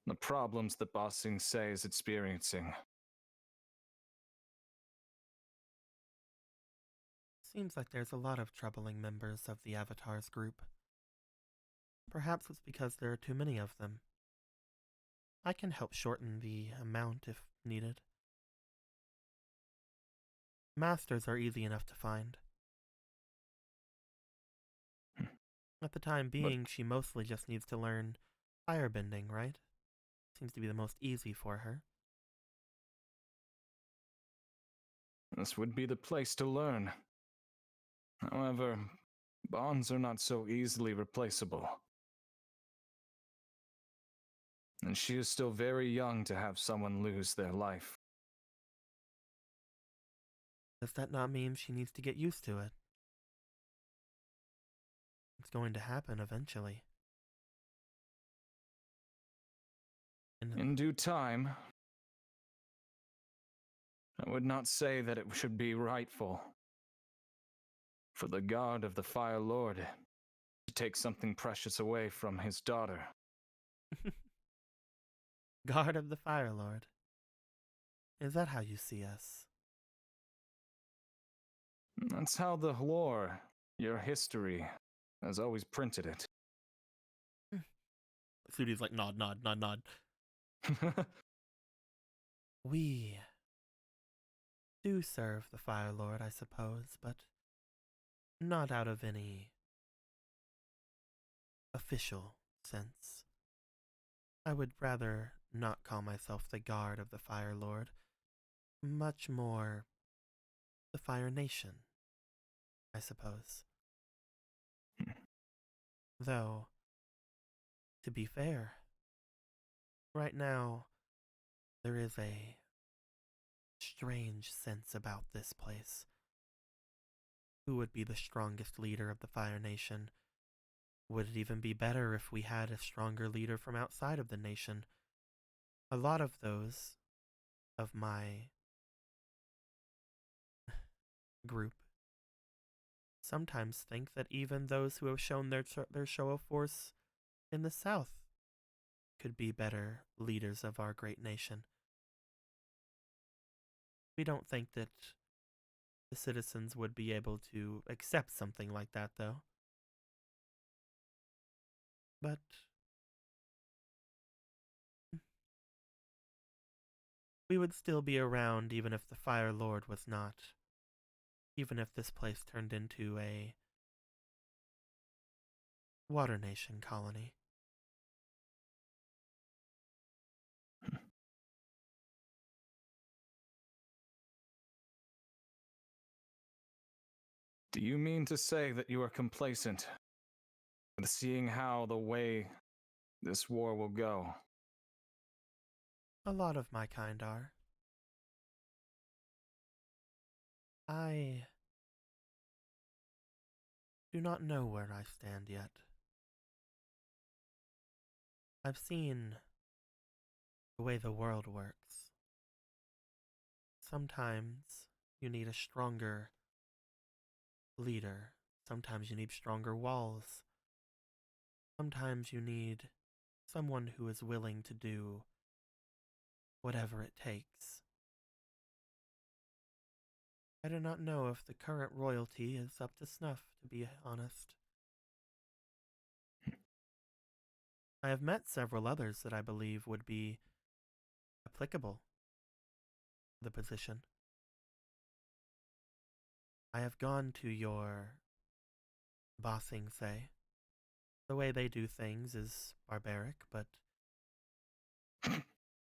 A: The problems that Ba Sing Se is experiencing.
B: Seems like there's a lot of troubling members of the Avatar's group. Perhaps it's because there are too many of them. I can help shorten the amount if needed. Masters are easy enough to find. At the time being, she mostly just needs to learn firebending, right? Seems to be the most easy for her.
A: This would be the place to learn. However, bonds are not so easily replaceable. And she is still very young to have someone lose their life.
B: Does that not mean she needs to get used to it? It's going to happen eventually.
A: In due time, I would not say that it should be rightful for the guard of the Fire Lord to take something precious away from his daughter.
B: Guard of the Fire Lord. Is that how you see us?
A: That's how the lore, your history, has always printed it.
B: Sudi's like, nod, nod, nod, nod. We do serve the Fire Lord, I suppose, but not out of any official sense. I would rather not call myself the guard of the Fire Lord, much more the Fire Nation, I suppose. Though, to be fair, right now, there is a strange sense about this place. Who would be the strongest leader of the Fire Nation? Would it even be better if we had a stronger leader from outside of the nation? A lot of those of my group sometimes think that even those who have shown their show of force in the south could be better leaders of our great nation. We don't think that the citizens would be able to accept something like that, though. But we would still be around even if the Fire Lord was not. Even if this place turned into a Water Nation colony.
A: Do you mean to say that you are complacent with seeing how the way this war will go?
B: A lot of my kind are. I do not know where I stand yet. I've seen the way the world works. Sometimes you need a stronger leader. Sometimes you need stronger walls. Sometimes you need someone who is willing to do whatever it takes. I do not know if the current royalty is up to snuff, to be honest. I have met several others that I believe would be applicable to the position. I have gone to your bossing say. The way they do things is barbaric, but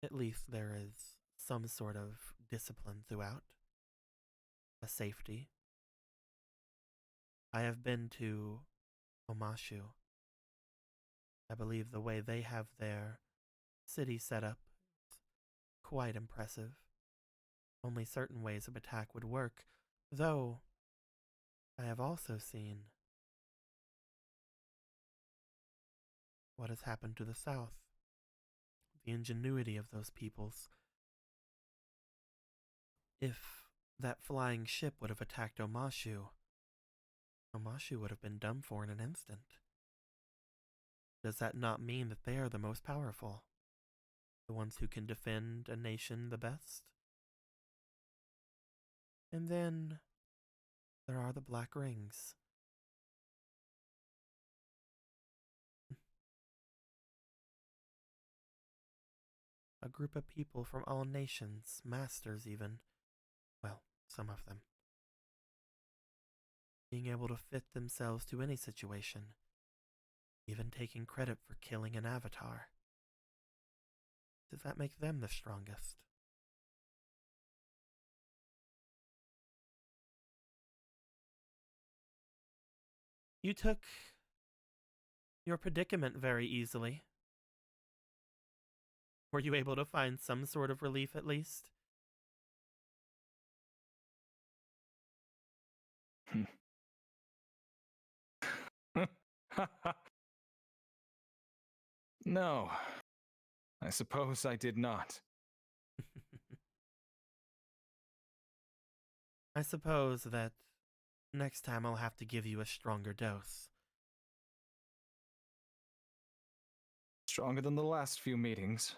B: at least there is some sort of discipline throughout. A safety. I have been to Omashu. I believe the way they have their city set up is quite impressive. Only certain ways of attack would work, though I have also seen what has happened to the south. The ingenuity of those peoples. If that flying ship would have attacked Omashu, Omashu would have been done for in an instant. Does that not mean that they are the most powerful? The ones who can defend a nation the best? And then there are the Black Rings. A group of people from all nations, masters even. Well, some of them. Being able to fit themselves to any situation. Even taking credit for killing an avatar. Does that make them the strongest? You took your predicament very easily. Were you able to find some sort of relief at least?
A: No, I suppose I did not.
B: I suppose that next time I'll have to give you a stronger dose.
A: Stronger than the last few meetings.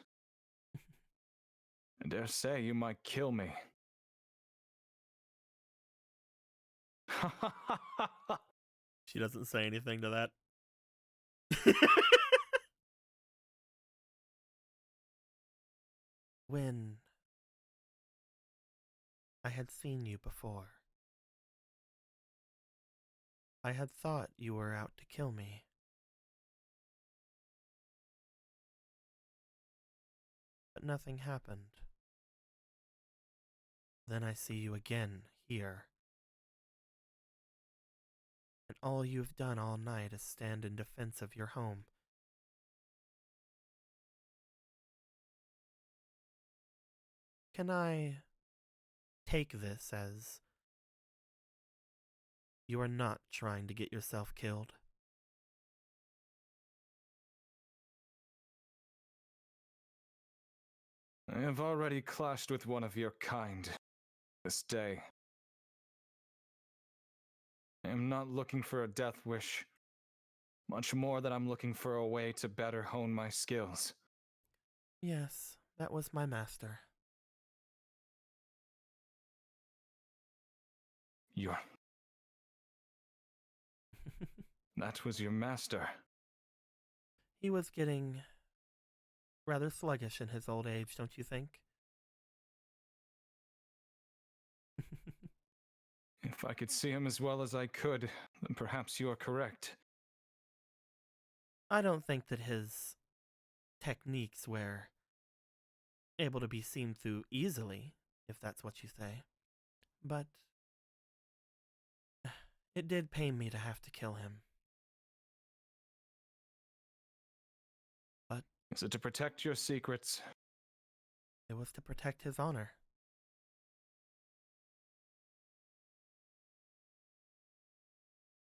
A: I dare say you might kill me.
B: She doesn't say anything to that. When I had seen you before, I had thought you were out to kill me. But nothing happened. Then I see you again here. And all you've done all night is stand in defense of your home. Can I take this as you are not trying to get yourself killed?
A: I have already clashed with one of your kind this day. I am not looking for a death wish, much more than I'm looking for a way to better hone my skills.
B: Yes, that was my master.
A: That was your master.
B: He was getting rather sluggish in his old age, don't you think?
A: If I could see him as well as I could, then perhaps you are correct.
B: I don't think that his techniques were able to be seen through easily, if that's what you say. But it did pain me to have to kill him. But
A: is it to protect your secrets?
B: It was to protect his honor.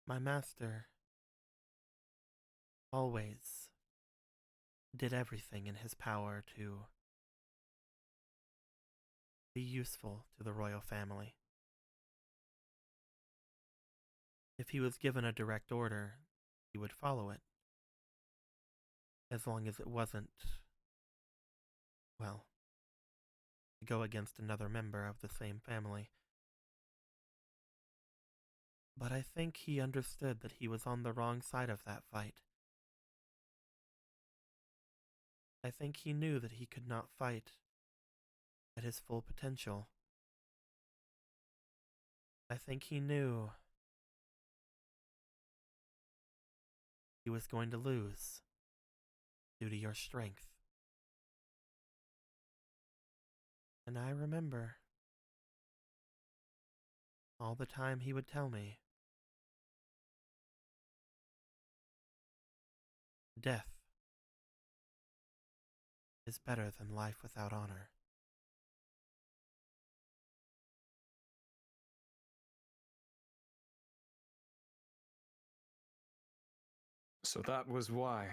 B: My master always did everything in his power to be useful to the royal family. If he was given a direct order, he would follow it. As long as it wasn't, well, to go against another member of the same family. But I think he understood that he was on the wrong side of that fight. I think he knew that he could not fight at his full potential. I think he knew he was going to lose due to your strength. And I remember all the time he would tell me, death is better than life without honor.
A: So that was why.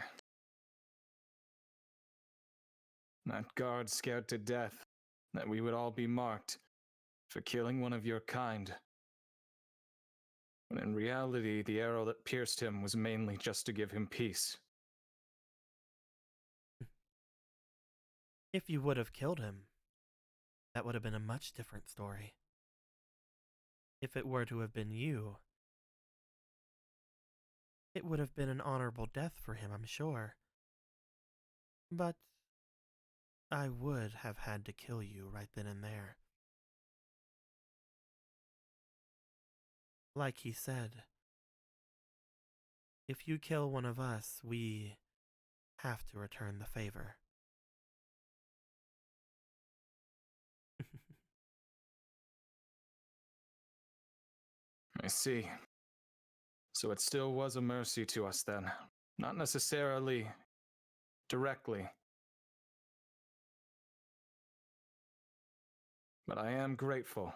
A: That guard scared to death that we would all be marked for killing one of your kind. When in reality, the arrow that pierced him was mainly just to give him peace.
B: If you would have killed him, that would have been a much different story. If it were to have been you, it would have been an honorable death for him, I'm sure. But I would have had to kill you right then and there. Like he said, if you kill one of us, we have to return the favor.
A: I see. So it still was a mercy to us then. Not necessarily directly. But I am grateful.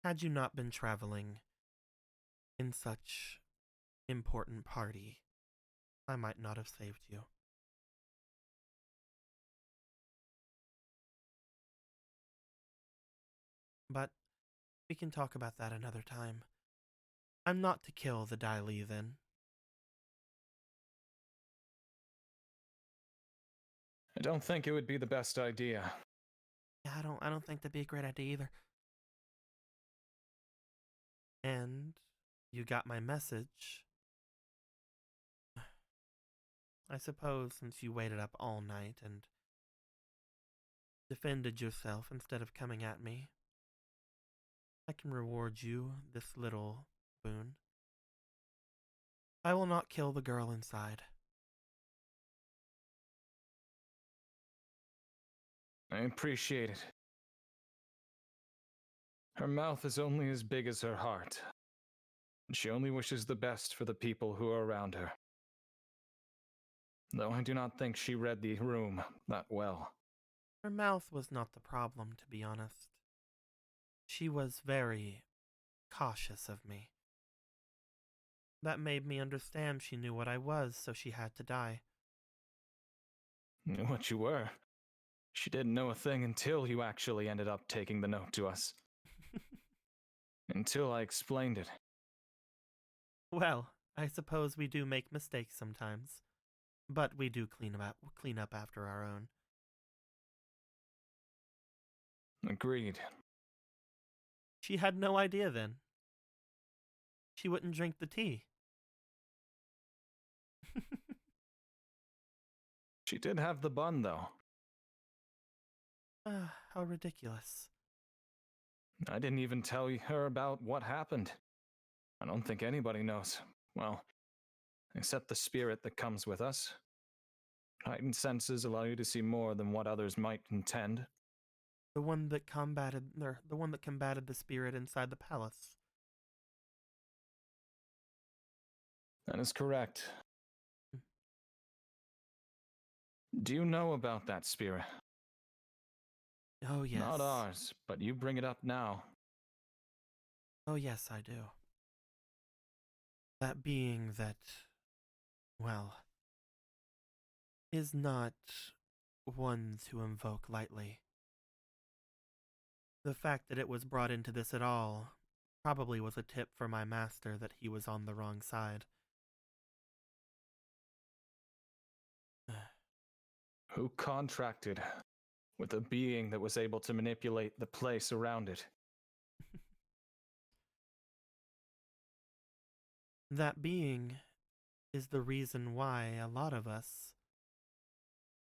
B: Had you not been traveling in such important party, I might not have saved you. But we can talk about that another time. I'm not to kill the Dai Li then.
A: I don't think it would be the best idea.
B: Yeah, I don't think that'd be a great idea either. And you got my message. I suppose since you waited up all night and defended yourself instead of coming at me, I can reward you this little boon. I will not kill the girl inside.
A: I appreciate it. Her mouth is only as big as her heart. And she only wishes the best for the people who are around her. Though I do not think she read the room that well.
B: Her mouth was not the problem, to be honest. She was very cautious of me. That made me understand she knew what I was, so she had to die.
A: Knew what you were. She didn't know a thing until you actually ended up taking the note to us. Until I explained it.
B: Well, I suppose we do make mistakes sometimes, but we do clean up after our own.
A: Agreed.
B: She had no idea then. She wouldn't drink the tea.
A: She did have the bun, though.
B: How ridiculous.
A: I didn't even tell her about what happened. I don't think anybody knows. Well, except the spirit that comes with us. Heightened senses allow you to see more than what others might intend.
B: The one that combated the spirit inside the palace.
A: That is correct. Do you know about that spirit?
B: Oh, yes.
A: Not ours, but you bring it up now.
B: Oh, yes, I do. That being that, well, is not one to invoke lightly. The fact that it was brought into this at all probably was a tip for my master that he was on the wrong side.
A: Who contracted with a being that was able to manipulate the place around it?
B: That being is the reason why a lot of us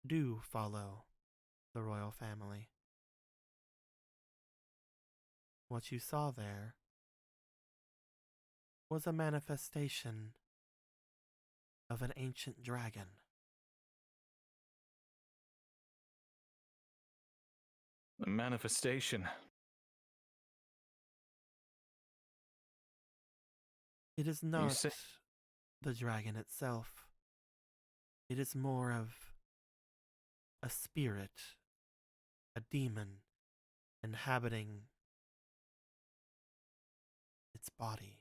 B: do follow the royal family. What you saw there was a manifestation of an ancient dragon.
A: A manifestation.
B: It is not
A: say-
B: the dragon itself. It is more of a spirit, a demon, inhabiting its body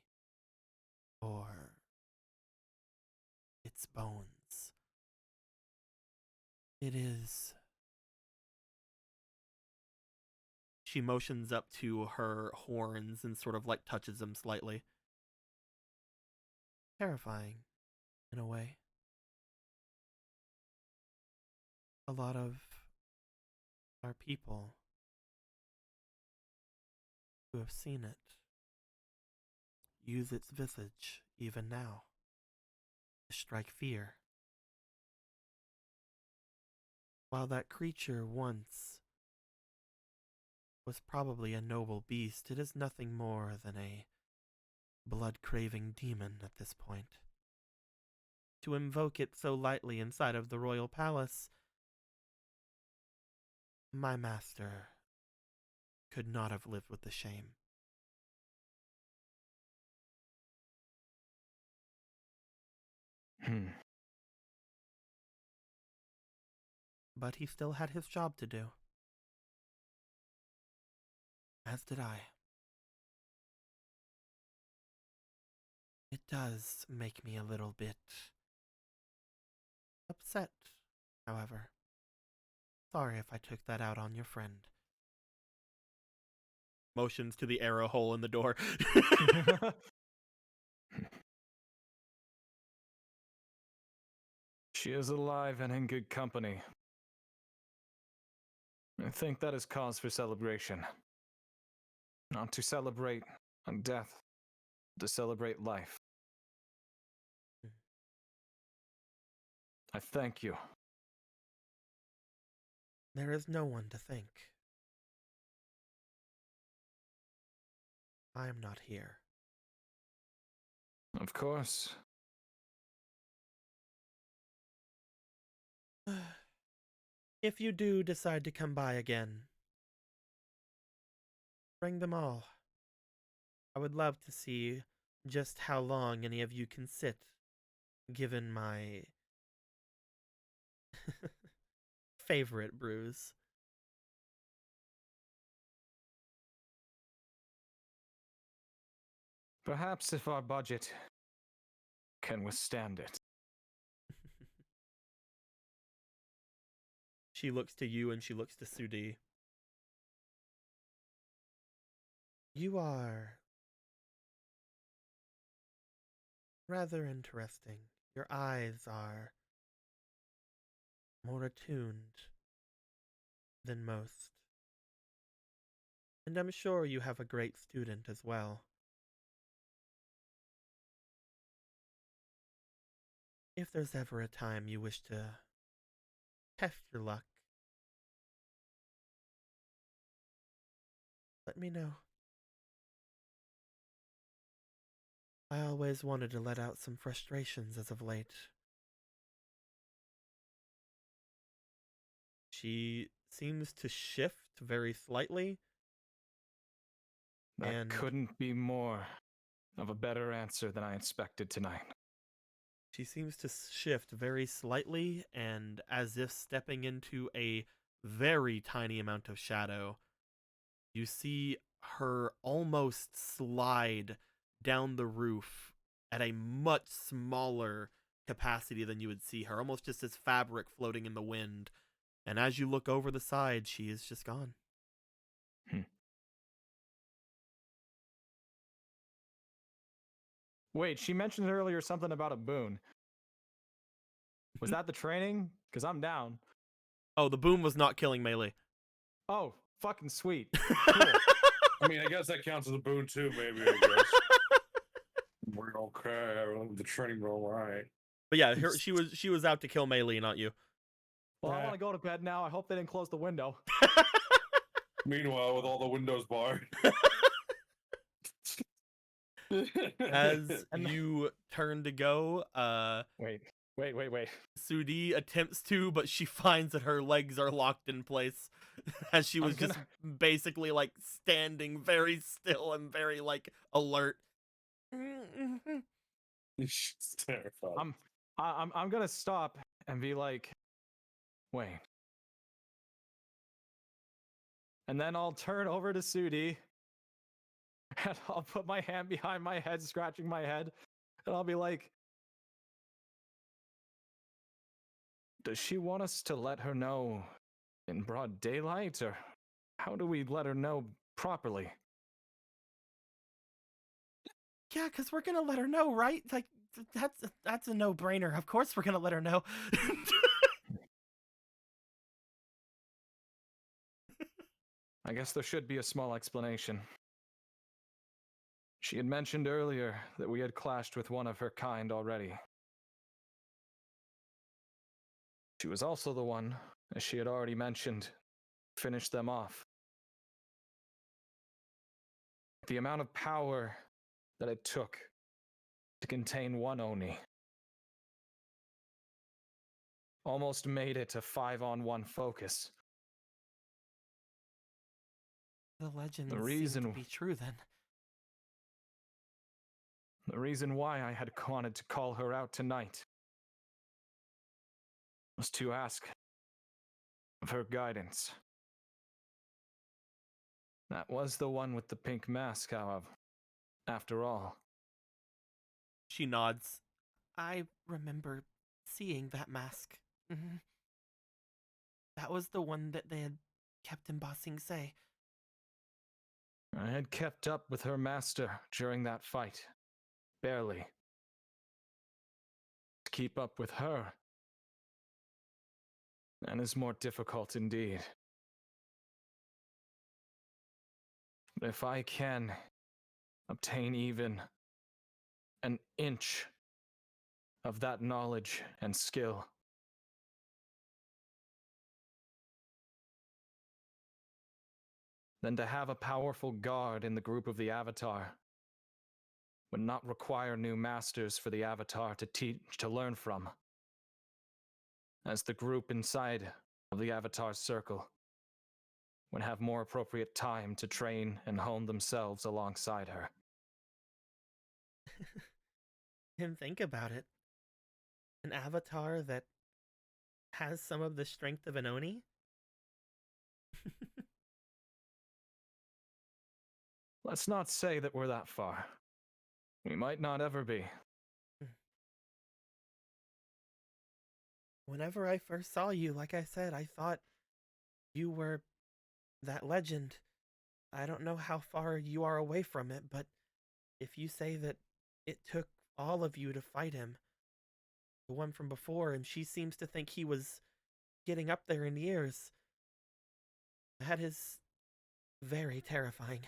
B: or its bones. It is. She motions up to her horns and sort of like touches them slightly. Terrifying, in a way. A lot of our people who have seen it use its visage even now to strike fear. While that creature once was probably a noble beast, it is nothing more than a blood-craving demon at this point. To invoke it so lightly inside of the royal palace, my master could not have lived with the shame. But he still had his job to do. As did I. It does make me a little bit upset, however. Sorry if I took that out on your friend. Motions to the arrow hole in the door.
A: She is alive and in good company. I think that is cause for celebration. Not to celebrate death, to celebrate life. I thank you.
B: There is no one to thank. I am not here.
A: Of course.
B: If you do decide to come by again, bring them all. I would love to see just how long any of you can sit, given my favorite brews.
A: Perhaps if our budget can withstand it.
B: She looks to you and she looks to Sudi. You are rather interesting. Your eyes are more attuned than most. And I'm sure you have a great student as well. If there's ever a time you wish to test your luck, let me know. I always wanted to let out some frustrations as of late. She seems to shift very slightly.
A: That
B: And-
A: couldn't be more of a better answer than I expected tonight.
B: She seems to shift very slightly and as if stepping into a very tiny amount of shadow. You see her almost slide down the roof at a much smaller capacity than you would see her, almost just as fabric floating in the wind. And as you look over the side, she is just gone.
A: Wait, she mentioned earlier something about a boon. Was that the training? Because I'm down.
B: Oh, the boom was not killing Melee.
A: Oh, fucking sweet. Cool.
C: I mean, I guess that counts as a boon too, maybe. I guess. We're okay. The training roll, all right.
B: But yeah, she was out to kill Mei Li, not you.
A: Well, I
D: Yeah.
A: want to go to bed now. I hope they didn't close the window.
C: Meanwhile, with all the windows barred.
B: As
A: And-
B: you turn to go,
A: Wait.
B: Sudi attempts to, but she finds that her legs are locked in place as she was just basically like standing very still and very like alert.
C: She's terrified.
A: I'm gonna stop and be like, wait. And then I'll turn over to Sudi and I'll put my hand behind my head, scratching my head, and I'll be like, does she want us to let her know in broad daylight, or how do we let her know properly?
B: Yeah, because we're gonna let her know, right? Like that's a no-brainer. Of course we're gonna let her know.
A: I guess there should be a small explanation. She had mentioned earlier that we had clashed with one of her kind already. She was also the one, as she had already mentioned, finished them off. The amount of power that it took to contain one Oni almost made it a 5-on-1 focus.
B: The legend
A: The reason-
B: seemed to be true then.
A: The reason why I had wanted to call her out tonight was to ask of her guidance. That was the one with the pink mask, however. After all,
B: She nods. I remember seeing that mask. That was the one that they had kept in Ba Sing Se.
A: I had kept up with her master during that fight. Barely. To keep up with her, that is more difficult indeed. But if I can obtain even an inch of that knowledge and skill, then to have a powerful guard in the group of the Avatar would not require new masters for the Avatar to learn from, as the group inside of the Avatar circle would have more appropriate time to train and hone themselves alongside her.
B: And think about it. An avatar that has some of the strength of an Oni?
A: Let's not say that we're that far. We might not ever be.
B: Whenever I first saw you, like I said, I thought you were that legend. I don't know how far you are away from it, but if you say that it took all of you to fight him, the one from before, and she seems to think he was getting up there in years, that is very terrifying.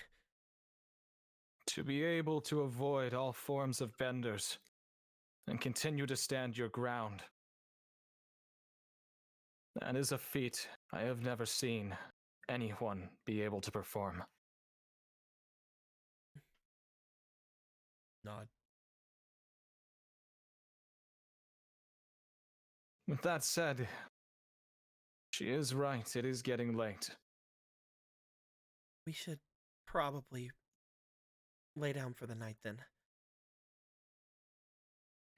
A: To be able to avoid all forms of benders and continue to stand your ground. That is a feat I have never seen anyone be able to perform.
B: Nod.
A: With that said, she is right. It is getting late.
B: We should probably lay down for the night then.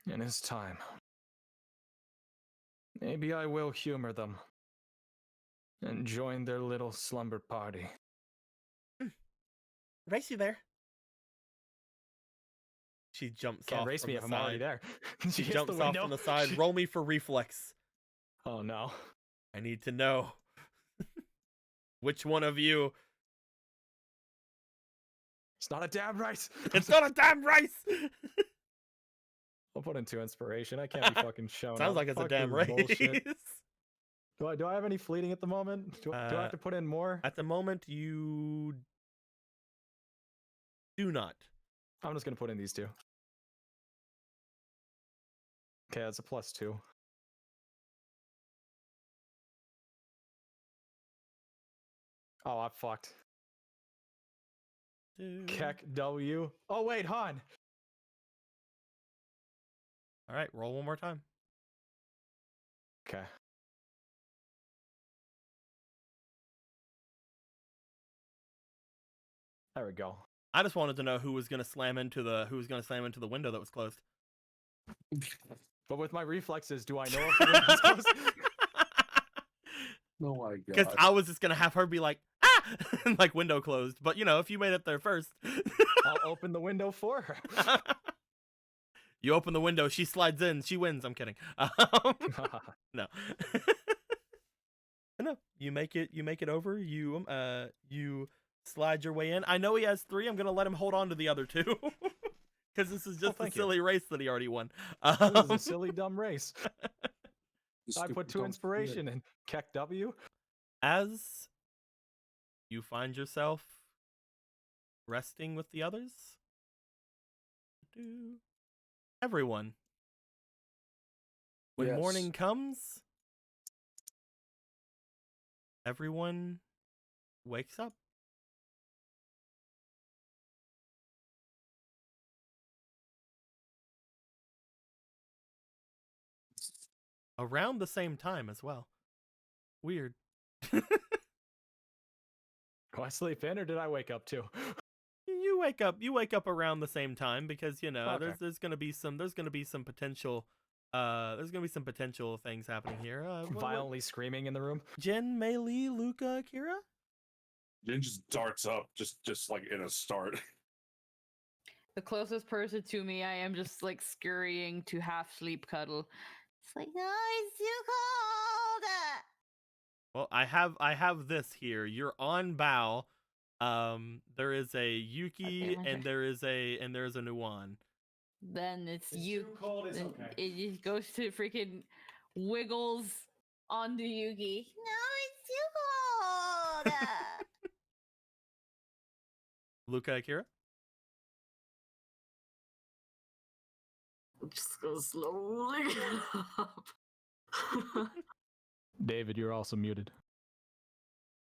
A: It is time. Maybe I will humor them and join their little slumber party.
B: Race you there. She jumps
A: Can't
B: off
A: race
B: from
A: me
B: the
A: if I'm already
B: side.
A: there.
B: She
A: hits
B: jumps
A: the
B: off
A: window.
B: from the side. Roll me for reflex.
A: Oh no.
B: I need to know. Which one of you?
A: It's not a damn race.
B: It's not a damn race!
A: I'll put in 2 inspiration. I can't be fucking showing
B: Sounds
A: up.
B: like it's a
A: Fuck
B: damn
A: this
B: race.
A: bullshit. Do I have any fleeting at the moment? Do I have to put in more?
B: At the moment, you do not.
A: I'm just gonna put in these 2. Okay, that's a +2. Oh, I'm fucked. Keck W. Oh wait, Han.
B: All right, roll one more time.
A: Okay. There we go.
B: I just wanted to know who was gonna slam into the window that was closed.
A: But with my reflexes, do I know if the window's closed?
C: Oh my
B: Because
C: god.
B: I was just gonna have her be like, ah, and like window closed. But you know, if you made it there first,
A: I'll open the window for her.
B: you open the window, she slides in, she wins. I'm kidding. No. No, you make it over. You slide your way in. I know he has 3. I'm gonna let him hold on to the other 2 because this is just a
A: thank you.
B: silly race that he already won.
A: This is a silly, dumb race. I put 2
C: Stupid
A: inspiration in Keck W.
B: As you find yourself resting with the others, everyone, when
C: Yes.
B: morning comes, everyone wakes up. Around the same time as well. Weird.
A: Do I sleep in or did I wake up too?
B: You wake up around the same time because you know
A: Okay.
B: there's gonna be some potential things happening here.
A: Violently screaming in the room.
B: Jin, Mei Li, Luca, Akira?
C: Jin just darts up, just like in a start.
E: The closest person to me, I am just like scurrying to half sleep cuddle.
F: It's like, no, it's too cold.
B: Well, I have this here. You're on bow. There is a Yuki
E: Okay, my
B: and there's a Nuwan.
E: Then it's
A: It's
E: you.
A: too cold, it's
E: then
A: okay.
E: It just goes to freaking wiggles onto Yuki.
F: No, it's too cold.
B: Luca, Akira?
G: Just go slowly up.
A: David, you're also muted.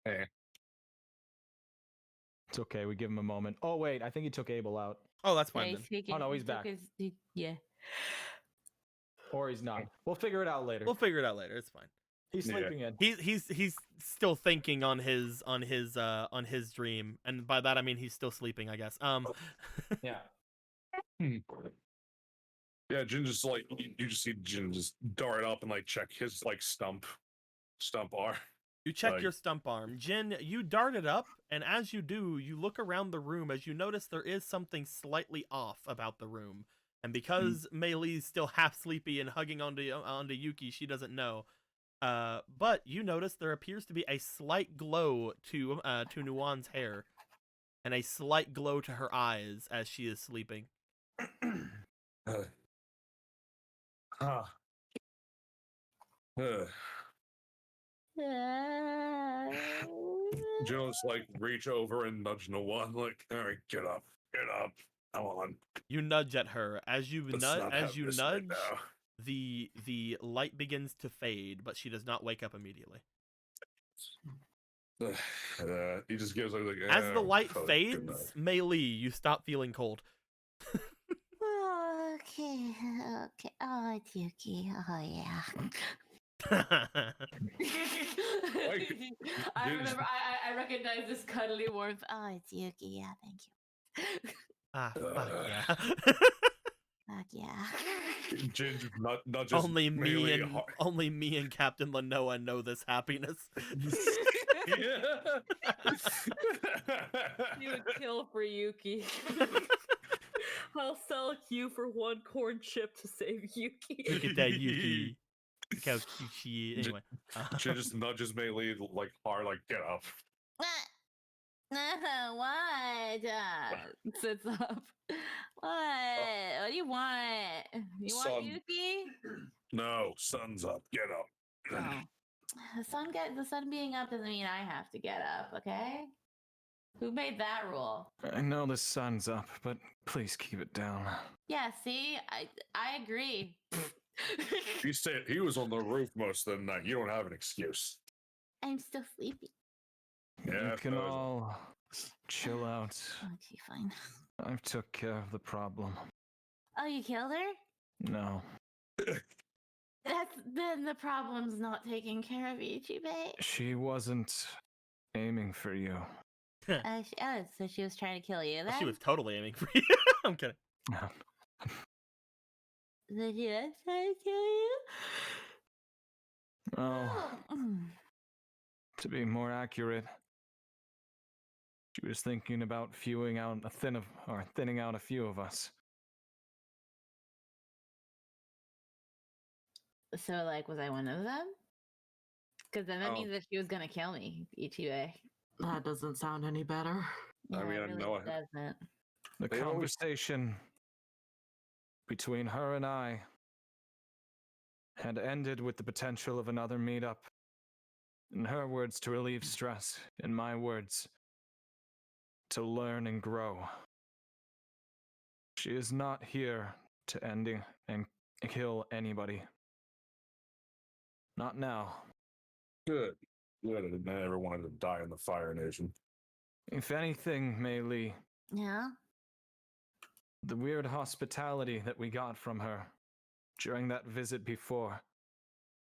C: Hey.
A: It's okay. We give him a moment. Oh wait, I think he took Abel out,
B: Oh, that's
E: Yeah,
B: fine
E: he's
B: then.
E: taking-
A: Oh, no,
E: he
A: he's
E: took
A: back.
E: yeah.
A: or he's not. We'll figure it out later.
B: We'll figure it out later. It's fine.
A: He's
C: Yeah.
A: sleeping in.
B: He's still thinking on his dream, and by that I mean he's still sleeping, I guess.
A: Yeah.
C: Yeah, Jin just like you just see Jin just dart up and like check his like stump R.
B: You check
C: Like-
B: your stump arm. Jin, you dart it up, and as you do, you look around the room as you notice there is something slightly off about the room. And because Mei Li's still half sleepy and hugging onto Yuki, she doesn't know. But you notice there appears to be a slight glow to Nuwan's hair, and a slight glow to her eyes as she is sleeping.
C: Jin will just like reach over and nudge Nawan, like, all right, get up, come on.
B: You nudge at her as you
C: Let's not have
B: nudge.
C: this right now.
B: The light begins to fade, but she does not wake up immediately.
C: He just gives like
B: As the light
C: good
B: fades,
C: night.
B: Mei Li, you stop feeling cold.
F: Okay. Oh, it's Yuki. Oh, yeah.
E: I
C: Jin-
E: remember. I recognize this cuddly warmth.
F: Oh, it's Yuki. Yeah, thank you.
B: Ah, fuck yeah.
F: Fuck yeah.
C: Jin just nudges
B: only me
C: Melee
B: and
C: hard.
B: only me and Captain Lanoa know this happiness.
E: You would kill for Yuki. I'll sell Q for 1 corn chip to save Yuki.
B: Look at that Yuki. Look how cute she is. Anyway.
C: Jin just nudges Melee like hard, like get up.
F: What?
E: Sits up.
F: What do you want? You want
C: Son.
F: Yuki?
C: No, sun's up, get up.
F: Oh. The sun being up doesn't mean I have to get up, okay? Who made that rule?
A: I know the sun's up, but please keep it down.
F: Yeah, see? I agree.
C: He was on the roof most of the night. You don't have an excuse.
F: I'm still sleepy.
C: Yeah,
A: You can
C: that was-
A: all chill out.
F: Okay, fine.
A: I took care of the problem.
F: Oh, you killed her?
A: No,
F: Then the problem's not taking care of you, Jubei.
A: she wasn't aiming for you.
F: So she was trying to kill you then?
B: She was totally aiming for you. I'm kidding.
F: So she was trying to kill you?
A: Oh,
F: Mm.
A: to be more accurate, she was thinking about thinning out a few of us.
F: So, like, was I one of them? Because then that
C: Oh.
F: means that she was gonna kill me, Ichibe.
G: That doesn't sound any better.
F: Yeah,
C: mean,
F: it
C: I
F: really
C: know it.
F: doesn't.
A: The
C: They always-
A: conversation between her and I had ended with the potential of another meetup. In her words, to relieve stress. In my words, to learn and grow. She is not here to end and kill anybody. Not now.
C: Good. Good. I never wanted to die in the Fire Nation.
A: If anything, Mei Li,
F: Yeah?
A: the weird hospitality that we got from her during that visit before,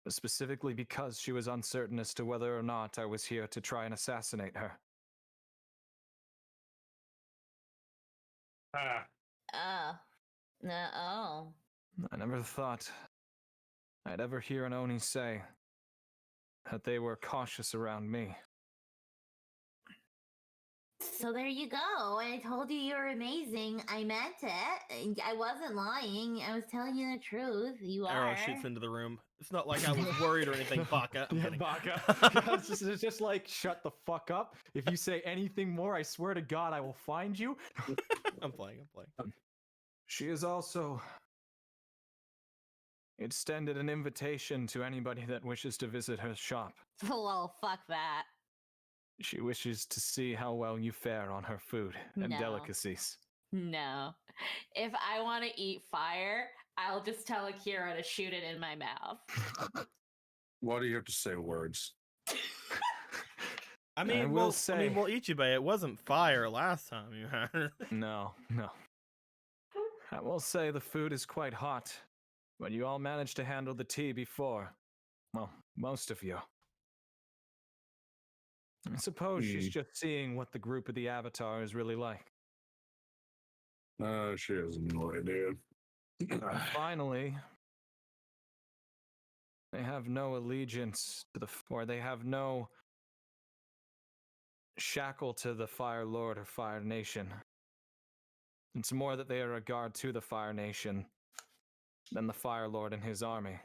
A: specifically because she was uncertain as to whether or not I was here to try and assassinate her.
C: Ah,
F: Oh. No, oh.
A: I never thought I'd ever hear an Oni say that they were cautious around me.
F: So there you go. I told you you were amazing. I meant it. I wasn't lying. I was telling you the truth. You
B: Arrow
F: are.
B: shoots into the room. It's not like I was worried or anything, Baka. I'm kidding.
A: Baka. it's just like, shut the fuck up. If you say anything more, I swear to God, I will find you.
B: I'm playing.
A: She has also extended an invitation to anybody that wishes to visit her shop.
F: Well, fuck that.
A: She wishes to see how well you fare on her food and
F: No.
A: delicacies.
F: No. If I want to eat fire, I'll just tell Akira to shoot it in my mouth.
C: why do you have to say words?
B: I mean,
A: will
B: well,
A: say-
B: Ichibe, it wasn't fire last time you had.
A: No. I will say the food is quite hot, but you all managed to handle the tea before. Well, most of you. I suppose she's just seeing what the group of the Avatar is really like.
C: She has no idea.
A: Finally, they have no allegiance to or they have no shackle to the Fire Lord or Fire Nation. It's more that they are a guard to the Fire Nation than the Fire Lord and his army.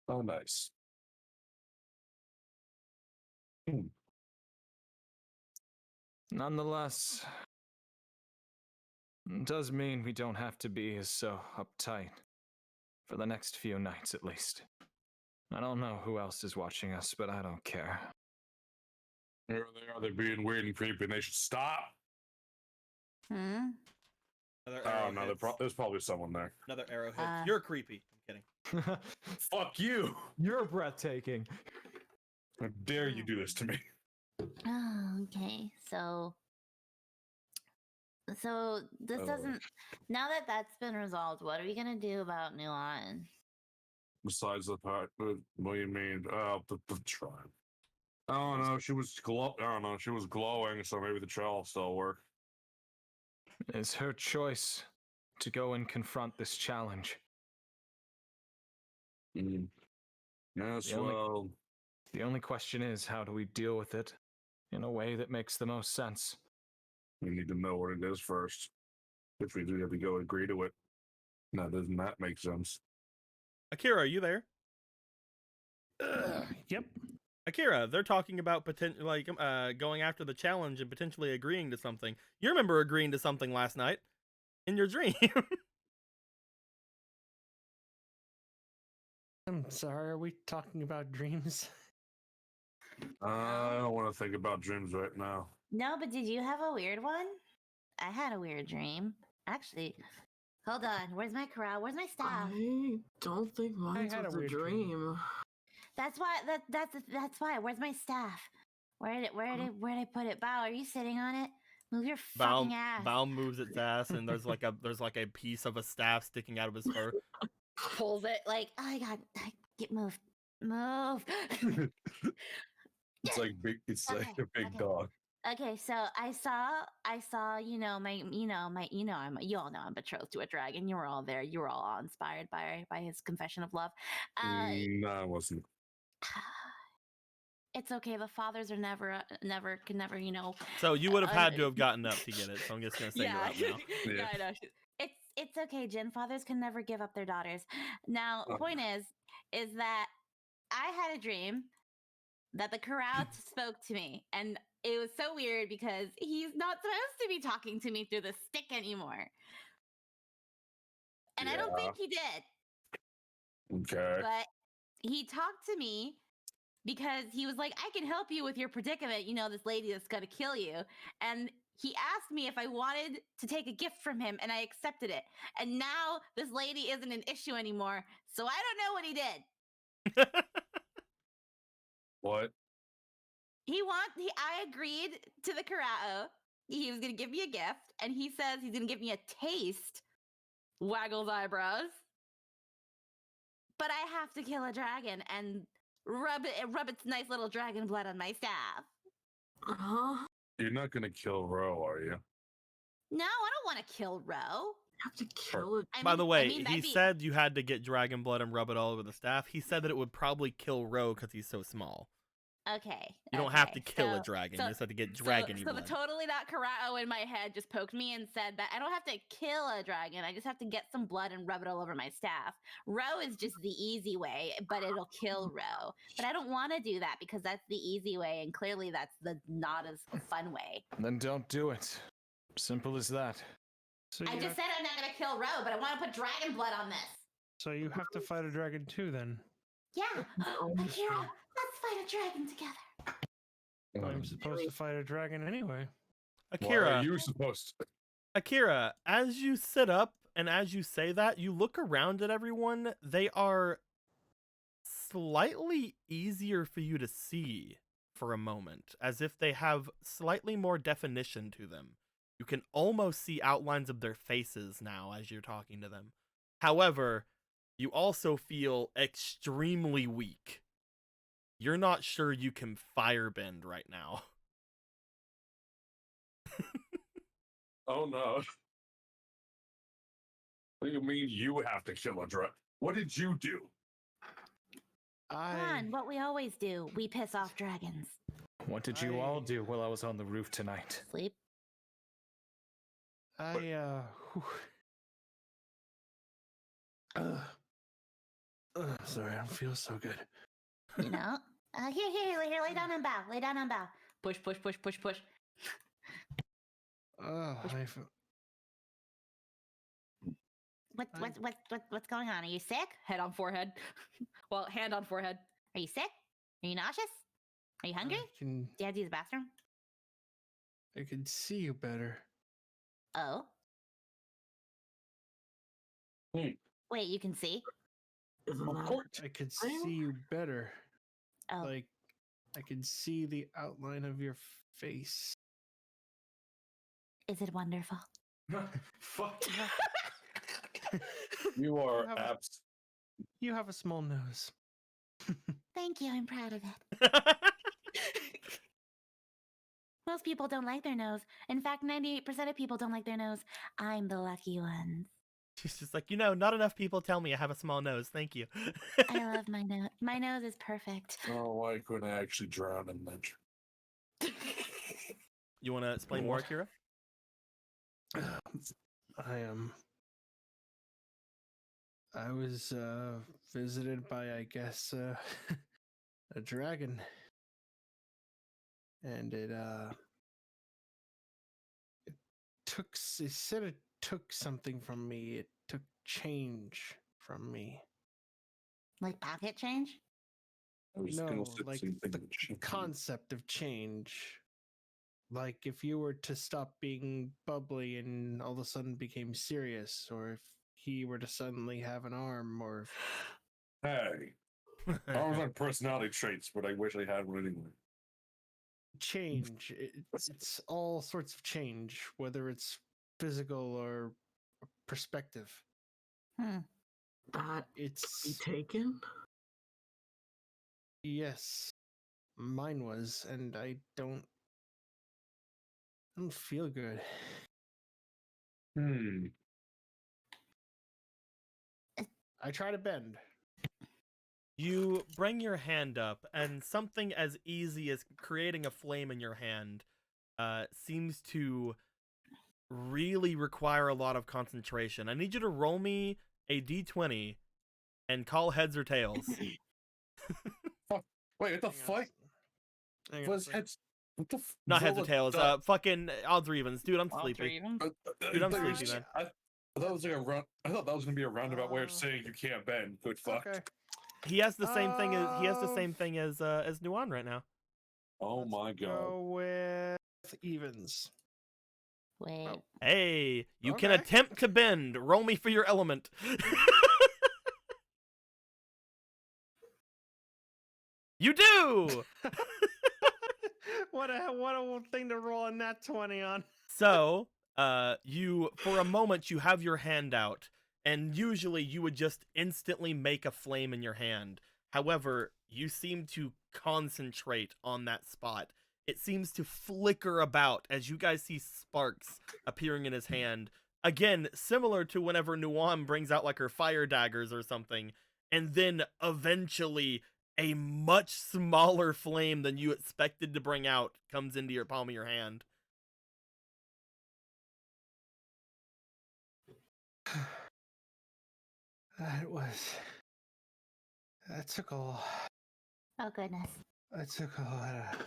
C: Oh, nice.
A: Nonetheless, it does mean we don't have to be as so uptight. For the next few nights, at least. I don't know who else is watching us, but I don't care.
C: Here they are. They're being weird and creepy, and they should stop.
F: Hmm?
B: Another
C: Oh,
B: arrow
C: no,
B: hits.
C: there's probably someone there.
B: Another arrow hits.
F: Uh,
B: You're creepy. I'm kidding.
C: Fuck you!
A: You're breathtaking.
C: How dare you do this to me?
F: Oh, okay. So this
C: Oh.
F: doesn't. Now that that's been resolved, what are we gonna do about Nuan?
C: Besides the part, what do you mean? The tribe. I don't know. She was She was glowing, so maybe the trial will still work.
A: It's her choice to go and confront this challenge.
C: Mm. Yes,
A: The only-
C: well,
A: The only question is, how do we deal with it in a way that makes the most sense?
C: we need to know what it is first. If we do have to go agree to it. Now, doesn't that make sense?
B: Akira, are you there?
D: Yep.
B: Akira, they're talking about going after the challenge and potentially agreeing to something. You remember agreeing to something last night in your dream.
D: I'm sorry, are we talking about dreams?
C: I don't want to think about dreams right now.
F: No, but did you have a weird one? I had a weird dream. Actually, Hold on. Where's my corral? Where's my staff?
G: I don't think mine
D: had a
G: was a
D: weird dream.
G: dream.
F: That's why. That's why. Where's my staff? Where did I put it? Bao, are you sitting on it? Move your fucking ass.
B: Bao moves its ass, and there's like a piece of a staff sticking out of his fur.
F: Pulls it like, oh my god, get move.
C: It's like big. It's like
F: Okay,
C: a big
F: okay.
C: dog.
F: Okay, so I saw, you all know I'm betrothed to a dragon. You were all there. You were all inspired by his confession of love.
C: No, I wasn't.
F: It's okay. The fathers are never, can never,
B: So you would have had to have gotten up to get it. So I'm just gonna say
F: yeah,
B: you're up now.
C: Yeah.
F: I know. It's okay, Jin. Fathers can never give up their daughters. Now,
C: Oh.
F: point is that I had a dream that the corral spoke to me, and it was so weird because he's not supposed to be talking to me through the stick anymore, and I don't
C: Yeah.
F: think he did.
C: Okay.
F: But he talked to me because he was like, I can help you with your predicament. This lady that's going to kill you. And he asked me if I wanted to take a gift from him, and I accepted it. And now this lady isn't an issue anymore. So I don't know what he did.
C: What?
F: I agreed to the Karao. He was going to give me a gift, and he says he's going to give me a taste. Waggles eyebrows. But I have to kill a dragon and rub its nice little dragon blood on my staff.
G: Huh?
C: You're not gonna kill Ro, are you?
F: No, I don't want to kill Ro.
G: You have to kill it.
B: By the way,
F: that'd
B: he
F: be-
B: said you had to get dragon blood and rub it all over the staff. He said that it would probably kill Ro because he's so small.
F: Okay.
B: You don't have to
F: okay,
B: kill a
F: so-
B: dragon.
F: so-
B: you just have to get dragon
F: so
B: blood.
F: the totally not Karao in my head just poked me and said that I don't have to kill a dragon. I just have to get some blood and rub it all over my staff. Ro is just the easy way, but it'll kill Ro. But I don't want to do that because that's the easy way, and clearly that's the not as fun way.
A: Then don't do it. Simple as that.
D: So
F: I
D: you
F: just
D: have,
F: said I'm not going to kill Ro, but I want to put dragon blood on this.
D: so you have to fight a dragon too, then.
F: Yeah.
G: almost
F: Akira,
G: done.
F: let's fight a dragon together.
D: I'm supposed to fight a dragon anyway.
C: Why
B: Akira,
C: are you supposed to?
B: Akira, as you sit up and as you say that, you look around at everyone. They are slightly easier for you to see for a moment, as if they have slightly more definition to them. You can almost see outlines of their faces now as you're talking to them. However, you also feel extremely weak. You're not sure you can firebend right now.
C: Oh no. What do you mean you have to kill a dragon? What did you do?
F: Come on, what we always do. We piss off dragons.
A: What did you all do while I was on the roof tonight?
F: Sleep.
D: Sorry, I don't feel so good.
F: Here, lay down and bow. Lay down and bow. Push. What's going on? Are you sick? Head on forehead. Well, hand on forehead. Are you sick? Are you nauseous? Are you hungry? Do you have to use the bathroom?
D: I can see you better.
F: Oh. Wait, you can see?
G: Isn't
C: Of
G: that
C: course.
D: I could
G: Thing?
D: see you better.
F: Oh.
D: Like, I could see the outline of your face.
F: Is it wonderful?
A: Fuck.
C: You are
D: Have-
C: abs.
D: You have a small nose.
F: Thank you, I'm proud of it. Most people don't like their nose. In fact, 98% of people don't like their nose. I'm the lucky ones.
B: She's just like, not enough people tell me I have a small nose. Thank you.
F: I love my nose. My nose is perfect.
C: Oh, why couldn't I actually drown in that?
B: You want to explain more, Akira?
D: I was visited by, I guess, a dragon, and it said it took something from me. It took change from me.
F: Like pocket change?
C: I was
D: No,
C: gonna say
D: like
C: something
D: the
C: cheeky.
D: concept of change. Like if you were to stop being bubbly and all of a sudden became serious, or if he were to suddenly have an arm, or if
C: Hey, arms aren't personality traits, but I wish I had one anyway.
D: change. It's all sorts of change, whether it's physical or perspective.
G: That be
D: It's
G: taken?
D: yes, mine was, and I don't feel good. I try to bend.
B: You bring your hand up, and something as easy as creating a flame in your hand seems to really require a lot of concentration. I need you to roll me a d20 and call heads or tails.
C: Wait, what the
D: Hang on a
C: fuck?
D: s- hang on a
C: Was
D: second.
C: heads? What the?
B: Not heads or
C: what
B: tails.
C: the-
B: Fucking odds or evens, dude. I'm
E: All
B: sleepy.
E: three of them.
B: Dude, I'm
C: I thought
B: sleepy, man.
C: I thought it was like a run. I thought that was gonna be a roundabout way of
D: Uh,
C: saying you can't bend. Good fuck.
D: Okay.
B: He has the same thing as Nuan right now.
C: Oh
D: Let's
C: my god.
D: Go with evens.
F: Wait.
D: Oh.
B: Hey, you can
D: Okay.
B: attempt to bend. Roll me for your element. You do.
D: What a thing to roll a nat 20 on.
B: So, you for a moment you have your hand out, and usually you would just instantly make a flame in your hand. However, you seem to concentrate on that spot. It seems to flicker about as you guys see sparks appearing in his hand. Again, similar to whenever Nuan brings out like her fire daggers or something, and then eventually a much smaller flame than you expected to bring out comes into your palm of your hand.
D: That took a lot.
F: Oh goodness.
D: That took a lot of.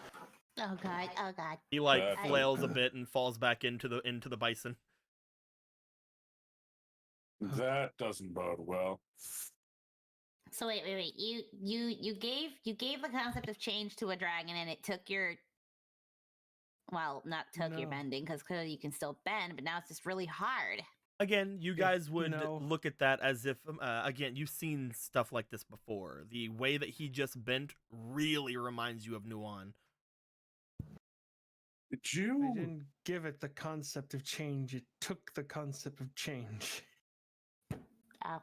F: Oh god. Oh god.
B: He like
C: That-
B: flails a bit and falls back into the bison.
C: That doesn't bode well.
F: So wait. You gave the concept of change to a dragon, and it took your. Well, not took your
D: No.
F: bending, because clearly you can still bend, but now it's just really hard.
B: Again, you guys would
D: no.
B: look at that as if, again, you've seen stuff like this before. The way that he just bent really reminds you of Nuan.
C: Did
D: I
C: you?
D: didn't give it the concept of change. It took the concept of change.
F: Oh.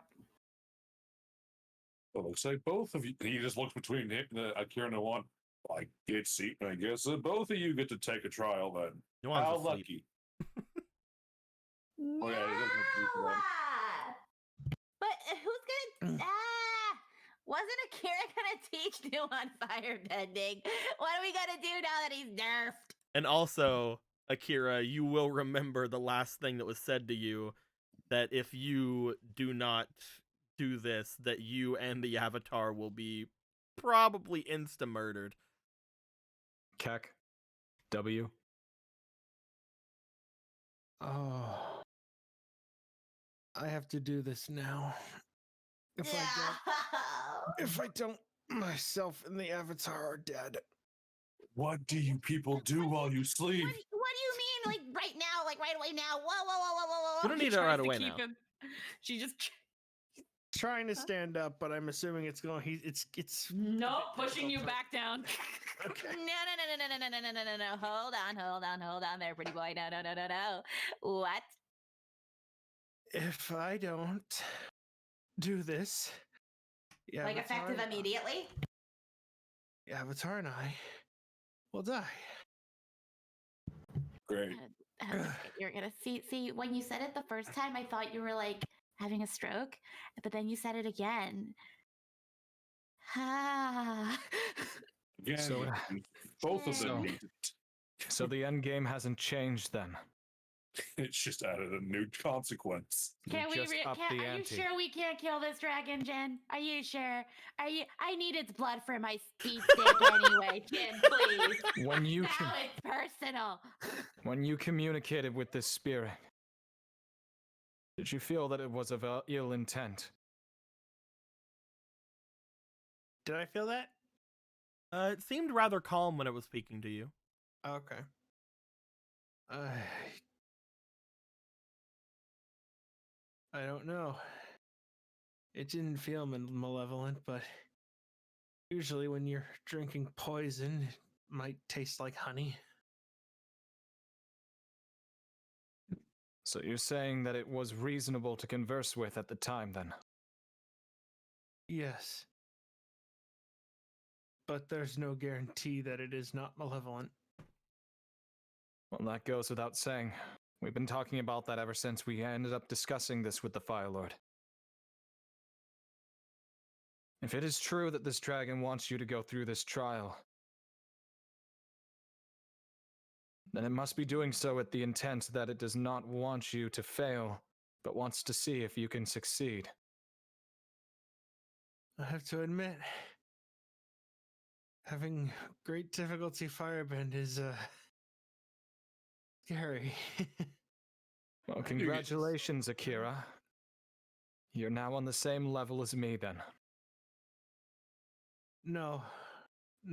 C: Well, looks like both of you. He just looks between Akira and one. I guess both of you get to take a trial then.
B: Nuan's
C: How
B: asleep.
C: lucky. Oh, yeah, it doesn't have to be for them.
F: But who's gonna? Wasn't Akira gonna teach Nuan firebending? What are we gonna do now that he's nerfed?
B: And also, Akira, you will remember the last thing that was said to you, that if you do not do this, that you and the Avatar will be probably insta-murdered.
A: Keck. W.
D: Oh. I have to do this now. If I don't, myself and the Avatar are dead.
C: What do you people do while you sleep?
F: What do you mean, like right now, like right away now? Whoa!
B: You don't need it
E: Tries
B: right
E: to
B: away
E: keep
B: now.
E: him- She just
D: Trying to stand up, but I'm assuming it's going. It's.
E: nope, pushing you back down.
D: Okay.
F: No. Hold on there, pretty boy. No. What?
D: If I don't do this, the
F: Like
D: Avatar
F: effective
D: and-
F: immediately?
D: the Avatar and I will die.
C: Great.
F: You're gonna see when you said it the first time, I thought you were like having a stroke, but then you said it again. Ah.
C: Again,
A: So-
C: both of them
A: So-
C: need it.
A: So the end game hasn't changed then.
C: It's just added a new consequence.
F: Can we?
A: Just up the
F: Are you
A: ante.
F: sure we can't kill this dragon, Jen? Are you sure? Are you? I need its blood for my speed stick anyway, Jen. Please.
A: When you
F: Now it's personal.
A: when you communicated with this spirit, did you feel that it was of ill intent?
D: Did I feel that?
B: It seemed rather calm when it was speaking to you.
D: Okay. I don't know. It didn't feel malevolent, but usually when you're drinking poison, it might taste like honey.
A: So you're saying that it was reasonable to converse with at the time, then?
D: Yes. But there's no guarantee that it is not malevolent.
A: Well, that goes without saying. We've been talking about that ever since we ended up discussing this with the Fire Lord. If it is true that this dragon wants you to go through this trial, then it must be doing so with the intent that it does not want you to fail, but wants to see if you can succeed.
D: I have to admit, having great difficulty firebend is scary.
A: Well, congratulations, Akira. You're now on the same level as me, then.
D: No,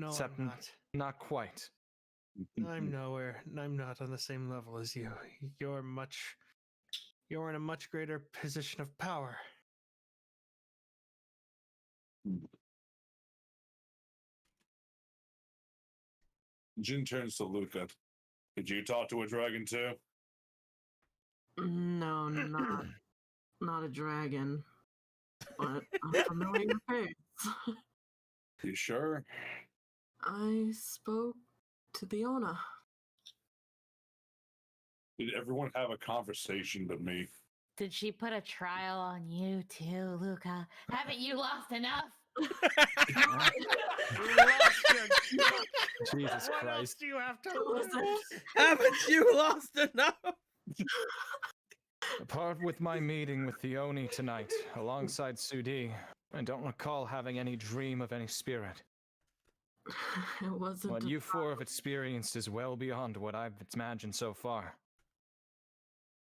A: Except
D: I'm not.
A: not quite.
D: I'm nowhere. I'm not on the same level as you. You're in a much greater position of power.
C: Jin turns to Luca. Did you talk to a dragon too?
G: No, not a dragon, but a familiar face.
C: You sure?
G: I spoke to the owner.
C: Did everyone have a conversation but me?
F: Did she put a trial on you too, Luca? Haven't you lost enough?
A: Jesus
D: What else
A: Christ.
D: do you have to lose?
B: Haven't you lost enough?
A: Apart with my meeting with the Oni tonight, alongside Sudi, I don't recall having any dream of any spirit.
G: It wasn't.
A: What you four have experienced is well beyond what I've imagined so far.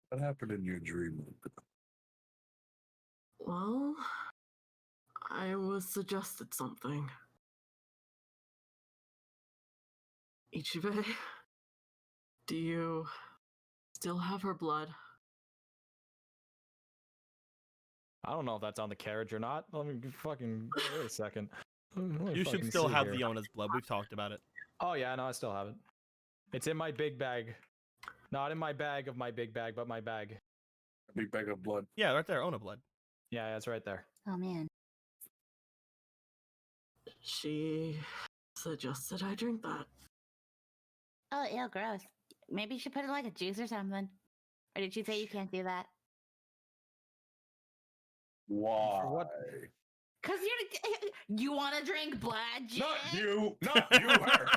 C: What happened in your dream?
G: Well, I was suggested something. Ichibe, do you still have her blood?
A: I don't know if that's on the carriage or not. Let me fucking wait a second. Let me
B: You should
A: fucking
B: still
A: see
B: have
A: here.
B: Leona's blood. We've talked about it.
A: Oh yeah, no, I still have it. It's in my big bag. Not in my bag of my big bag, but my bag.
C: A big bag of blood.
B: Yeah, right there, Ona blood.
A: Yeah, it's right there.
F: Oh man.
G: She suggested I drink that.
F: Oh, ew, gross. Maybe you should put it in like a juice or something. Or did she say you can't do that?
C: Why?
A: For what?
F: Cause you want to drink blood, Jin?
C: Not you! Not you, her!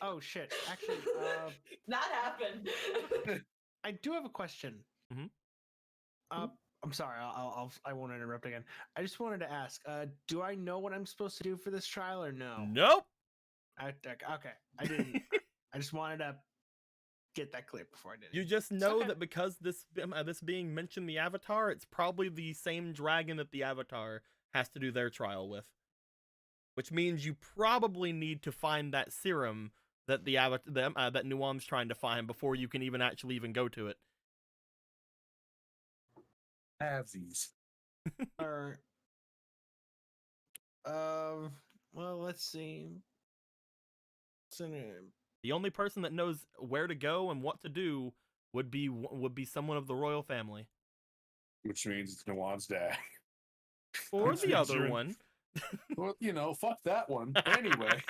D: Oh shit! Actually,
E: That happened.
D: I do have a question.
B: Mhm.
D: I'm sorry. I won't interrupt again. I just wanted to ask. Do I know what I'm supposed to do for this trial or no?
B: Nope.
D: Okay. I didn't. I just wanted to get that clear before I did it.
B: You just know
D: Okay.
B: that because this being mentioned the Avatar, it's probably the same dragon that the Avatar has to do their trial with. Which means you probably need to find that serum that that Nuam's trying to find before you can actually go to it.
C: Halvesies.
D: Or, well, let's see.
B: The only person that knows where to go and what to do would be someone of the royal family,
C: Which means it's Nawan's dad.
B: or
C: Which
B: the
C: means
B: other
C: you're-
B: one.
C: Well, fuck that one. Anyway.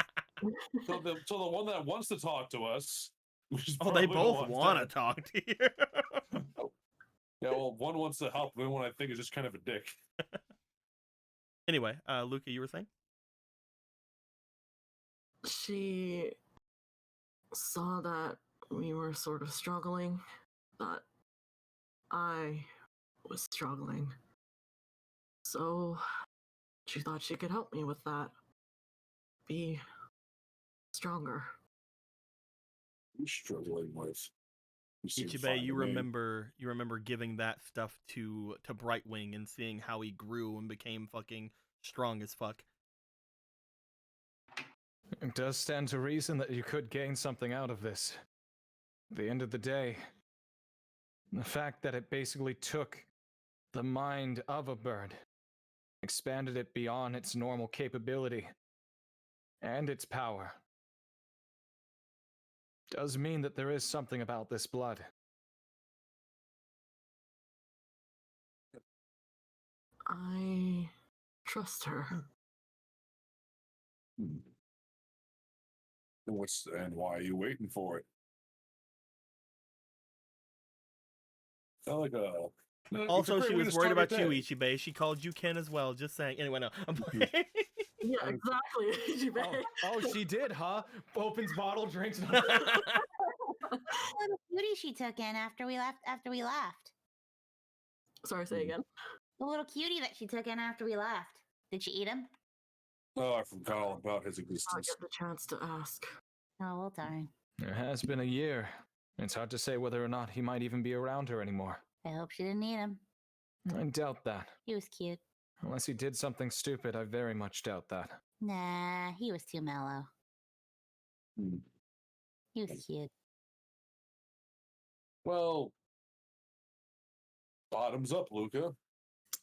C: so the one that wants to talk to us. Which is
B: Oh, they
C: probably
B: both
C: Nawan's
B: want to
C: dad.
B: talk to you.
C: Yeah, well, one wants to help, the other one I think is just kind of a dick.
B: Anyway, Luca, you were saying?
G: She saw that we were sort of struggling, that I was struggling. So she thought she could help me with that. Be stronger.
C: I'm struggling with. seem
B: Ichibe,
C: fine
B: you
C: to me.
B: remember giving that stuff to Brightwing and seeing how he grew and became fucking strong as fuck.
A: It does stand to reason that you could gain something out of this. At the end of the day, the fact that it basically took the mind of a bird, expanded it beyond its normal capability and its power, does mean that there is something about this blood.
G: I trust her.
C: And why are you waiting for it? Sound like a.
B: Also, she was worried about you, Ichibe. She called you Ken as well. Just saying. Anyway, no. I'm playing.
G: Yeah, exactly.
A: Oh, she did, huh? Opens bottle, drinks.
F: The little cutie she took in after we left.
G: Sorry, say again.
F: The little cutie that she took in after we left. Did she eat him?
C: Oh, I forgot all about his
G: I'll
C: existence.
G: get the chance to ask.
F: Oh, well, darn.
A: It has been a year. It's hard to say whether or not he might even be around her anymore.
F: I hope she didn't eat him.
A: I doubt that.
F: He was cute.
A: Unless he did something stupid, I very much doubt that.
F: Nah, he was too mellow.
C: Hmm.
F: He was cute.
C: Well, bottoms up, Luca.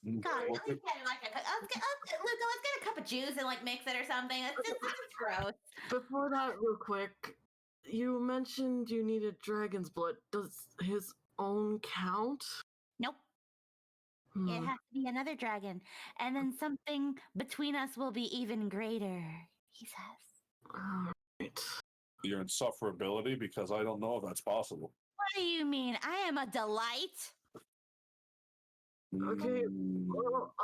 F: God, at least get like Luca, let's get a cup of juice and like mix it or something. It's gross.
G: Before that, real quick, you mentioned you needed dragon's blood. Does his own count?
F: Nope.
G: Hmm.
F: It has to be another dragon. And then something between us will be even greater, he says.
G: Alright.
C: Your insufferability, because I don't know if that's possible.
F: What do you mean? I am a delight.
G: Okay,
C: Mm,
G: well,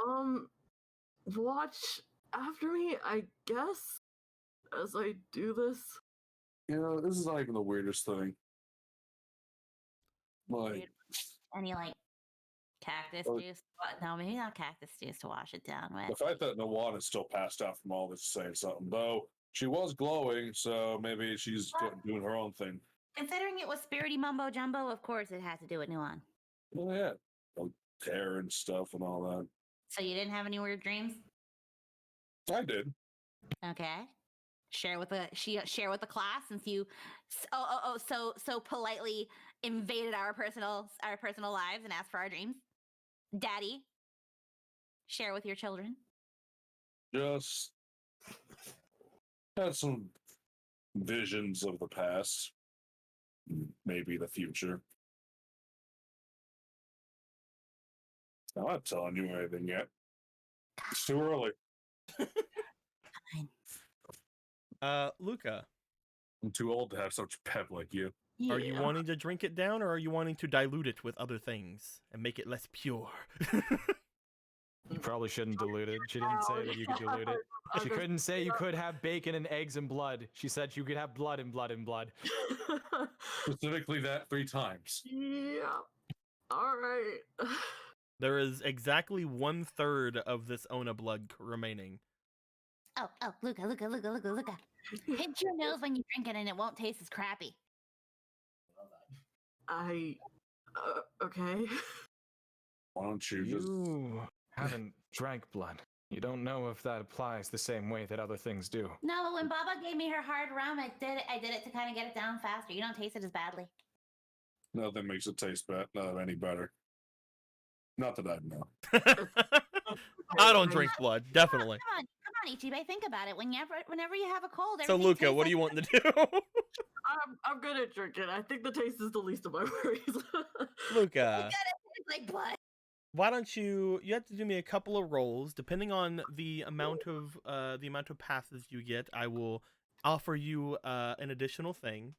G: watch after me, I guess, as I do this.
C: You know, this is not even the weirdest thing. Like,
F: Any like cactus
C: Oh.
F: juice? No, maybe not cactus juice to wash it down
C: the
F: with.
C: fact that Nawad is still passed out from all this is saying something. Though she was glowing, so maybe she's doing her own thing.
F: Considering it was spirity mumbo jumbo, of course it has to do with Nuan.
C: Oh yeah, like hair and stuff and all that.
F: So you didn't have any weird dreams?
C: I did.
F: Okay. Share with the class since you so politely invaded our personal lives and asked for our dreams. Daddy, share with your children.
C: Just had some visions of the past, maybe the future. I'm not telling you anything yet. It's too early.
B: Luca,
C: I'm too old to have such pep like you.
B: are you wanting to drink it down, or are you wanting to dilute it with other things and make it less pure?
A: You probably shouldn't dilute it. She didn't say that you could dilute it. She couldn't say you could have bacon and eggs and blood. She said you could have blood and blood and blood.
C: Specifically that 3 times.
G: Yeah. Alright.
B: There is exactly 1/3 of this Ona blood remaining.
F: Oh, Luca. Pinch your nose when you drink it and it won't taste as crappy.
G: Okay.
C: Why don't you just...
A: You haven't drank blood. You don't know if that applies the same way that other things do.
F: No, but when Baba gave me her hard rum, I did it to kind of get it down faster. You don't taste it as badly.
C: Nothing makes it taste any better. Not that I know.
B: I don't drink blood, definitely.
F: Come on, Ichibe, think about it. Whenever you have a cold,
B: So
F: everything
B: Luca,
F: tastes
B: what do
F: like
B: you want to do?
G: I'm good at drinking. I think the taste is the least of my worries.
B: Luca,
F: it tastes like blood.
B: why don't you have to do me a couple of rolls depending on the amount of passes you get. I will offer you an additional thing.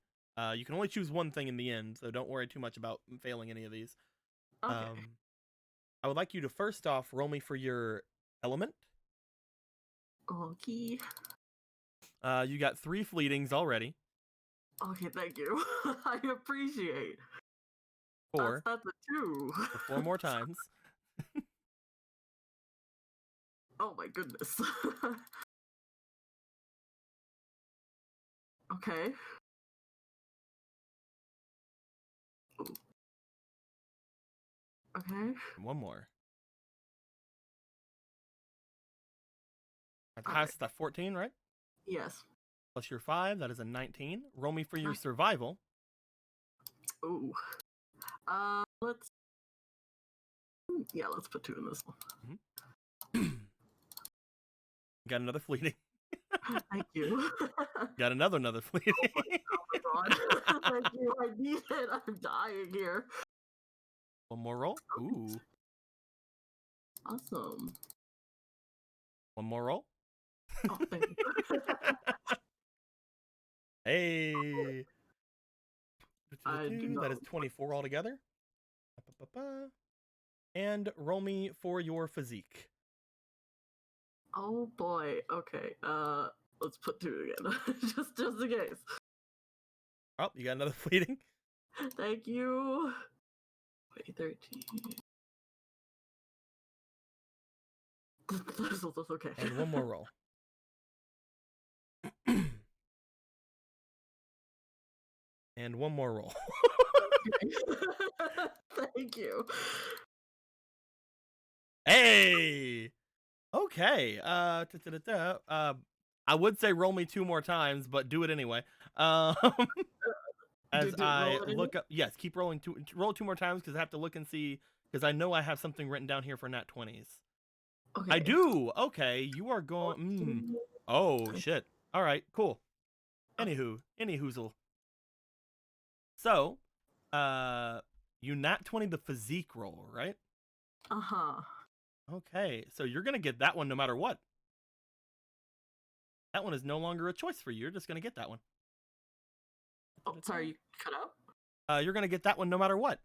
B: You can only choose one thing in the end, so don't worry too much about failing any of these.
G: Okay.
B: I would like you to first off roll me for your element.
G: Okay.
B: You got 3 fleetings already.
G: Okay, thank you. I appreciate.
B: 4.
G: That's a 2.
B: So 4 more times.
G: Oh my goodness. Okay. Ooh. Okay.
B: 1 more. I
G: Okay.
B: passed that 14, right?
G: Yes.
B: plus your 5, that is a 19. Roll me for your
G: Nice.
B: survival.
G: Ooh. Let's put 2 in this one.
B: Got another fleeting.
G: Thank you.
B: Got another fleeting.
G: Oh my god. Thank you. I need it. I'm dying here.
B: One more roll. Ooh.
G: Awesome.
B: One more roll.
G: Oh, thank you.
B: Hey.
G: I do
B: That is
G: not-
B: 24 altogether. Ba-ba-ba-ba. And roll me for your physique.
G: Oh boy. Okay. Let's put 2 again. just in case.
B: Oh, you got another fleeting.
G: Thank you. Wait, 13. That's okay.
B: And one more roll. And one more roll.
G: Thank you.
B: Hey. Okay. I would say roll me 2 more times, but do it anyway. As
G: Do
B: I
G: roll it
B: look up, yes, keep rolling. Roll 2 more times because I have to look and see because I know I have something written down here for nat 20s.
G: Okay.
B: I do. Okay, you are going. Oh shit. All right. Cool. Anywho, any hoozle. So, you nat 20 the physique roll, right?
G: Uh-huh.
B: Okay, so you're gonna get that one no matter what. That one is no longer a choice for you. You're just gonna get that one.
G: Oh, sorry, you cut out?
B: You're gonna get that one no matter what.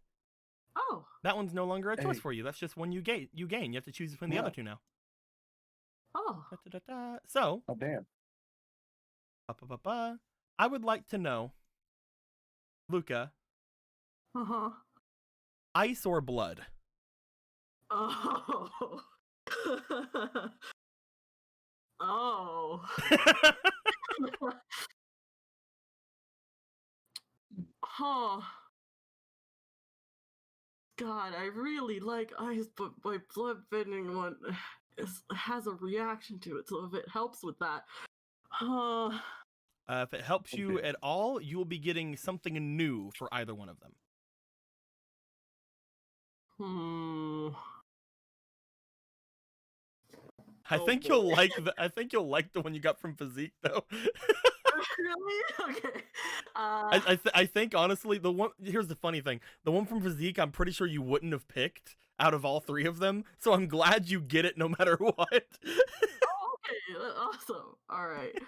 G: Oh.
B: That one's no longer a choice
C: Hey.
B: for you. That's just one you gain. You have to choose between the
C: Yeah.
B: other 2 now.
G: Oh.
B: So,
C: Oh, damn.
B: I would like to know, Luca,
G: Uh-huh.
B: ice or blood?
G: Oh. Oh. Huh. God, I really like ice, but my blood bending one has a reaction to it, so if it helps with that.
B: If it helps you
C: Okay.
B: at all, you will be getting something new for either one of them. I
G: Oh,
B: think
G: boy.
B: you'll like the one you got from physique though.
G: Really? Okay.
B: I think honestly here's the funny thing. The one from physique I'm pretty sure you wouldn't have picked out of all 3 of them. So I'm glad you get it no matter what.
G: Oh, okay. Awesome. All right.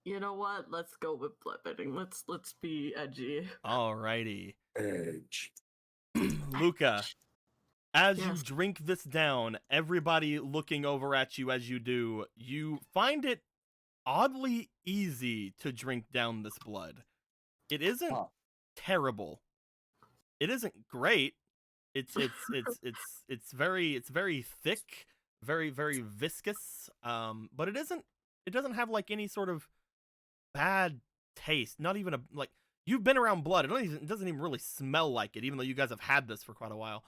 G: You know what? Let's go with bloodbending. Let's be edgy.
B: Alrighty.
C: Edge.
B: Luca, as you
G: Yes.
B: drink this down, everybody looking over at you as you do, you find it oddly easy to drink down this blood. It isn't
C: Huh.
B: terrible. It isn't great. It's very thick, very viscous. But it doesn't have like any sort of bad taste. Not even like you've been around blood. It doesn't even really smell like it, even though you guys have had this for quite a while.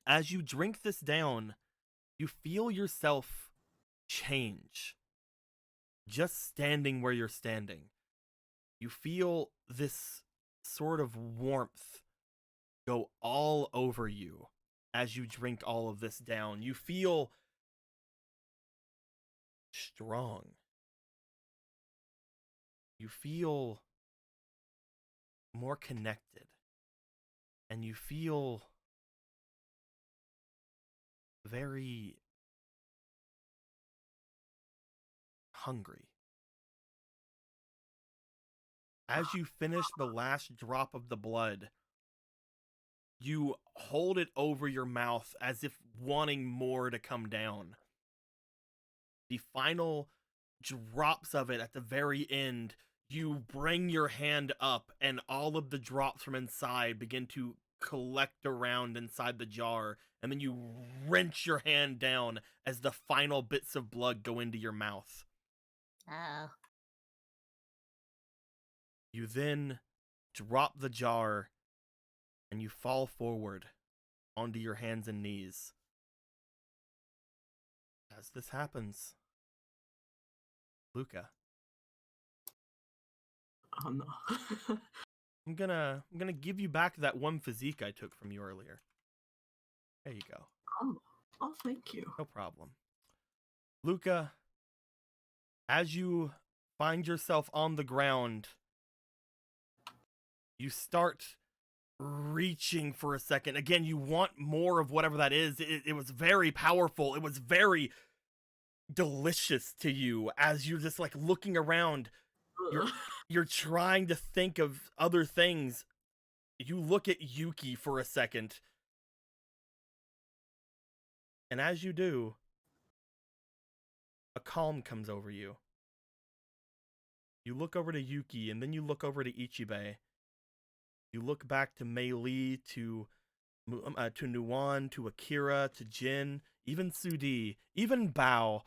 B: As you drink this down, you feel yourself change. Just standing where you're standing. You feel this sort of warmth go all over you as you drink all of this down. You feel strong. You feel more connected. And you feel very hungry. As you finish the last drop of the blood, you hold it over your mouth as if wanting more to come down. The final drops of it at the very end, you bring your hand up and all of the drops from inside begin to collect around inside the jar, and then you wrench your hand down as the final bits of blood go into your mouth.
F: Oh.
B: You then drop the jar and you fall forward onto your hands and knees As this happens, Luca,
G: Oh no.
B: I'm gonna give you back that one physique I took from you earlier. There you go.
G: Oh, thank you.
B: No problem. Luca, as you find yourself on the ground, you start reaching for a second. Again, you want more of whatever that is. It was very powerful. It was very delicious to you as you're just like looking around. You're trying to think of other things. You look at Yuki for a second. And as you do, a calm comes over you. You look over to Yuki, and then you look over to Ichibe. You look back to Mei Li, to Nuwan, to Akira, to Jin, even Sudi, even Bao.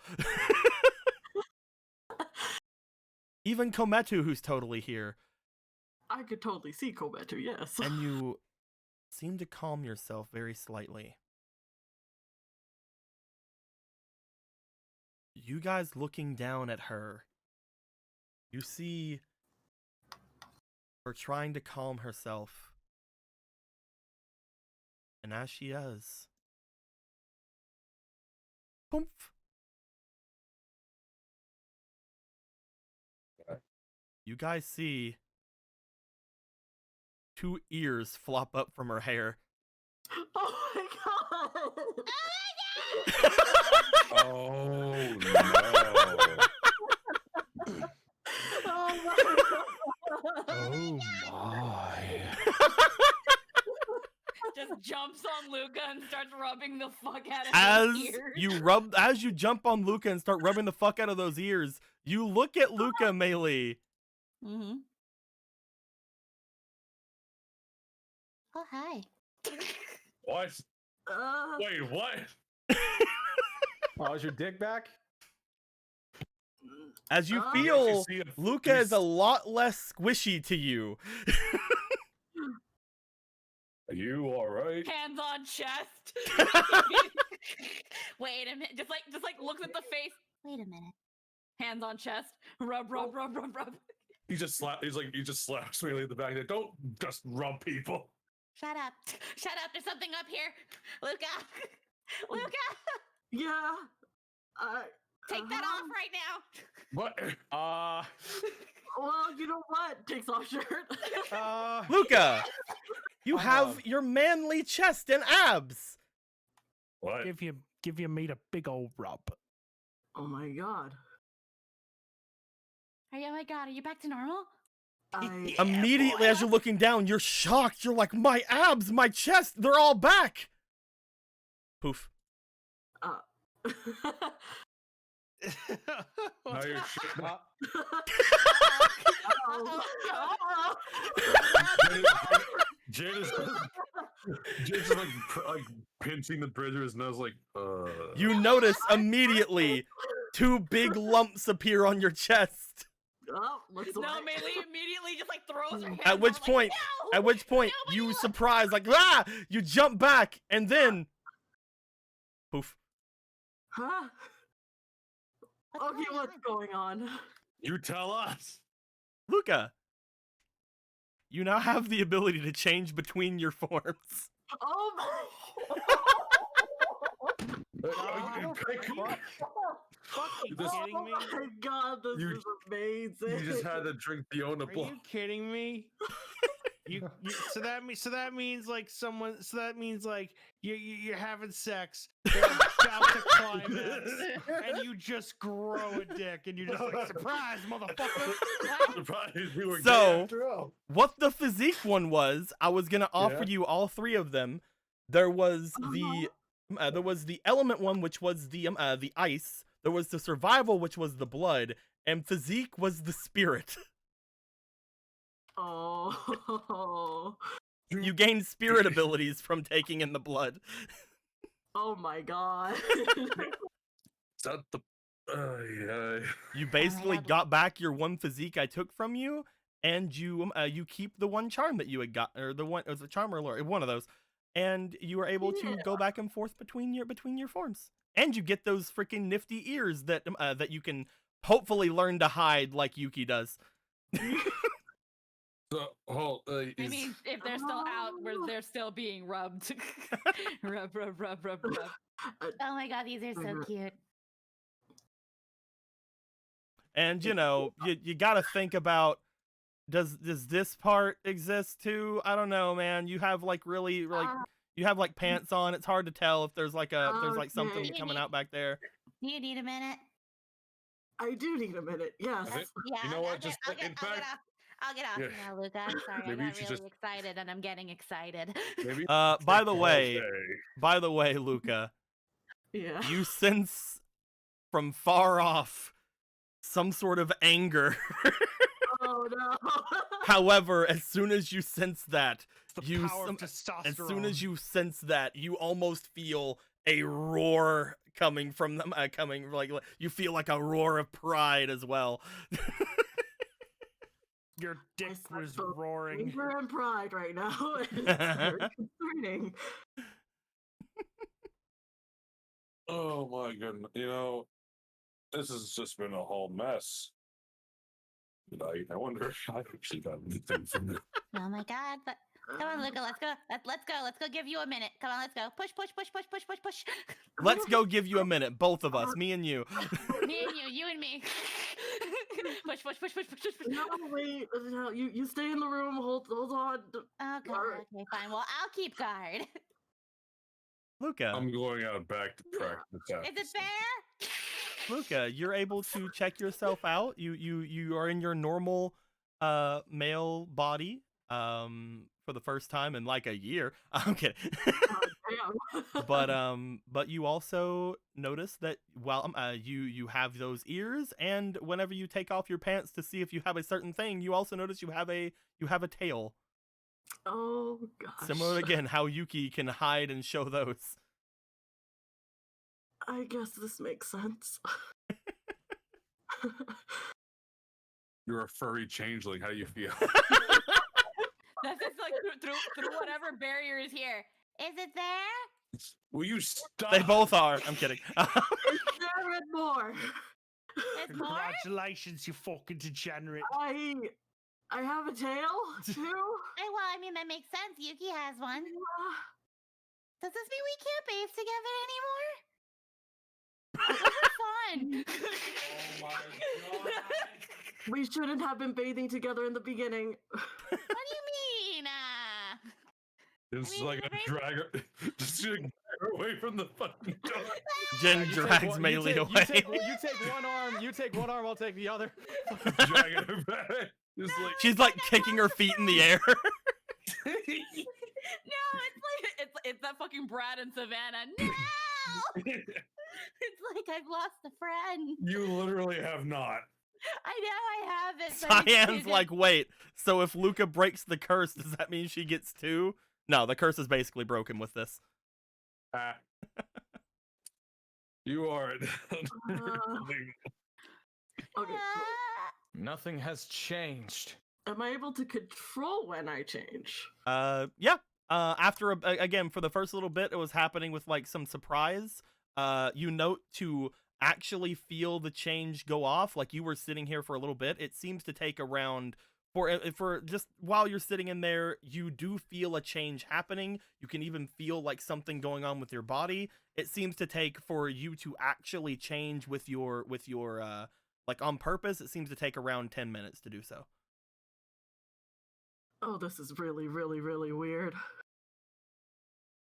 B: Even Kometu, who's totally here.
G: I could totally see Kometu, yes.
B: And you seem to calm yourself very slightly. You guys looking down at her, you see her trying to calm herself. And as she does, poof, you guys see 2 ears flop up from her hair.
G: Oh my god!
C: Oh no!
G: Oh my god!
A: Oh my.
E: Just jumps on Luca and starts rubbing the fuck out of
B: As
E: his ears.
B: you jump on Luca and start rubbing the fuck out of those ears, you look at Luca, Mei Li.
F: Mm-hmm. Oh, hi.
C: What? Wait, what?
A: Oh, is your dick back?
B: As you
G: Oh.
B: feel
C: You see a-
B: Luca
C: you
B: is a lot less squishy to you.
C: Are you all right?
E: Hands on chest. Wait a minute. Just like looks at the face.
F: Wait a minute.
E: Hands on chest. Rub.
C: He just slaps me in the back. Don't just rub people.
F: Shut up. Shut up. There's something up here. Luca. Luca.
G: Yeah.
F: Take that off right now.
C: What?
G: Well, you know what? Takes off shirt.
B: Luca, you have your manly chest and abs.
C: What?
D: Give your mate a big old rub.
G: Oh my god.
F: Oh my god, are you back to normal?
B: Immediately as you're looking down, you're shocked. You're like, my abs, my chest, they're all back. Poof.
C: Now you're shit. Jade is like pinching the bridge of his nose, like.
B: You notice immediately 2 big lumps appear on your chest.
G: Oh, looks
E: No,
G: like-
E: Mei Li immediately just like throws her hands
B: At which
E: up,
B: point,
E: like, no!
B: at which point,
E: No,
B: you
E: no.
B: surprise, like, ah! You jump back, and then, poof.
G: Huh? Okay, what's going on?
C: You tell us.
B: Luca, you now have the ability to change between your forms.
G: Oh my!
I: Fucking
C: This-
I: kidding me?
G: Oh my god, this
C: You-
G: is amazing.
C: You just had to drink the Ona
I: Are
C: blood.
I: you kidding me? So that means like someone. So that means like you're having sex. They're about to climax, and you just grow a dick, and you're just like, surprise, motherfucker!
C: Surprise, we were gay
B: So-
C: after all.
B: What the physique one was, I was gonna offer
C: Yeah.
B: you all 3 of them. There was the element one, which was the ice. There was the survival, which was the blood, and physique was the spirit.
G: Oh.
B: You gain spirit abilities from taking in the blood.
G: Oh my god.
C: Is that the? Yeah.
B: You basically got back your 1 physique I took from you, and you keep the 1 charm that you had got, or the one, it was a charm or lure, one of those. and you are able to go back and forth between your forms. And you get those freaking nifty ears that that you can hopefully learn to hide like Yuki does.
C: So,
E: I mean, if they're still out, where they're still being rubbed. Rub.
F: Oh my god, these are so cute.
B: And you know, you got to think about, does this part exist too? I don't know, man. You have like really like you have like pants on. It's hard to tell if there's like something coming out back there.
F: Do you need a minute?
G: I do need a minute. Yes.
F: Yeah.
C: You know what?
F: Just I'll get off
C: Yeah.
F: now, Luca. I'm sorry. I
C: Maybe you
F: got
C: should
F: really
C: just-
F: excited, and I'm getting excited.
C: maybe
B: By the way,
C: Okay.
B: Luca,
G: Yeah.
B: you sense from far off some sort of anger.
G: Oh no.
B: However, as soon as you sense that,
I: It's the power of
B: as
I: testosterone.
B: soon as you sense that, you almost feel a roar coming from them. Like you feel like a roar of pride as well.
I: Your dick
G: I
I: was
G: sense both
I: roaring.
G: anger and pride right now. It's very concerning.
C: Oh my goodness! You know, this has just been a whole mess. I wonder if I actually got anything from it.
F: Oh my god! But come on, Luca. Let's go. Let's go. Give you a minute. Come on, let's go. Push.
B: Let's go give you a minute, both of us, me and you.
F: Me and you and me. push.
G: No, wait. No, you stay in the room. Hold on.
F: Oh god. Okay, fine. Well, I'll keep guard.
B: Luca,
C: I'm going out back to practice.
F: Is it fair?
B: Luca, you're able to check yourself out. You are in your normal male body for the first time in like a year. I'm kidding. But you also notice that while you have those ears, and whenever you take off your pants to see if you have a certain thing, you also notice you have a tail.
G: Oh gosh.
B: Similar again, how Yuki can hide and show those.
G: I guess this makes sense.
C: You're a furry changeling. How do you feel?
E: That's just like through whatever barrier is here.
F: Is it there?
C: Will you stop?
B: They both are. I'm kidding.
G: There and more.
F: There's more?
I: Congratulations, you fucking degenerate.
G: I have a tail too.
F: Well, I mean that makes sense. Yuki has one. Does this mean we can't bathe together anymore? This is fun.
C: Oh my god!
G: We shouldn't have been bathing together in the beginning.
F: What do you mean?
C: It's
F: I mean,
C: like a
F: right-
C: drag her, just drag her away from the fucking door.
B: Jen
A: You take
B: drags
A: one-
B: Melee
A: you
B: away.
A: take one arm. You take one arm. I'll take the other.
C: Dragging her back. Just like
B: She's like kicking her feet in the air.
E: No, it's that fucking Brad and Savannah. No,
F: It's like I've lost a friend.
C: you literally have not.
F: I know I haven't. But it's
B: Cyan's
F: too
B: like, wait, so if Luca breaks the curse, does that mean she gets two? No, the curse is basically broken with this.
C: Ah. You are.
G: Okay.
A: Nothing has changed.
G: Am I able to control when I change?
B: Yeah. After again, for the first little bit, it was happening with like some surprise. You note to actually feel the change go off. Like you were sitting here for a little bit. It seems to take around for just while you're sitting in there, you do feel a change happening. You can even feel like something going on with your body. It seems to take for you to actually change with your like on purpose. It seems to take around 10 minutes to do so.
G: Oh, this is really, really, really weird.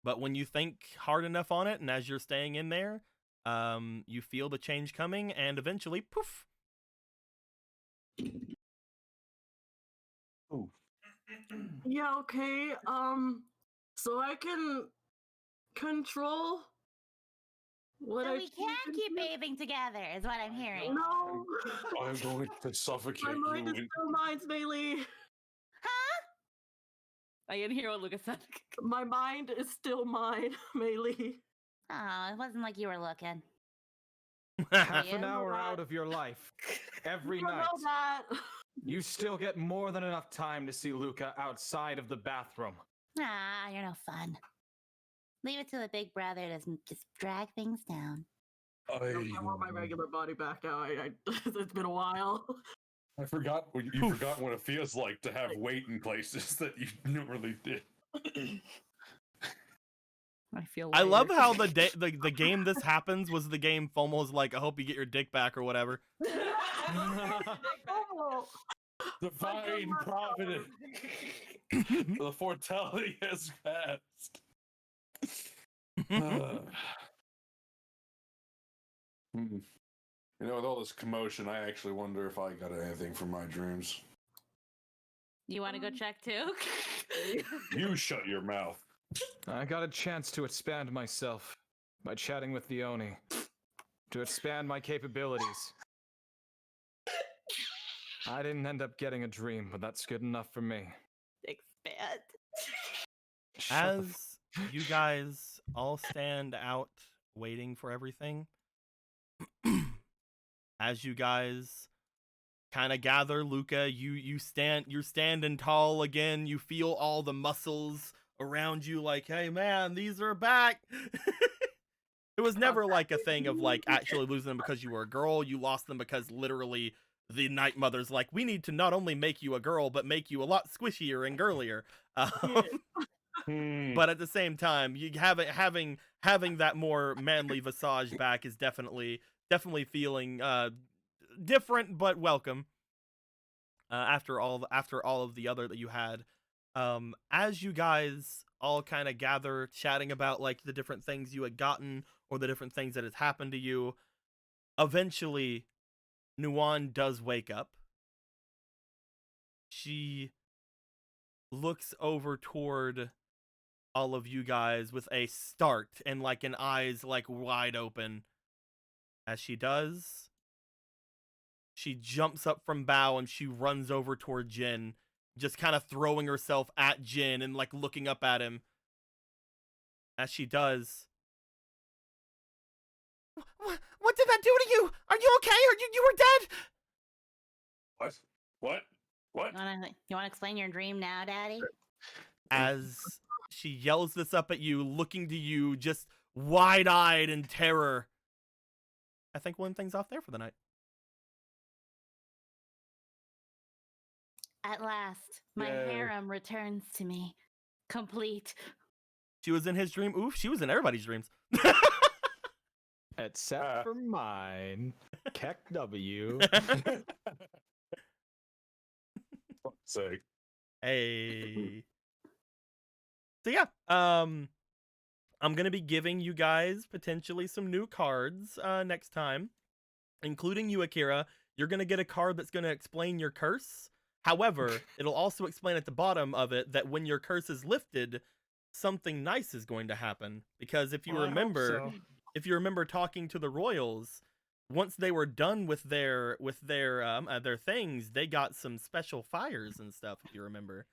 B: But when you think hard enough on it, and as you're staying in there, you feel the change coming, and eventually, poof.
C: Ooh.
G: Yeah, okay. So I can control what
F: So
G: I
F: we can't
G: choose
F: keep
G: to do?
F: bathing together, is what I'm hearing.
G: No.
C: I'm going to suffocate
G: My mind
C: you.
G: is still mine, Melee.
F: Huh?
E: I didn't hear what Lucas said.
G: My mind is still mine, Melee.
F: Oh, it wasn't like you were looking.
A: Half
F: you?
A: an hour out of your life, every
G: You don't
A: night.
G: know that.
A: You still get more than enough time to see Luca outside of the bathroom.
F: Ah, you're no fun. Leave it to the big brother to just drag things down.
G: I want my regular body back now. It's been a while.
C: I forgot. You forgot what it feels like to have weight in places that you normally did.
E: I feel.
B: I love
E: lighter.
B: how the game this happens was the game FOMO was like, I hope you get your dick back or whatever.
C: Divine providence. The foretelling has passed. You know, with all this commotion, I actually wonder if I got anything from my dreams.
E: You want to go check too?
C: You shut your mouth.
A: I got a chance to expand myself by chatting with the Oni, to expand my capabilities. I didn't end up getting a dream, but that's good enough for me.
F: Expand.
A: Shut the
B: As you guys all stand out waiting for everything, as you guys kind of gather, Luca, you're standing tall again. You feel all the muscles around you like, hey man, these are back. It was never like a thing of like actually losing them because you were a girl. You lost them because literally the Night Mother's like, we need to not only make you a girl but make you a lot squishier and girlier. But at the same time, you having that more manly visage back is definitely feeling different but welcome. After all of the other that you had, as you guys all kind of gather, chatting about like the different things you had gotten or the different things that has happened to you, eventually, Nuwan does wake up. She looks over toward all of you guys with a start and like an eyes like wide open. As she does, she jumps up from Bao and she runs over toward Jin, just kind of throwing herself at Jin and like looking up at him. As she does, what did that do to you? Are you okay? Are you were dead?
C: What?
F: You want to explain your dream now, Daddy?
B: As she yells this up at you, looking to you just wide-eyed in terror. I think we'll end things off there for the night.
F: At last, my harem returns to me, complete.
B: She was in his dream. Oof, she was in everybody's dreams.
A: Except for mine. Keck W.
C: Fuck's sake.
B: Hey. So yeah, I'm gonna be giving you guys potentially some new cards next time, including you, Akira. You're gonna get a card that's gonna explain your curse. However, it'll also explain at the bottom of it that when your curse is lifted, something nice is going to happen. Because if you remember talking to the royals, once they were done with their things, they got some special fires and stuff, if you remember.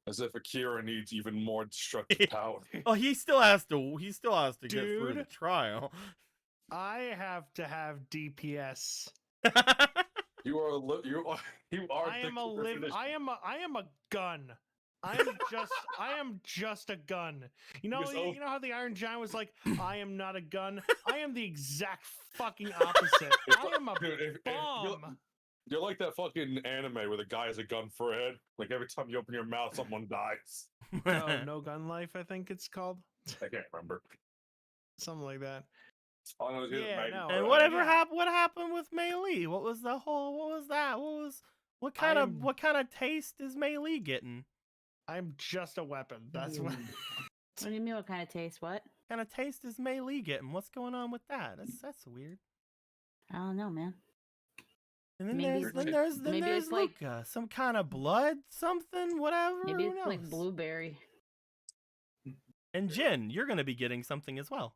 C: As if Akira needs even more destructive power.
B: Oh, he still has to get through the trial.
I: I have to have DPS.
C: You are.
I: I am a gun. I am just a gun. You know how the Iron Giant was like, I am not a gun. I am the exact fucking opposite. I am a bomb.
C: You're like that fucking anime where the guy has a gun for a head. Like every time you open your mouth, someone dies.
I: No Gun Life, I think it's called.
C: I can't remember.
I: Something like that.
B: And whatever happened? What happened with Mei Li? What was that? What kind of taste is Mei Li getting?
I: I'm just a weapon. That's what.
E: What do you mean? What kind of taste? What
B: kind of taste is Mei Li getting? What's going on with that? That's weird.
E: I don't know, man.
B: And then there's
E: it's
B: Luca. Like some kind of blood, something, whatever.
E: Maybe
B: Who
E: it's
B: knows?
E: like blueberry.
B: And Jin, you're gonna be getting something as well.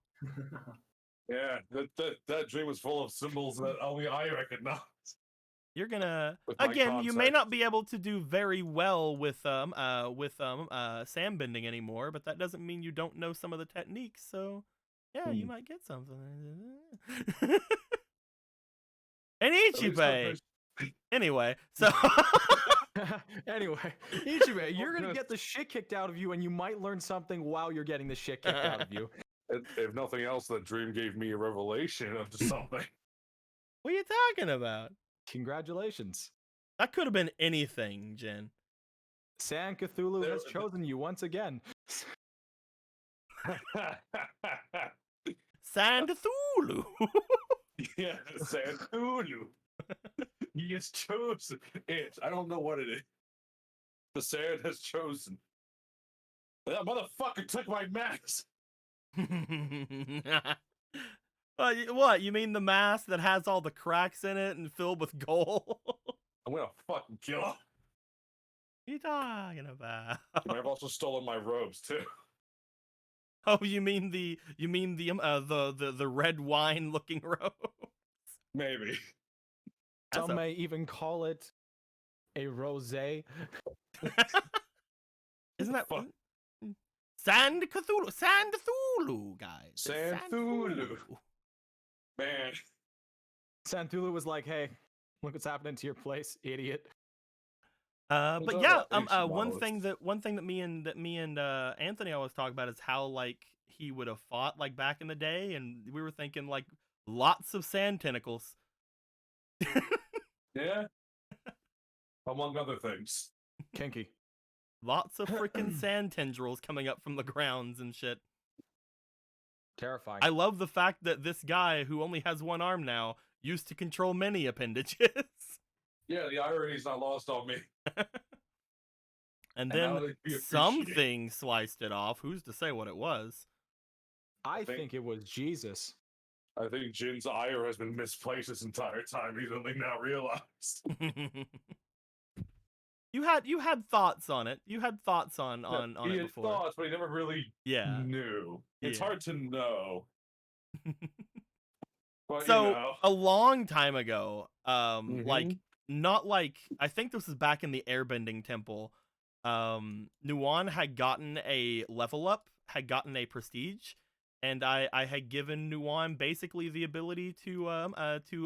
C: Yeah, that dream was full of symbols that only I recognize.
B: You're gonna
C: my
B: again. You may
C: concept.
B: not be able to do very well with sand bending anymore, but that doesn't mean you don't know some of the techniques. So yeah, you might get something. And Ichibei. Anyway, so
A: Anyway, Ichibei, you're gonna get the shit kicked out of you, and you might learn something while you're getting the shit kicked out of you.
C: If nothing else, that dream gave me a revelation of something.
B: What are you talking about?
A: Congratulations.
B: That could have been anything, Jin.
A: San Cthulhu
C: There-
A: has chosen you once again.
B: San Cthulhu.
C: Yeah, San Cthulhu. He has chosen it. I don't know what it is. The sand has chosen. That motherfucker took my mask.
B: What? You mean the mask that has all the cracks in it and filled with gold?
C: I'm gonna fucking kill him.
B: What are you talking about?
C: He might have also stolen my robes too.
B: Oh, you mean the red wine looking robe?
C: Maybe.
B: That's
A: Some
B: a-
A: may even call it a rosé.
B: Isn't that
C: Fuck.
B: San Cthulhu, guys. It's
C: San Cthulhu. Man.
A: San Cthulhu was like, "Hey, look what's happening to your place, idiot."
B: But
C: talking
B: yeah,
C: about ancient
B: one
C: monoliths.
B: thing that me and Anthony always talk about is how like he would have fought like back in the day, and we were thinking like lots of sand tentacles.
C: Yeah. Among other things.
A: Kinky.
B: Lots of freaking sand tendrils coming up from the grounds and shit.
A: Terrifying.
B: I love the fact that this guy who only has one arm now used to control many appendages.
C: Yeah, the irony's not lost on me.
B: And
C: now
B: then
C: that we appreciate it.
B: something sliced it off. Who's to say what it was?
A: I
C: think-
A: think it was Jesus.
C: I think Jin's ire has been misplaced this entire time. He's only now realized.
B: You had thoughts on it. You had thoughts on
C: he
B: it
C: had
B: before.
C: thoughts, but he never really
B: Yeah.
C: knew. It's
B: Yeah.
C: hard to know. But,
B: So
C: you know.
B: a long time ago, like
C: Mhm.
B: not like I think this was back in the Airbending Temple. Nuwan had gotten a level up, had gotten a prestige, and I had given Nuwan basically the ability to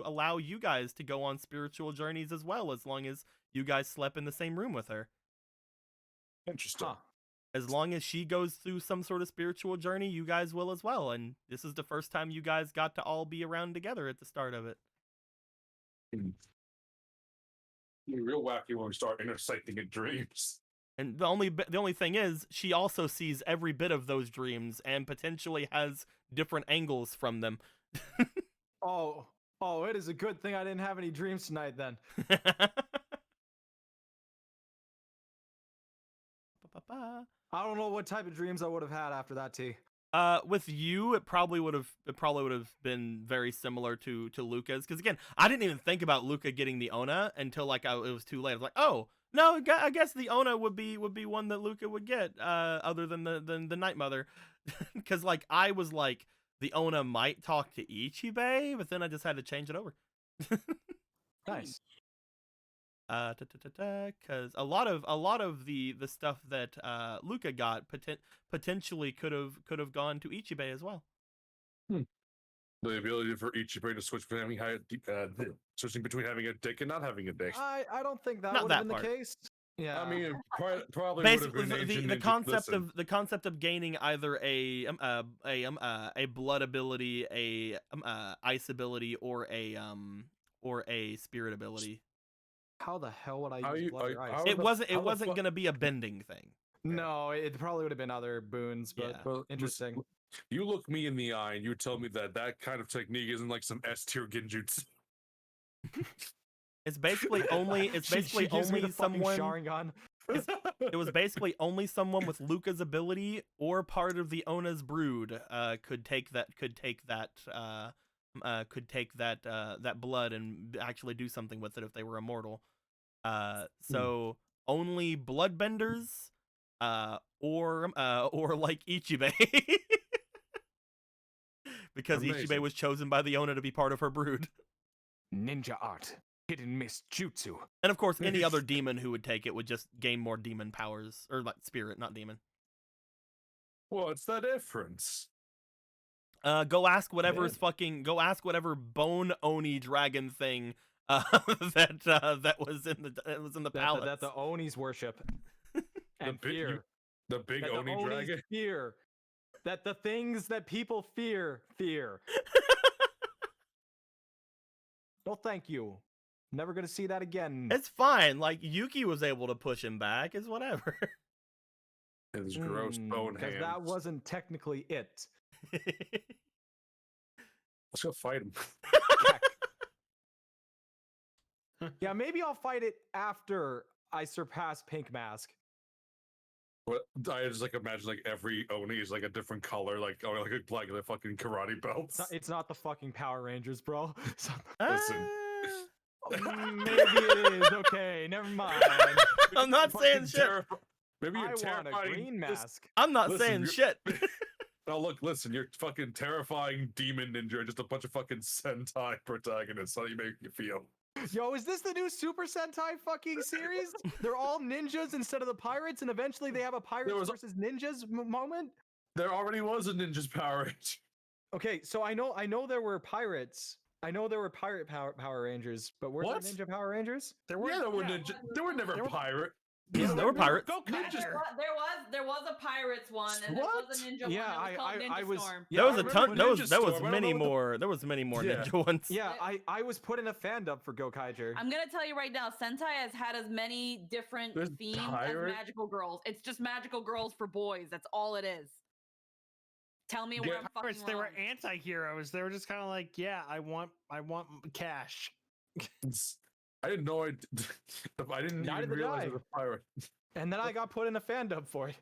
B: allow you guys to go on spiritual journeys as well, as long as you guys slept in the same room with her.
C: Interesting.
A: Huh.
B: As long as she goes through some sort of spiritual journey, you guys will as well. And this is the first time you guys got to all be around together at the start of it.
C: It'd be real wacky when we start intersecting in dreams.
B: And the only thing is, she also sees every bit of those dreams and potentially has different angles from them.
A: Oh, it is a good thing I didn't have any dreams tonight then. I don't know what type of dreams I would have had after that, T.
B: With you, it probably would have been very similar to Luca's, because again, I didn't even think about Luca getting the Ona until like it was too late. I was like, oh no, I guess the Ona would be one that Luca would get, other than the Night Mother, because like I was like the Ona might talk to Ichibei, but then I just had to change it over.
A: Nice.
B: Because a lot of the stuff that Luca got potentially could have gone to Ichibei as well.
C: The ability for Ichibei to switch between switching between having a dick and not having a dick.
A: I don't think that
B: Not
A: would have
B: that
A: been the
B: part.
A: case. Yeah.
C: I mean, it probably would have
B: Basically,
C: been ancient
B: the
C: ninja-
B: concept
C: listen,
B: of gaining either a blood ability, a ice ability, or a spirit ability.
A: how the hell would I
C: How
A: use
C: you-
A: blood or ice?
C: how
B: It
C: the-
B: wasn't
C: how the fuck-
B: gonna be a bending thing.
A: No, it probably would have been other boons, but
B: Yeah.
C: Well,
A: interesting.
C: You look me in the eye and you tell me that kind of technique isn't like some S tier genjutsu.
B: It's basically only
A: She gives me the fucking
B: someone.
A: Sharingan.
B: It was basically only someone with Luca's ability or part of the Ona's brood could take that blood and actually do something with it if they were immortal. So only bloodbenders or like Ichibei. Because Ichibei
C: Amazing.
B: was chosen by the Ona to be part of her brood.
A: Ninja art. Hidden mist jutsu.
B: And of course, any other demon who would take it would just gain more demon powers, or like spirit, not demon.
C: What's the difference?
B: Go ask whatever
C: Yeah.
B: go ask whatever bone oni dragon thing that was in the palace.
A: That the Onis worship. And
C: big-
A: fear.
C: The big
A: That the
C: Oni
A: Onis
C: dragon?
A: fear. that the things that people fear. No, thank you. Never gonna see that again.
B: It's fine. Like Yuki was able to push him back. It's whatever.
C: And his gross bone
A: Because
C: hands.
A: that wasn't technically it.
C: Let's go fight him.
A: Yeah, maybe I'll fight it after I surpass Pink Mask.
C: What I just like imagine like every Oni is like a different color, like a fucking karate belts.
A: It's not the fucking Power Rangers, bro.
C: Listen.
A: Maybe it is. Okay, never mind.
B: I'm not saying
C: Fucking
B: shit.
C: Maybe
A: I
C: you're
A: want a
C: terrifying.
A: green mask.
B: I'm not
C: Listen,
B: saying
C: you're-
B: shit.
C: No, look, listen, you're fucking terrifying demon ninja, just a bunch of fucking Sentai protagonists. How do you make you feel?
A: Yo, is this the new Super Sentai fucking series? They're all ninjas instead of the pirates, and eventually they have a pirates
C: was a-
A: versus ninjas moment.
C: There already was a Ninja's Power Ranger.
A: Okay, so I know there were pirates. I know there were pirate Power Rangers, but were
C: What?
A: there ninja Power Rangers?
I: There were
C: Yeah, there were ninja. There were never
I: There were-
C: pirate.
B: Yeah, there were pirates.
I: Go
E: There was a pirates one, and
C: What?
E: there was a ninja
A: Yeah,
E: one. It was called Ninja
A: I was.
E: Storm.
A: Yeah,
B: There was
A: I
B: a
A: remember
B: ton.
A: when
B: There was
C: Ninja
B: there was
C: Storm, I don't know
B: many
C: what the-
B: more. There was many more
C: Yeah.
B: ninja ones.
A: Yeah, I was put in a fan up for Gokaiger.
E: I'm gonna tell you right now, Sentai has had as many different
C: There's
E: themes
C: pirate-
E: as magical girls. It's just magical girls for boys. That's all it is. Tell me where
C: Yeah,
E: I'm fucking
I: Pirates, they were
E: wrong.
I: anti-heroes. They were just kind of like, yeah, I want cash.
C: I didn't know. I didn't
A: Neither
C: even
A: did
C: realize
A: I.
C: it was a pirate.
A: And then I got put in a fan dub for it.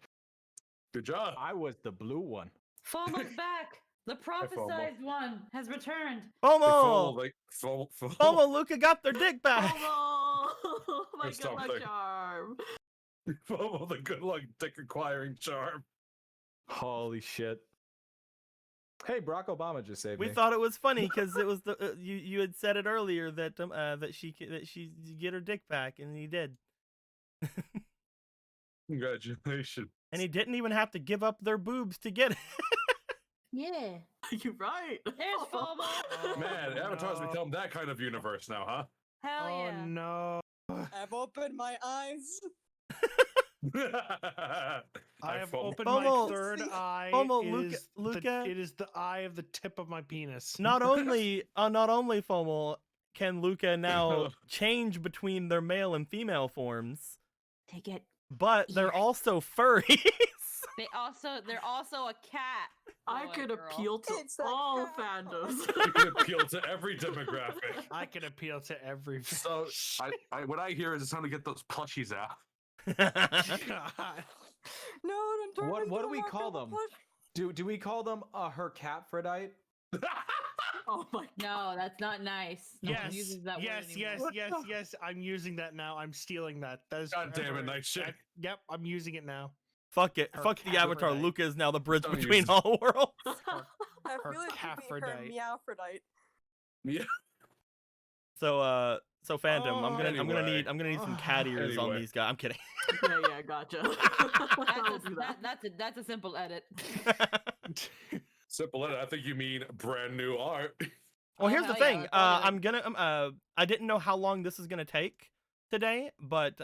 C: Good job.
A: I was the blue one.
E: FOMO's back. The prophesized one has returned.
B: FOMO.
C: FOMO,
B: Luca got their dick back.
G: Oh, my
C: There's
G: good luck
C: something.
G: charm.
C: FOMO, the good luck dick acquiring charm.
A: Holy shit. Hey, Barack Obama just saved
B: We
A: me.
B: thought it was funny because it was the you had said it earlier that that she get her dick back, and he did.
C: Congratulations.
B: And he didn't even have to give up their boobs to get it.
E: Yeah.
G: You're right.
E: There's FOMO.
C: Man, Avatar's
I: no.
C: become that kind of universe now, huh?
E: Hell
I: Oh
E: yeah.
I: no.
J: I've opened my eyes.
I: I have
C: FOMO.
I: opened
B: FOMO.
I: my third eye.
B: FOMO,
I: It
B: Luca-
I: is
B: Luca.
I: it is the eye of the tip of my penis.
B: not only FOMO can Luca now change between their male and female forms,
E: They get.
B: but they're
E: Yes.
B: also furries.
E: They're also a cat.
G: I
E: boy,
G: could
E: girl.
G: appeal to
J: It's that
G: all
J: cat.
G: fandoms.
C: You can appeal to every demographic.
I: I can appeal to every.
C: So, what I hear is it's time to get those plushies out.
I: God.
J: No, don't turn
A: What
J: into
A: do
J: a
A: we call
J: Marco
A: them?
J: plush.
A: Do we call them her Catphrodite?
G: Oh my god.
E: No, that's not nice. No one
I: Yes,
E: uses that word
I: yes,
E: anymore.
I: yes. I'm using that now. I'm stealing that. That is
C: God damn it,
I: forever.
C: nice shit.
I: Yep, I'm using it now.
B: Fuck it.
I: Her
B: Fuck the Avatar.
I: Caphrodite.
B: Luca is now the bridge
C: Don't
B: between
C: use-
B: all worlds.
J: I
I: Her
J: feel like her
I: Caphrodite.
J: Meowphrodite.
C: Yeah.
B: So fandom,
I: Oh,
B: I'm gonna
C: anyway.
B: need some cat ears on
C: Anyway.
B: these guys. I'm kidding.
G: Yeah, gotcha. I'll do that.
E: That's a simple edit.
C: Simple edit. I think you mean brand new art.
B: Well,
E: Oh,
B: here's the
E: hell yeah,
B: thing.
E: let's all do
B: I'm gonna I didn't know how long this is gonna take today, but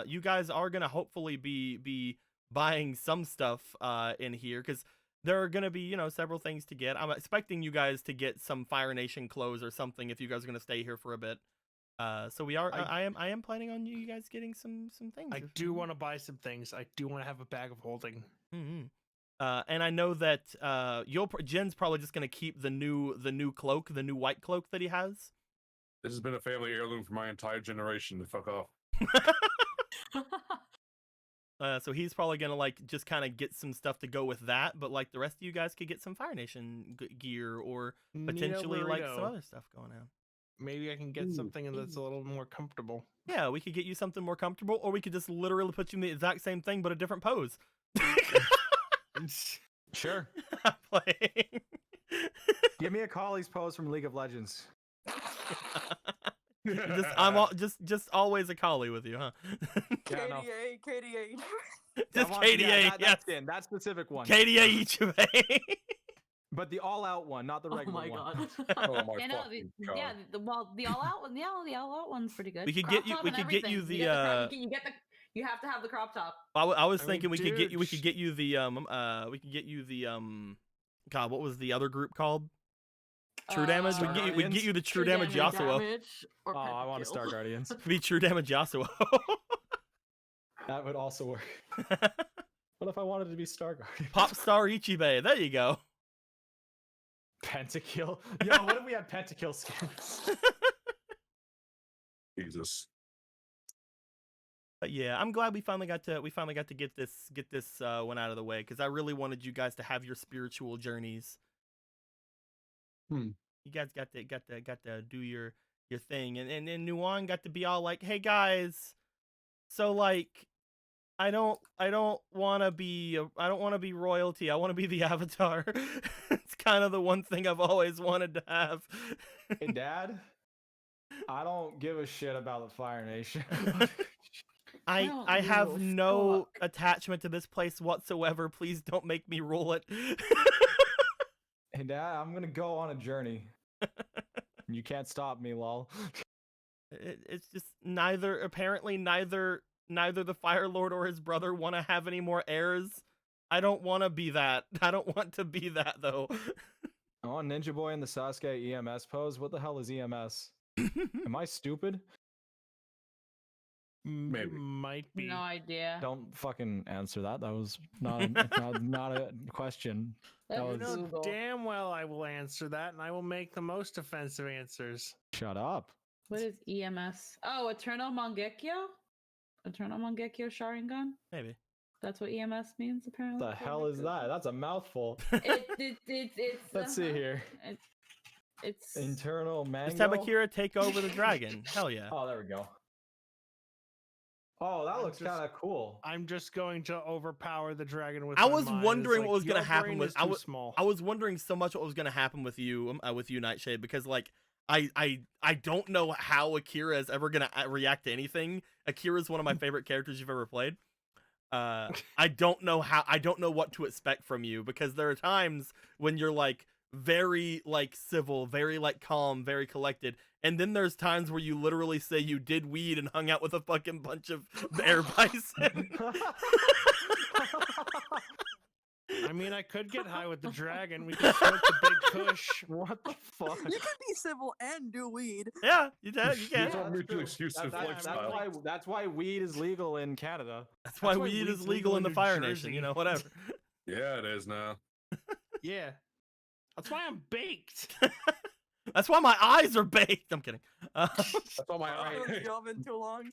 B: you guys are gonna hopefully be buying some stuff in here because there are gonna be several things to get. I'm expecting you guys to get some Fire Nation clothes or something if you guys are gonna stay here for a bit. So we are. I am planning on you guys getting some things.
I: I do want to buy some things. I do want to have a bag of holding.
B: Mm-hmm. And I know that Jen's probably just gonna keep the new cloak, the new white cloak that he has.
C: This has been a family heirloom for my entire generation. To fuck off.
B: So he's probably gonna just kind of get some stuff to go with that, but the rest of you guys could get some Fire Nation gear or potentially some
I: Burrito.
B: other stuff going on.
I: Maybe I can get something that's a little more comfortable.
B: Yeah, we could get you something more comfortable, or we could just literally put you in the exact same thing but a different pose.
A: Sure.
B: Playing.
A: Give me a Collie's pose from League of Legends.
B: Just always a collie with you, huh?
A: Yeah, no.
J: KDA.
B: Just
A: I want-
B: KDA,
A: yeah,
B: yes.
A: that's in that specific one.
B: KDA Ichibei.
A: But the all-out one, not the
G: Oh
A: regular
G: my
A: one.
G: god.
C: Oh my
E: Yeah, no,
C: fucking god.
E: the all out one. Yeah, the all out one's pretty good.
B: We could
E: Crop
B: get you-
E: top
B: we
E: and
B: could get you
E: everything.
B: the,
E: you get the You have to have the crop top.
B: I was
I: I mean,
B: thinking we could get
I: dude,
B: you. We could get you the God, what was the other group called? True Damage. We
A: Star
B: get you. We get
A: Guardians?
B: you the True Damage Yasuo.
G: Or
A: Oh, I want to
G: Pentakill.
A: Star Guardians.
B: Be True Damage Yasuo.
A: That would also work. What if I wanted to be Star Guardian?
B: Pop Star Ichibe. There you go.
A: Pentakill. Yo, what if we had Pentakill skins?
C: Jesus.
B: But yeah, I'm glad we finally got to get this one out of the way, because I really wanted you guys to have your spiritual journeys. You guys got to do your thing, and Nuwan got to be all like, hey guys, so like I don't want to be royalty. I want to be the Avatar. It's kind of the one thing I've always wanted to have.
A: Hey, Dad, I don't give a shit about the Fire Nation.
B: I
E: don't
B: have
E: give a
B: no attachment to this place whatsoever. Please don't make me rule it.
A: Hey, Dad, I'm gonna go on a journey. You can't stop me, lol.
B: It's just neither the Fire Lord or his brother want to have any more heirs. I don't want to be that. I don't want to be that, though.
A: I want Ninja Boy in the Sasuke EMS pose. What the hell is EMS? Am I stupid?
C: Maybe.
I: Might be.
E: No idea.
A: Don't fucking answer that. That was not not a question.
E: That
A: That
E: was
A: was-
I: You know
E: Google.
I: damn well I will answer that, and I will make the most offensive answers.
A: Shut up.
E: What is EMS? Oh, Eternal Mangekyo? Eternal Mangekyo Sharingan?
B: Maybe.
E: That's what EMS means, apparently.
A: What the hell is that? That's a mouthful.
E: It's
A: Let's see here.
E: It's
A: Internal mango.
B: Just have Akira take over the dragon. Hell yeah.
A: Oh, there we go. Oh, that
I: I'm
A: looks
I: just-
A: kind of cool.
I: I'm just going to overpower the dragon with.
B: I
I: my
B: was
I: mind. It's
B: wondering
I: like,
B: what was gonna
I: your
B: happen
I: brain
B: with-
I: is
B: I
I: too
B: was-
I: small.
B: I was wondering so much what was gonna happen with you, Nightshade, because like I don't know how Akira is ever gonna react to anything. Akira is one of my favorite characters you've ever played. I don't know what to expect from you, because there are times when you're like very like civil, very like calm, very collected, and then there's times where you literally say you did weed and hung out with a fucking bunch of bear bison.
I: I mean, I could get high with the dragon. We could smoke the big kush.
A: What the fuck?
J: You can be civil and do weed.
B: Yeah, you can.
C: These
A: Yeah,
C: are
A: that's
C: mutually
A: true.
C: exclusive
A: That's
C: lifestyles.
A: why weed is legal in Canada.
B: That's why
I: why
B: weed
I: weed's
B: is legal in the
I: New
B: Fire
I: Jersey.
B: Nation. You know, whatever.
C: Yeah, it is now.
I: Yeah, that's why I'm baked.
B: That's why my eyes are baked. I'm kidding.
C: That's all my
J: I
C: eyes.
J: don't job in too long.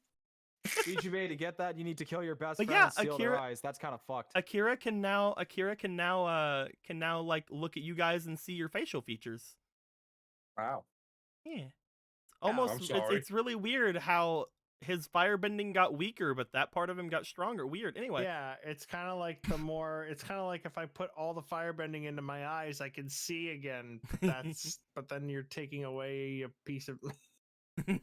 A: Ichibe, to get that, you need to kill your best
B: But
A: friend
B: yeah,
A: and steal their
B: Akira-
A: eyes. That's kind of fucked.
B: Akira can now like look at you guys and see your facial features.
C: Wow.
B: Yeah. It's almost
C: I'm sorry.
B: it's really weird how his firebending got weaker, but that part of him got stronger. Weird. Anyway.
I: Yeah, it's kind of like it's kind of like if I put all the firebending into my eyes, I can see again. But but then you're taking away a piece of.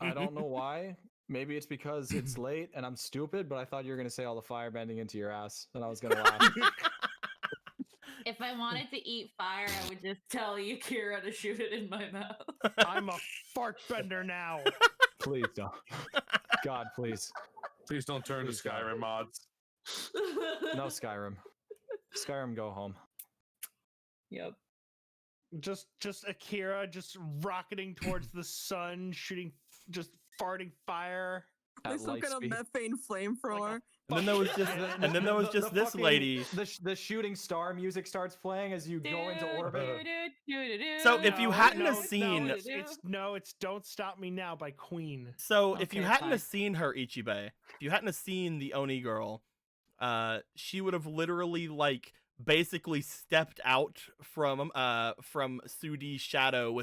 A: I don't know why. Maybe it's because it's late and I'm stupid, but I thought you were gonna say all the fire bending into your ass, and I was gonna laugh.
E: If I wanted to eat fire, I would just tell Akira to shoot it in my mouth.
I: I'm a fart bender now.
A: Please don't. God, please.
C: Please don't turn to
A: Please don't.
C: Skyrim mods.
A: No Skyrim. Skyrim, go home.
E: Yep.
I: Just Akira just rocketing towards the sun, shooting, just farting fire.
A: At
J: They still
A: light
J: get a
A: speed.
J: methane flamethrower.
B: And then there was just and then there was just this
A: fucking-
B: lady.
A: The shooting star music starts playing as you go into orbit.
B: So if you
I: No,
B: hadn't
I: no,
B: have seen
I: it's "Don't Stop Me Now" by Queen.
B: So if you
E: Okay,
B: hadn't
E: fine.
B: have seen her, Ichibe, if you hadn't have seen the Oni girl, she would have literally like basically stepped out from Sudi's shadow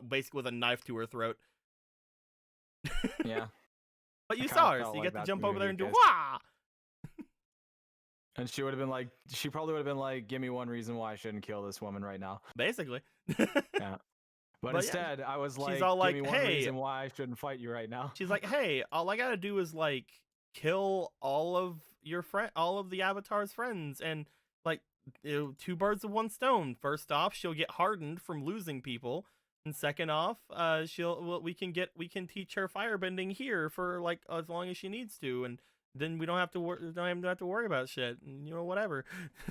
B: basically with a knife to her throat.
A: Yeah.
B: But you
A: I
B: saw
A: kinda
B: her,
A: felt
B: so you
A: like
B: get to
A: that's
B: jump
A: what
B: over there
A: you
B: and do
A: guys-
B: wah.
A: And she would have been like, she probably would have been like, give me one reason why I shouldn't kill this woman right now.
B: Basically.
A: But
B: yeah,
A: instead, I was like,
B: all like,
A: give me one
B: "Hey."
A: reason why I shouldn't fight you right now.
B: She's like, hey, all I gotta do is like kill all of the Avatar's friends, and like two birds with one stone. First off, she'll get hardened from losing people, and second off, we can teach her firebending here for like as long as she needs to, and then we don't have to worry about shit. Whatever.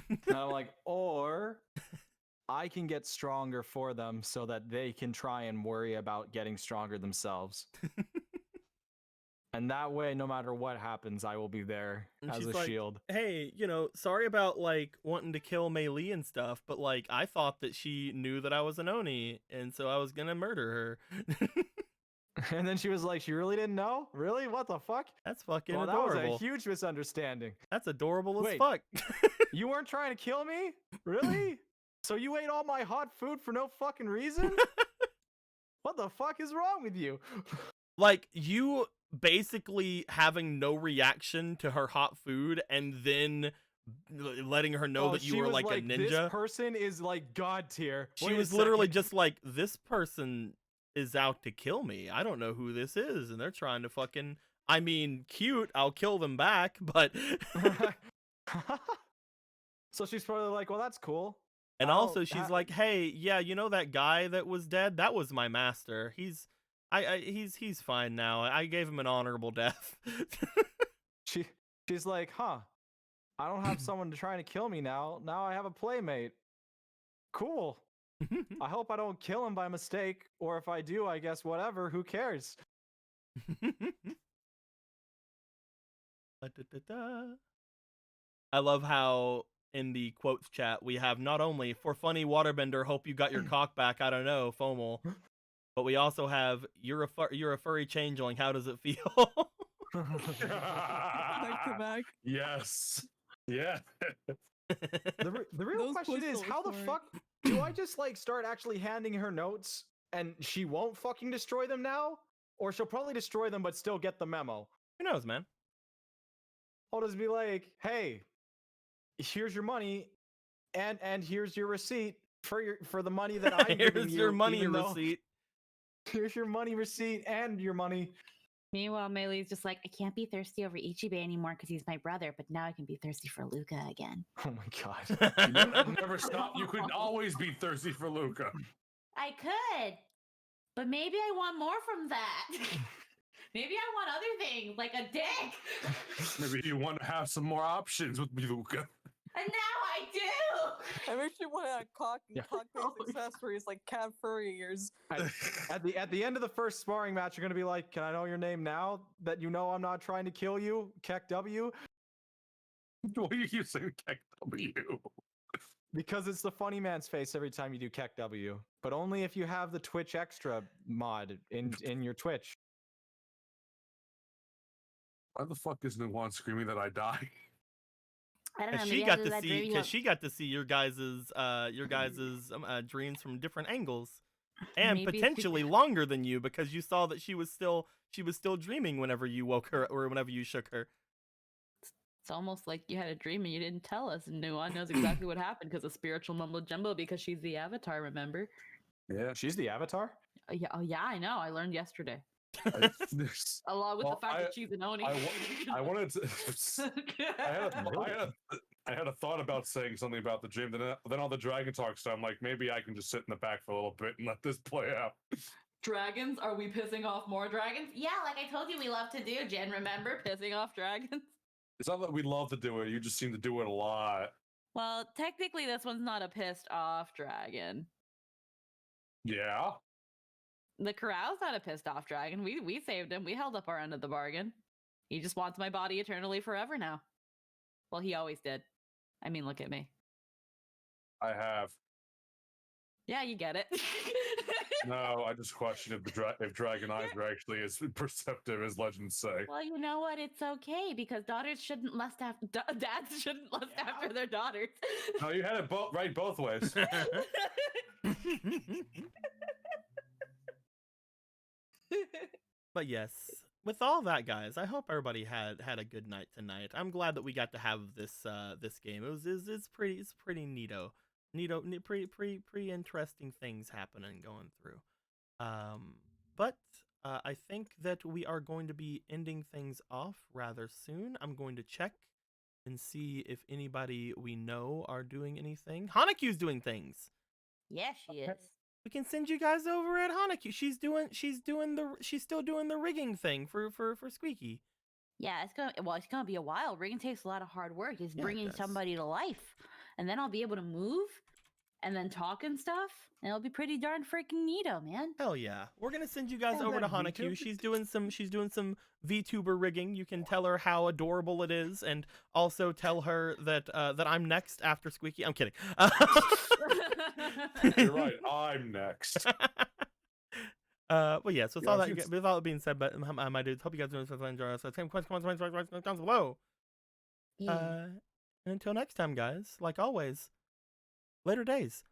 A: And I'm like, or I can get stronger for them so that they can try and worry about getting stronger themselves. And that way, no matter what happens, I will be there
B: And
A: as
B: she's
A: a
B: like,
A: shield.
B: Hey, sorry about like wanting to kill Mei Li and stuff, but like I thought that she knew that I was an Oni, and so I was gonna murder her.
A: And then she was like, she really didn't know? Really? What the fuck?
B: That's fucking
A: Well, that
B: adorable.
A: was a huge misunderstanding.
B: That's adorable as
A: Wait.
B: fuck.
A: You weren't trying to kill me? Really? So you ate all my hot food for no fucking reason? What the fuck is wrong with you?
B: Like, you basically having no reaction to her hot food and then letting her know
A: Oh,
B: that you
A: she
B: were
A: was
B: like a ninja.
A: This person is like God tier.
B: She
A: Wait a
B: was literally
A: second.
B: just like, this person is out to kill me. I don't know who this is, and they're trying to fucking, I mean, cute, I'll kill them back, but...
A: So she's probably like, well, that's cool.
B: And
A: I'll
B: also she's like, hey, yeah, that guy that was dead? That was my master. He's fine now. I gave him an honorable death.
A: She's like, huh, I don't have someone trying to kill me now. Now I have a playmate. Cool. I hope I don't kill him by mistake, or if I do, I guess whatever, who cares?
B: I love how in the quotes chat we have not only for funny waterbender, hope you got your cock back, I don't know, Fomal, but we also have you're a furry changeling, how does it feel?
J: Back to back.
C: Yes. Yeah.
A: The real
J: Those
A: question
J: posts
A: is,
J: look
A: how the
J: for it.
A: fuck do I just like start actually handing her notes and she won't fucking destroy them now? Or she'll probably destroy them but still get the memo.
B: Who knows, man?
A: I'll just be like, hey, here's your money and here's your receipt for the money that I'm giving
B: Here's
A: you.
B: your money
A: even though-
B: receipt.
A: Here's your money receipt and your money.
F: Meanwhile, Meilei's just like, I can't be thirsty over Ichibe anymore because he's my brother, but now I can be thirsty for Luca again.
A: Oh my god.
C: You never stop. You could always be thirsty for Luca.
F: I could, but maybe I want more from that. Maybe I want other things, like a dick.
C: Maybe you want to have some more options with Luca.
F: And now I do.
J: I wish you wanted
A: Yeah.
J: cock-based accessories like cat furry ears.
A: At the end of the first sparring match, you're gonna be like, can I know your name now that you know I'm not trying to kill you? Keck W?
C: What are you using, Keck W?
A: Because it's the funny man's face every time you do Keck W. But only if you have the Twitch extra mod in your Twitch.
C: Why the fuck is Nuwan screaming that I die?
F: I don't know.
B: She
F: maybe
B: got
F: after
B: to
F: that
B: see
F: dream,
B: because she got to see your guys's dreams from different angles, and
F: Maybe it's
B: potentially longer than you because you saw that she was still dreaming whenever you woke her or whenever you shook her.
E: It's almost like you had a dream and you didn't tell us, and Nuan knows exactly what happened because of spiritual mumbo jumbo because she's the avatar, remember?
C: Yeah.
A: She's the avatar?
E: Oh yeah, I know. I learned yesterday.
C: There's-
E: Along with
C: Well,
E: the fact that she's an Oni.
C: I wanted to. I had a thought about saying something about the gym. Then all the dragon talk stuff. I'm like, maybe I can just sit in the back for a little bit and let this play out.
E: Dragons? Are we pissing off more dragons?
F: Yeah, like I told you we love to do, Jen, remember?
E: Pissing off dragons?
C: It's not that we love to do it. You just seem to do it a lot.
E: Well, technically this one's not a pissed off dragon.
C: Yeah.
E: The Corral's not a pissed off dragon. We saved him. We held up our end of the bargain. He just wants my body eternally forever now. Well, he always did. I mean, look at me.
C: I have.
E: Yeah, you get it.
C: No, I just question if dragon eyes are actually as perceptive as legends say.
F: Well, you know what? It's okay because daughters shouldn't lust after
E: Dads shouldn't lust after their daughters.
C: No, you had it right both ways.
B: But yes, with all that, guys, I hope everybody had a good night tonight. I'm glad that we got to have this this game. It's pretty neato, pretty interesting things happening going through. But I think that we are going to be ending things off rather soon. I'm going to check and see if anybody we know are doing anything. Hanakyu's doing things.
F: Yeah, she is.
B: We can send you guys over at Hanakyu. She's still doing the rigging thing for Squeaky.
E: Yeah, it's gonna be a while. Rigging takes a lot of hard work. It's
B: Yeah, it
E: bringing
B: does.
E: somebody to life, and then I'll be able to move, and then talk and stuff, and it'll be pretty darn freaking neato, man.
B: Hell yeah. We're gonna send you guys
I: Oh,
B: over to
I: that
B: Hanaku.
I: VTuber?
B: She's doing some VTuber rigging. You can tell her how adorable it is, and also tell her that that I'm next after Squeaky. I'm kidding.
C: You're right. I'm next.
B: But yeah, so
C: Yeah, I think
B: with all that being said, but my dudes, hope you guys are doing enjoy us. Same questions, down below.
E: Yeah.
B: And until next time, guys, like always, later days.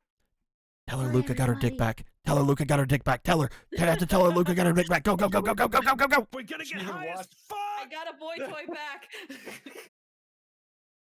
B: Tell her
F: Bye,
B: Luca got her dick
F: everybody.
B: back. Tell her Luca got her dick back. Tell her. I have to tell her Luca got her dick back. Go, go, go, go, go, go, go, go, go, go.
I: We're gonna get
C: You know
I: high as
C: what?
I: fuck.
E: I got a boy toy back.